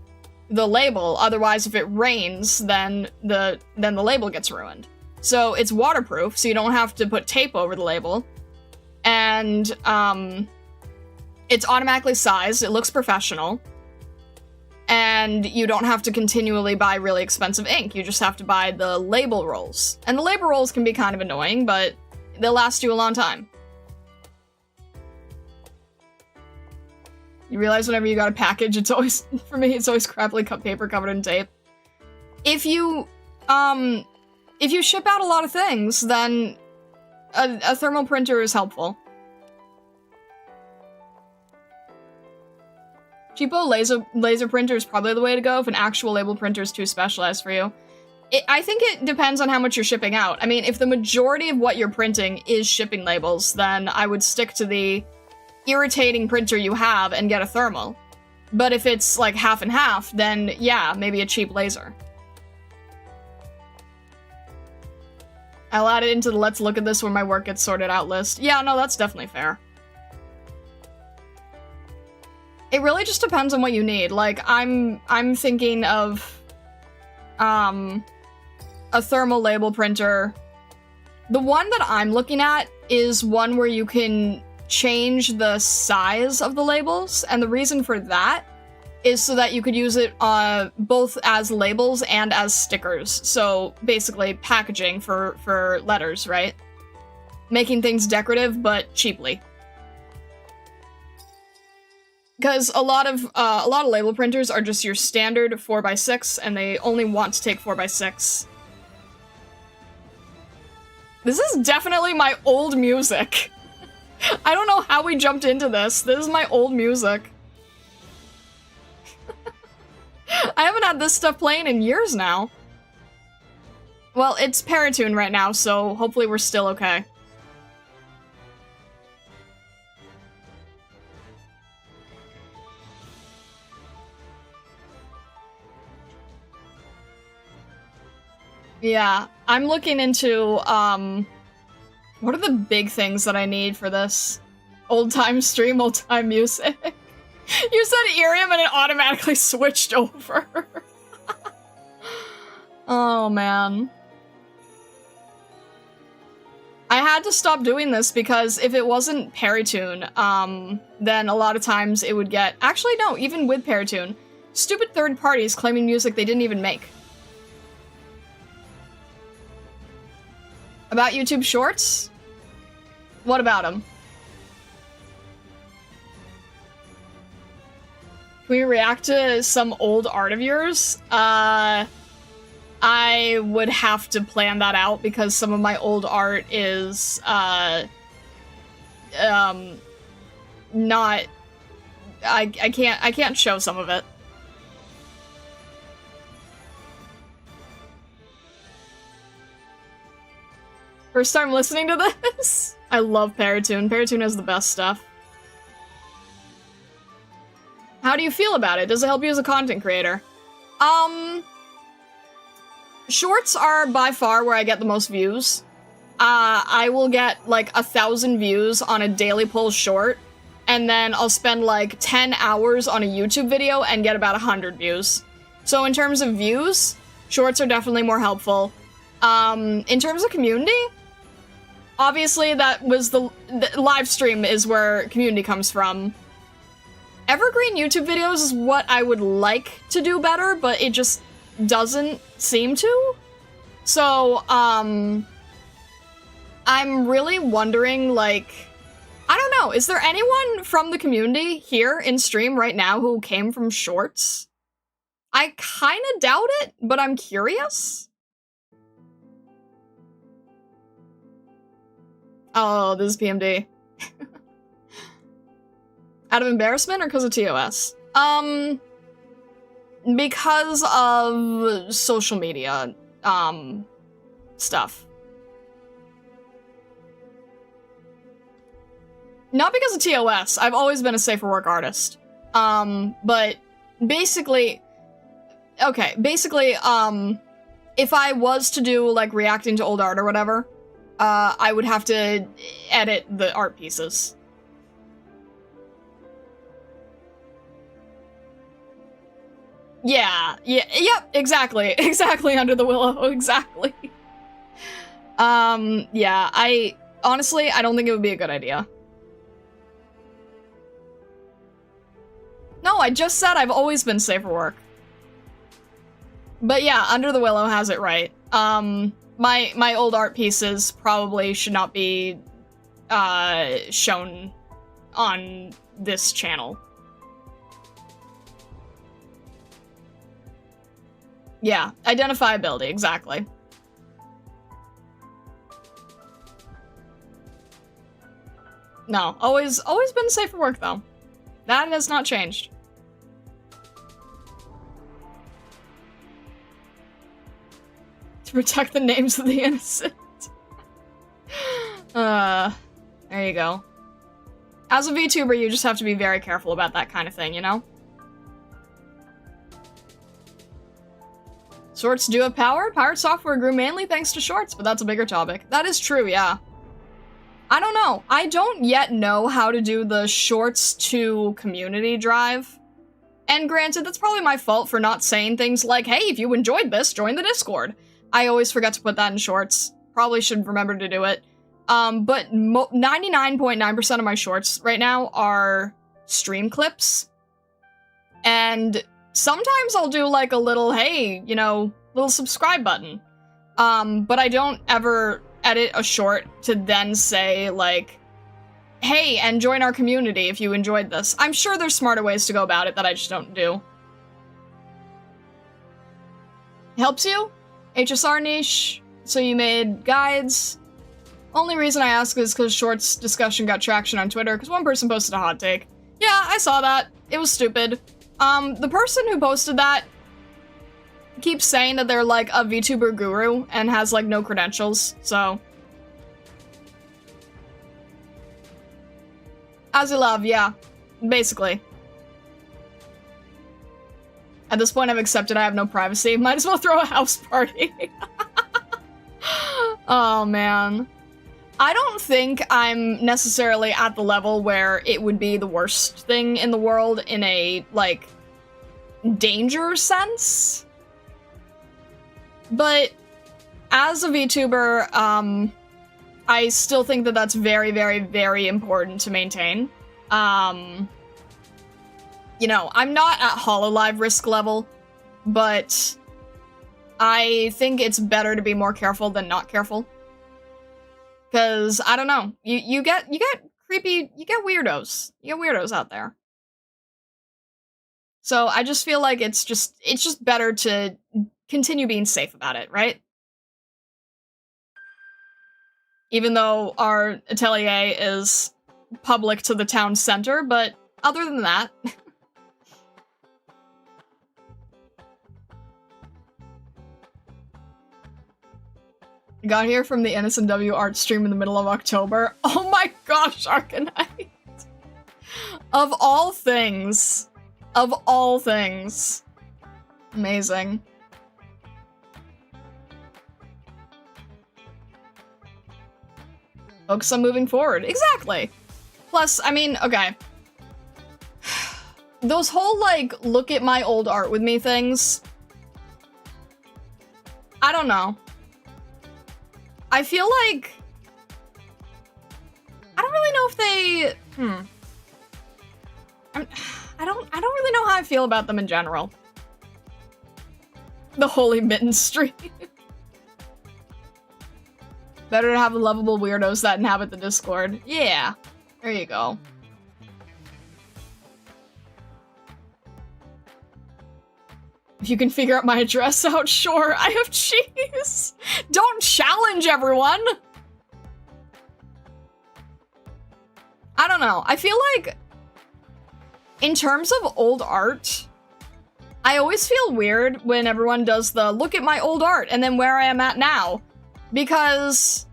label, otherwise if it rains, then the label gets ruined. So it's waterproof, so you don't have to put tape over the label. And, it's automatically sized, it looks professional. And you don't have to continually buy really expensive ink, you just have to buy the label rolls. And the label rolls can be kind of annoying, but they'll last you a long time. You realize whenever you got a package, it's always, for me, it's always crappily cut paper covered in tape. If you ship out a lot of things, then a thermal printer is helpful. Cheapo laser printer is probably the way to go if an actual label printer is too specialized for you. I think it depends on how much you're shipping out. I mean, if the majority of what you're printing is shipping labels, then I would stick to the irritating printer you have and get a thermal. But if it's like half and half, then yeah, maybe a cheap laser. I'll add it into the let's look at this when my work gets sorted out list. Yeah, no, that's definitely fair. It really just depends on what you need. Like, I'm thinking of, a thermal label printer. The one that I'm looking at is one where you can change the size of the labels, and the reason for that is so that you could use it, both as labels and as stickers. So, basically, packaging for letters, right? Making things decorative, but cheaply. Because a lot of label printers are just your standard 4x6, and they only want to take 4x6. This is definitely my old music. I don't know how we jumped into this. This is my old music. I haven't had this stuff playing in years now. Well, it's Paratune right now, so hopefully we're still okay. Yeah, I'm looking into, what are the big things that I need for this? Old-time stream, old-time music. You said Irium and it automatically switched over. Oh, man. I had to stop doing this because if it wasn't Paratune, then a lot of times it would get... Actually, no, even with Paratune. Stupid third parties claiming music they didn't even make. About YouTube Shorts? What about them? Can we react to some old art of yours? I would have to plan that out because some of my old art is, not... I can't show some of it. First time listening to this? I love Paratune. Paratune has the best stuff. How do you feel about it? Does it help you as a content creator? Shorts are by far where I get the most views. I will get like 1,000 views on a daily pull short, and then I'll spend like 10 hours on a YouTube video and get about 100 views. So in terms of views, shorts are definitely more helpful. In terms of community, obviously that was the live stream is where community comes from. Evergreen YouTube videos is what I would like to do better, but it just doesn't seem to. So, I'm really wondering, like, I don't know, is there anyone from the community here in stream right now who came from shorts? I kinda doubt it, but I'm curious. Oh, this is PMD. Out of embarrassment or because of TOS? Because of social media, stuff. Not because of TOS. I've always been a safer work artist. But basically, if I was to do, like, reacting to old art or whatever, I would have to edit the art pieces. Yeah, yep, exactly, Under the Willow, exactly. Yeah, honestly, I don't think it would be a good idea. No, I just said I've always been safe for work. But yeah, Under the Willow has it right. My old art pieces probably should not be, shown on this channel. Yeah, identifiability, exactly. No, always been safe for work, though. That has not changed. To protect the names of the innocent. There you go. As a VTuber, you just have to be very careful about that kind of thing, you know? Shorts do have power. Pirate software grew mainly thanks to shorts, but that's a bigger topic. That is true, yeah. I don't know. I don't yet know how to do the shorts to community drive. And granted, that's probably my fault for not saying things like, hey, if you enjoyed this, join the Discord. I always forget to put that in shorts. Probably should remember to do it. But 99.9% of my shorts right now are stream clips. And sometimes I'll do like a little, hey, you know, little subscribe button. But I don't ever edit a short to then say like, hey, and join our community if you enjoyed this. I'm sure there's smarter ways to go about it that I just don't do. Helps you? HSR niche? So you made guides? Only reason I ask is because shorts discussion got traction on Twitter because one person posted a hot take. Yeah, I saw that. It was stupid. The person who posted that keeps saying that they're, like, a VTuber guru and has, like, no credentials, so. As you love, yeah. Basically. At this point, I've accepted I have no privacy. Might as well throw a house party. Oh, man. I don't think I'm necessarily at the level where it would be the worst thing in the world in a, like, danger sense. But as a VTuber, I still think that that's very, very, very important to maintain. You know, I'm not at HoloLive risk level, but I think it's better to be more careful than not careful. Because, I don't know, you get creepy, you get weirdos. You get weirdos out there. So I just feel like it's just better to continue being safe about it, right? Even though our atelier is public to the town center, but other than that... Got here from the Innocent W art stream in the middle of October. Oh my gosh, Arknights! Of all things. Of all things. Amazing. Focus on moving forward. Exactly! Plus, I mean, okay. Those whole, like, look at my old art with me things. I don't know. I feel like... I don't really know if they... I don't really know how I feel about them in general. The Holy Mitten stream. Better to have the lovable weirdos that inhabit the Discord. Yeah, there you go. If you can figure out my address out, sure, I have cheese! Don't challenge everyone! I don't know. I feel like in terms of old art, I always feel weird when everyone does the look at my old art and then where I am at now, because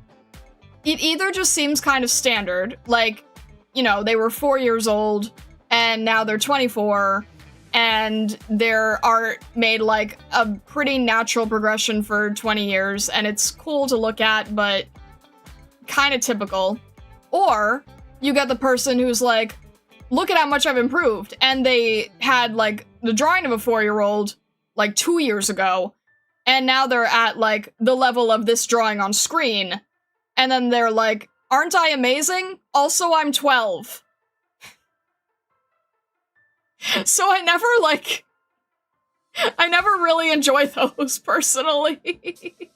it either just seems kind of standard, like, you know, they were 4 years old and now they're 24 and their art made like a pretty natural progression for 20 years and it's cool to look at, but kind of typical. Or you get the person who's like, look at how much I've improved, and they had like the drawing of a 4-year-old like 2 years ago, and now they're at like the level of this drawing on screen, and then they're like, aren't I amazing? Also, I'm 12. So I never really enjoy those, personally.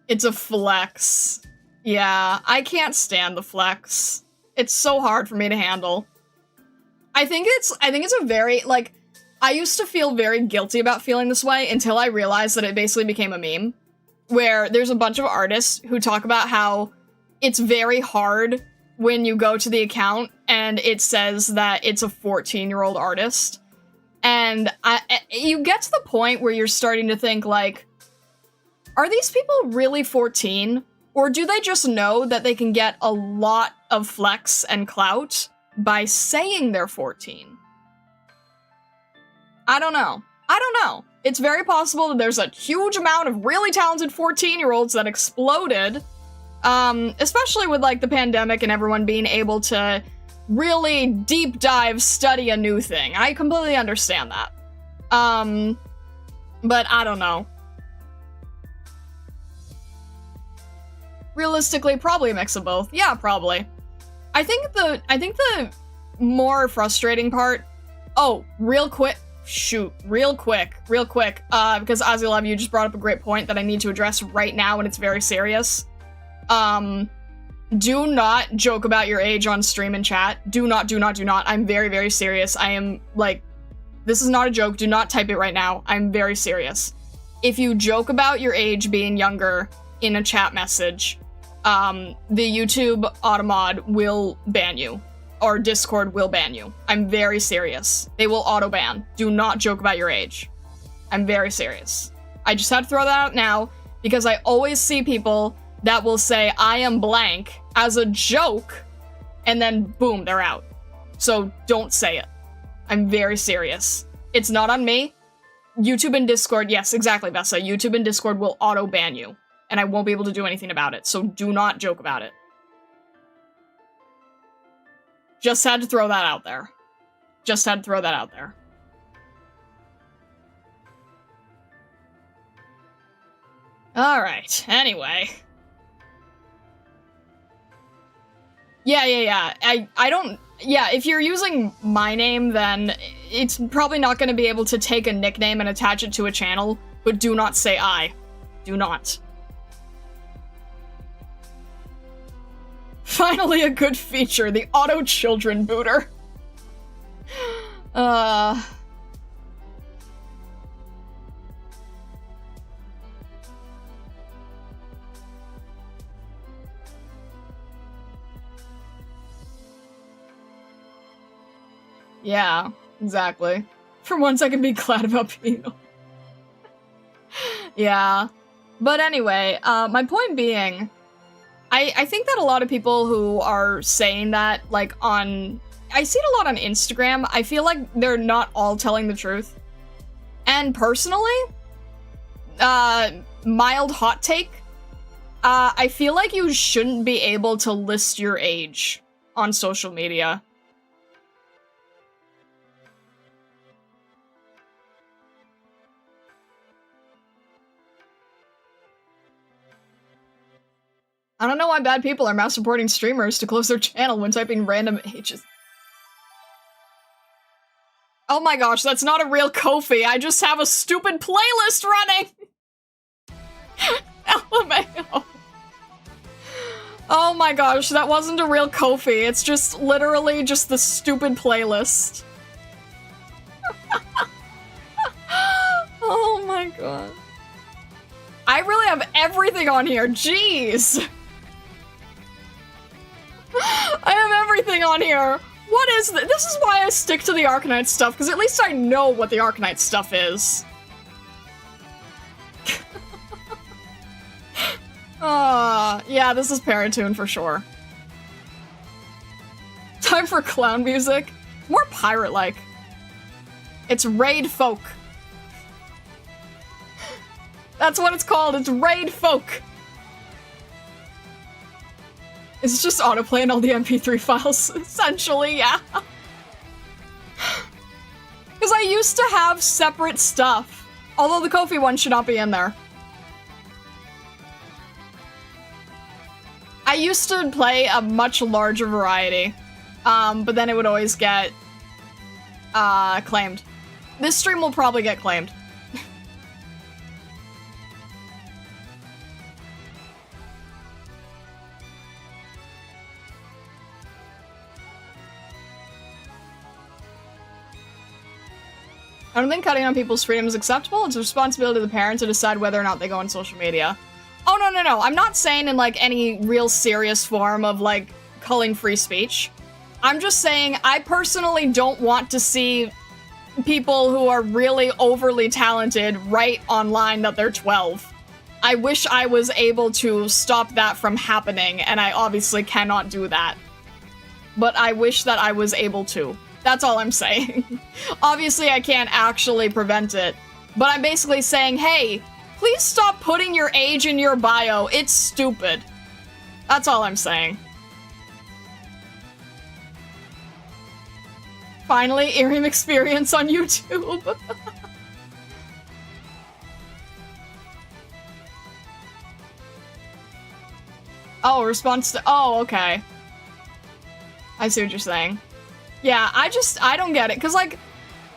It's a flex. Yeah, I can't stand the flex. It's so hard for me to handle. I think it's a very, like, I used to feel very guilty about feeling this way until I realized that it basically became a meme, where there's a bunch of artists who talk about how it's very hard when you go to the account and it says that it's a 14-year-old artist. And you get to the point where you're starting to think, like, are these people really 14? Or do they just know that they can get a lot of flex and clout by saying they're 14? I don't know. It's very possible that there's a huge amount of really talented 14-year-olds that exploded, especially with, like, the pandemic and everyone being able to really deep dive study a new thing. I completely understand that. But I don't know. Realistically, probably a mix of both. Yeah, probably. I think the more frustrating part... Oh, real quick, because Azilov, you just brought up a great point that I need to address right now, and it's very serious. Do not joke about your age on stream and chat. Do not. I'm very, very serious. I am, like, this is not a joke. Do not type it right now. I'm very serious. If you joke about your age being younger in a chat message, the YouTube automod will ban you. Or Discord will ban you. I'm very serious. They will auto-ban. Do not joke about your age. I'm very serious. I just had to throw that out now, because I always see people that will say, I am blank, as a joke, and then boom, they're out. So don't say it. I'm very serious. It's not on me. YouTube and Discord, yes, exactly, Vessa. YouTube and Discord will auto-ban you, and I won't be able to do anything about it, so do not joke about it. Just had to throw that out there. Alright, anyway. Yeah. I don't... Yeah, if you're using my name, then it's probably not going to be able to take a nickname and attach it to a channel, but do not say I. Do not. Finally a good feature, the auto-children booter. Yeah, exactly. For once I can be glad about being... Yeah. But anyway, my point being... I think that a lot of people who are saying that, like, on... I see it a lot on Instagram. I feel like they're not all telling the truth. And personally, mild hot take, I feel like you shouldn't be able to list your age on social media. I don't know why bad people are mouse supporting streamers to close their channel when typing random ages. Oh my gosh, that's not a real Ko-fi. I just have a stupid playlist running! LMAO. Oh my gosh, that wasn't a real Ko-fi. It's just literally just the stupid playlist. Oh my god. I really have everything everything on here. Jeez. I have everything on here. What is this? This is why I stick to the Arknights stuff, because at least I know what the Arknights stuff is. Yeah, this is Paratoon for sure. Time for clown music. More pirate-like. It's Raid Folk. That's what it's called, it's Raid Folk. It's just autoplaying all the MP3 files, essentially, yeah. Because I used to have separate stuff. Although the Ko-fi one should not be in there. I used to play a much larger variety. But then it would always get, claimed. This stream will probably get claimed. I don't think cutting on people's freedom is acceptable. It's a responsibility of the parent to decide whether or not they go on social media. Oh, no, no, no. I'm not saying in, like, any real serious form of, like, culling free speech. I'm just saying I personally don't want to see people who are really overly talented write online that they're 12. I wish I was able to stop that from happening, and I obviously cannot do that. But I wish that I was able to. That's all I'm saying. Obviously, I can't actually prevent it, but I'm basically saying, hey, please stop putting your age in your bio. It's stupid. That's all I'm saying. Finally, Ethereum experience on YouTube. Oh, response to- oh, okay. I see what you're saying. Yeah, I don't get it, because, like,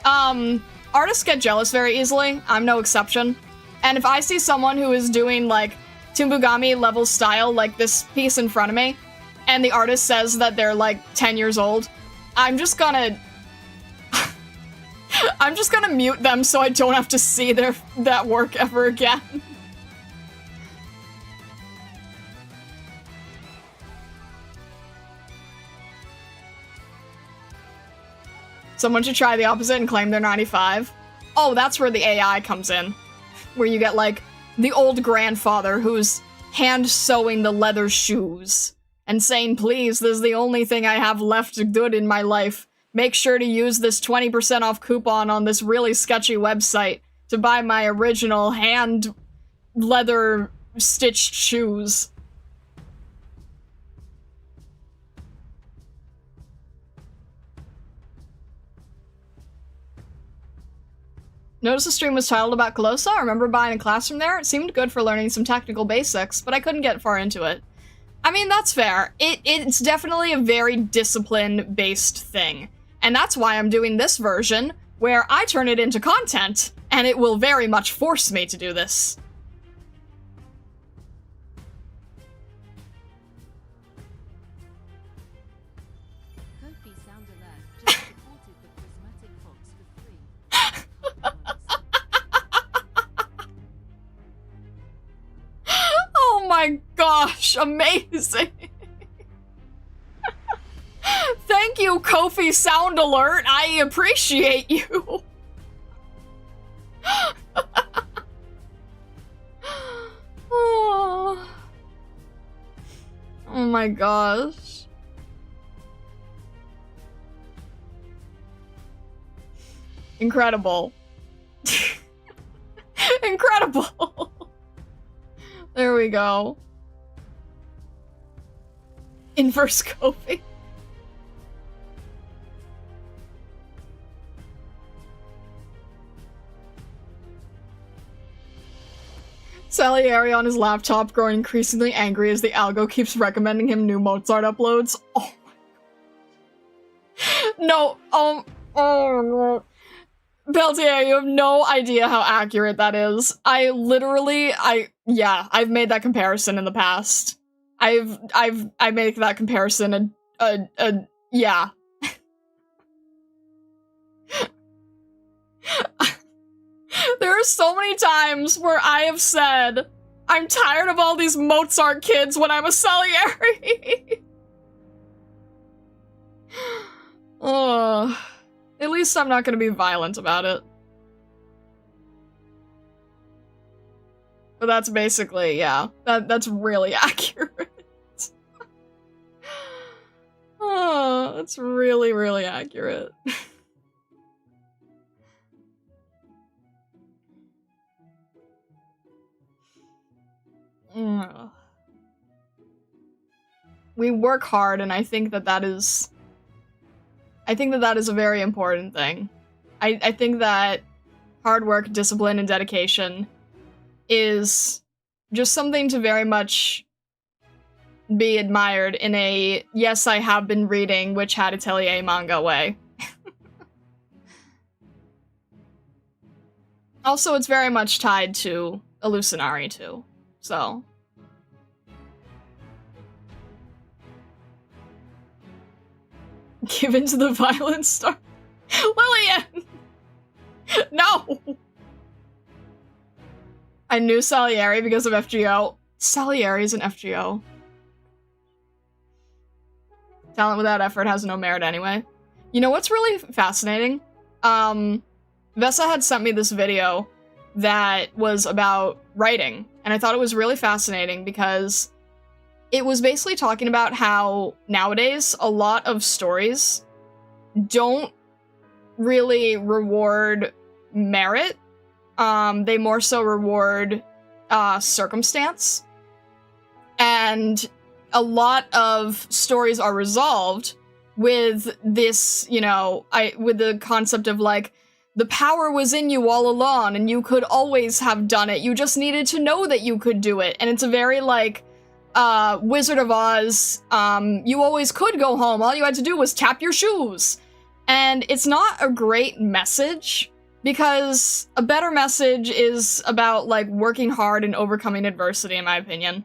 artists get jealous very easily. I'm no exception. And if I see someone who is doing, like, Tumbugami level style, like this piece in front of me, and the artist says that they're, like, 10 years old, I'm just gonna... I'm just gonna mute them so I don't have to see that work ever again. Someone should try the opposite and claim they're 95. Oh, that's where the AI comes in. Where you get, like, the old grandfather who's hand-sewing the leather shoes and saying, please, this is the only thing I have left good in my life. Make sure to use this 20% off coupon on this really sketchy website to buy my original hand leather stitched shoes. Notice the stream was titled about Coloso. I remember buying a class from there. It seemed good for learning some technical basics, but I couldn't get far into it. I mean, that's fair. It's definitely a very discipline-based thing. And that's why I'm doing this version, where I turn it into content, and it will very much force me to do this. Oh my gosh, amazing! Thank you, Kofi Sound Alert, I appreciate you! Oh. Oh my gosh. Incredible. Incredible! There we go. Inverse Kofi. Salieri on his laptop growing increasingly angry as the algo keeps recommending him new Mozart uploads. Oh my... No, oh no. Peltier, you have no idea how accurate that is. I literally, yeah, I've made that comparison in the past. I make that comparison yeah. There are so many times where I have said, I'm tired of all these Mozart kids when I'm a Salieri. Oh, at least I'm not gonna be violent about it. But that's basically, yeah, that's really accurate. Oh, that's really, really accurate. We work hard, and I think that is a very important thing. I think that hard work, discipline, and dedication is just something to very much be admired in a, yes, I have been reading Witch Hat Atelier manga way. Also, it's very much tied to Illusionari too, so. Give into the violent star. Lillian! No! I knew Salieri because of FGO. Salieri is an FGO. Talent without effort has no merit anyway. You know what's really fascinating? Vesa had sent me this video that was about writing, and I thought it was really fascinating because it was basically talking about how nowadays a lot of stories don't really reward merit. They more so reward circumstance. And a lot of stories are resolved with this, you know, with the concept of like, the power was in you all along and you could always have done it. You just needed to know that you could do it. And it's a very like, Wizard of Oz, you always could go home. All you had to do was tap your shoes. And it's not a great message, because a better message is about, like, working hard and overcoming adversity, in my opinion.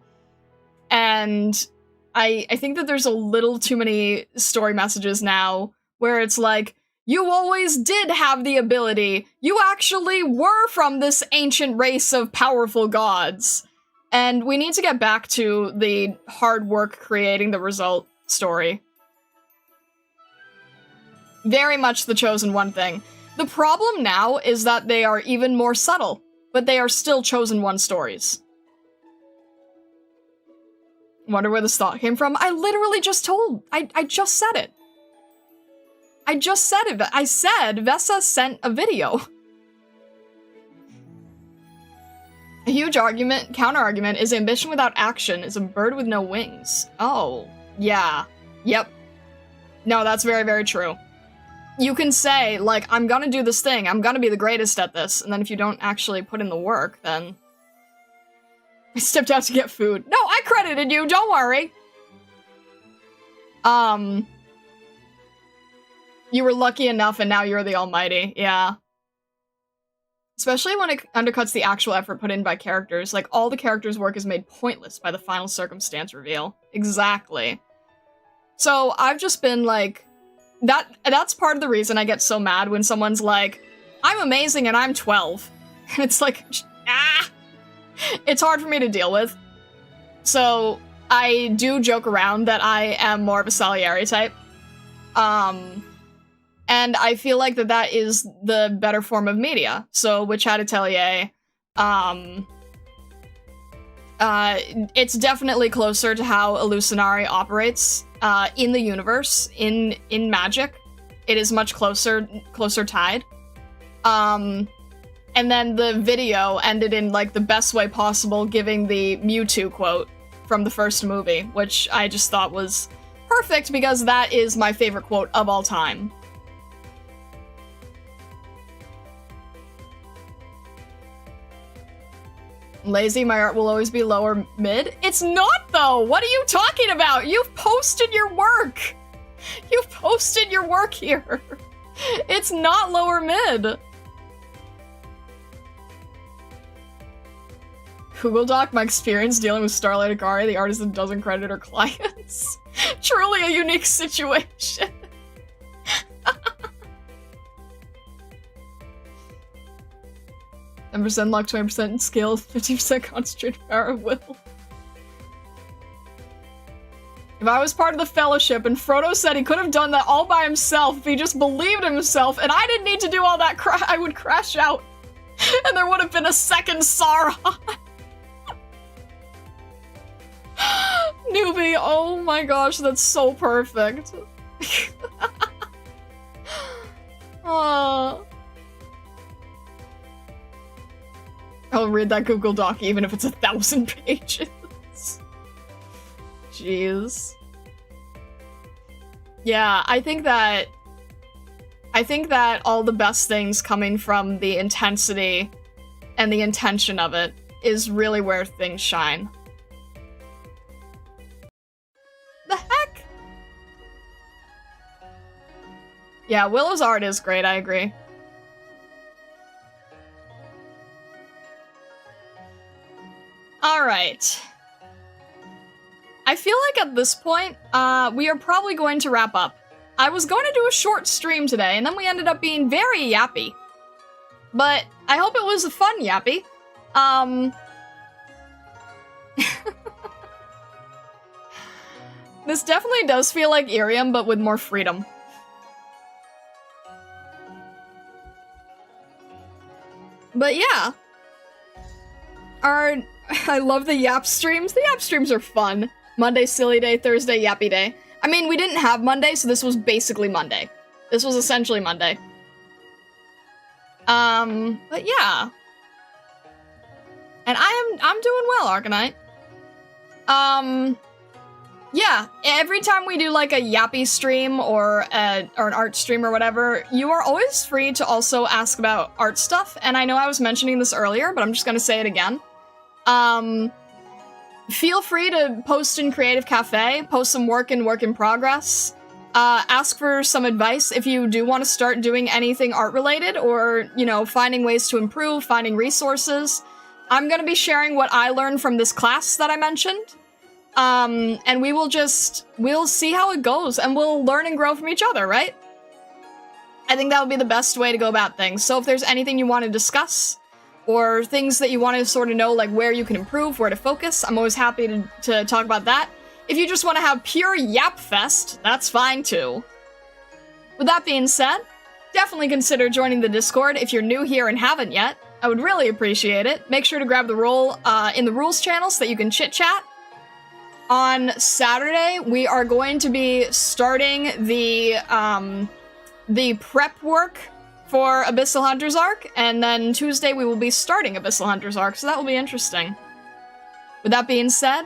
And I think that there's a little too many story messages now where it's like, you always did have the ability. You actually were from this ancient race of powerful gods. And we need to get back to the hard work creating the result story. Very much the chosen one thing. The problem now is that they are even more subtle, but they are still chosen one stories. Wonder where this thought came from? I literally just told. I just said it. I just said it. I said Vesa sent a video. A huge counter-argument is ambition without action is a bird with no wings. Oh, yeah. Yep. No, that's very, very true. You can say, like, I'm gonna do this thing, I'm gonna be the greatest at this, and then if you don't actually put in the work, then... I stepped out to get food. No, I credited you, don't worry! You were lucky enough and now you're the almighty, yeah. Especially when it undercuts the actual effort put in by characters, like, all the characters' work is made pointless by the final circumstance reveal. Exactly. So, I've just been, like... That's part of the reason I get so mad when someone's like, I'm amazing and I'm 12. And it's like, ah! It's hard for me to deal with. So, I do joke around that I am more of a Salieri type. And I feel like that is the better form of media. So, Witch Hat Atelier, it's definitely closer to how Illusionari operates in the universe, in magic. It is much closer tied. And then the video ended in, like, the best way possible, giving the Mewtwo quote from the first movie, which I just thought was perfect because that is my favorite quote of all time. Lazy, my art will always be lower mid? It's not, though! What are you talking about? You've posted your work! You've posted your work here! It's not lower mid! Google Doc, my experience dealing with Starlight Akari, the artist that doesn't credit her clients. Truly a unique situation. 10% luck, 20% skill, 50% concentrated power of will. If I was part of the Fellowship and Frodo said he could have done that all by himself if he just believed in himself and I didn't need to do all that I would crash out. And there would have been a second Sauron. Newbie, oh my gosh, that's so perfect. I'll read that Google Doc even if it's 1,000 pages. Jeez. Yeah, I think that all the best things coming from the intensity and the intention of it is really where things shine. The heck? Yeah, Willow's art is great, I agree. Alright. I feel like at this point, we are probably going to wrap up. I was going to do a short stream today, and then we ended up being very yappy. But I hope it was a fun yappy. This definitely does feel like Irium, but with more freedom. But yeah. I love the yap streams. The yap streams are fun. Monday, silly day, Thursday, yappy day. I mean, we didn't have Monday, so this was basically Monday. This was essentially Monday. But yeah. And I'm doing well, Arknight. Yeah, every time we do like a yappy stream or an art stream or whatever, you are always free to also ask about art stuff. And I know I was mentioning this earlier, but I'm just gonna say it again. Feel free to post in Creative Cafe, post some work in progress, ask for some advice if you do want to start doing anything art related or, you know, finding ways to improve, finding resources. I'm gonna be sharing what I learned from this class that I mentioned. And we'll see how it goes and we'll learn and grow from each other, right? I think that would be the best way to go about things. So if there's anything you want to discuss, or things that you want to sort of know, like where you can improve, where to focus, I'm always happy to talk about that. If you just want to have pure yap fest, that's fine too. With that being said, definitely consider joining the Discord if you're new here and haven't yet. I would really appreciate it. Make sure to grab the role in the rules channel so that you can chit-chat. On Saturday, we are going to be starting the prep work for Abyssal Hunter's Arc, and then Tuesday we will be starting Abyssal Hunter's Arc, so that will be interesting. With that being said,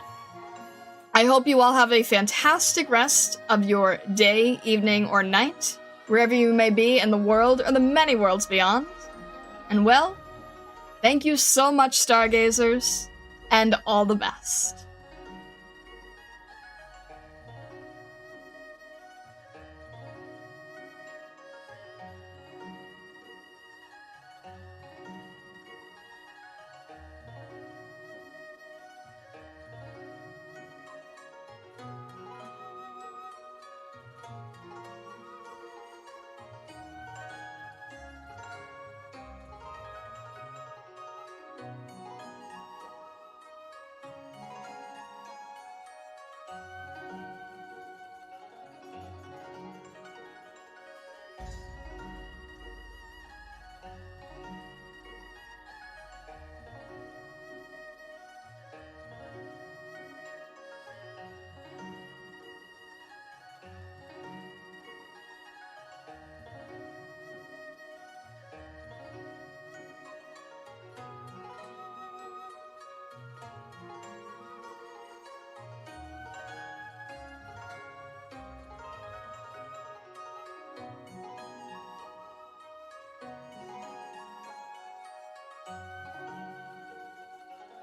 I hope you all have a fantastic rest of your day, evening, or night, wherever you may be in the world or the many worlds beyond. And well, thank you so much, Stargazers, and all the best.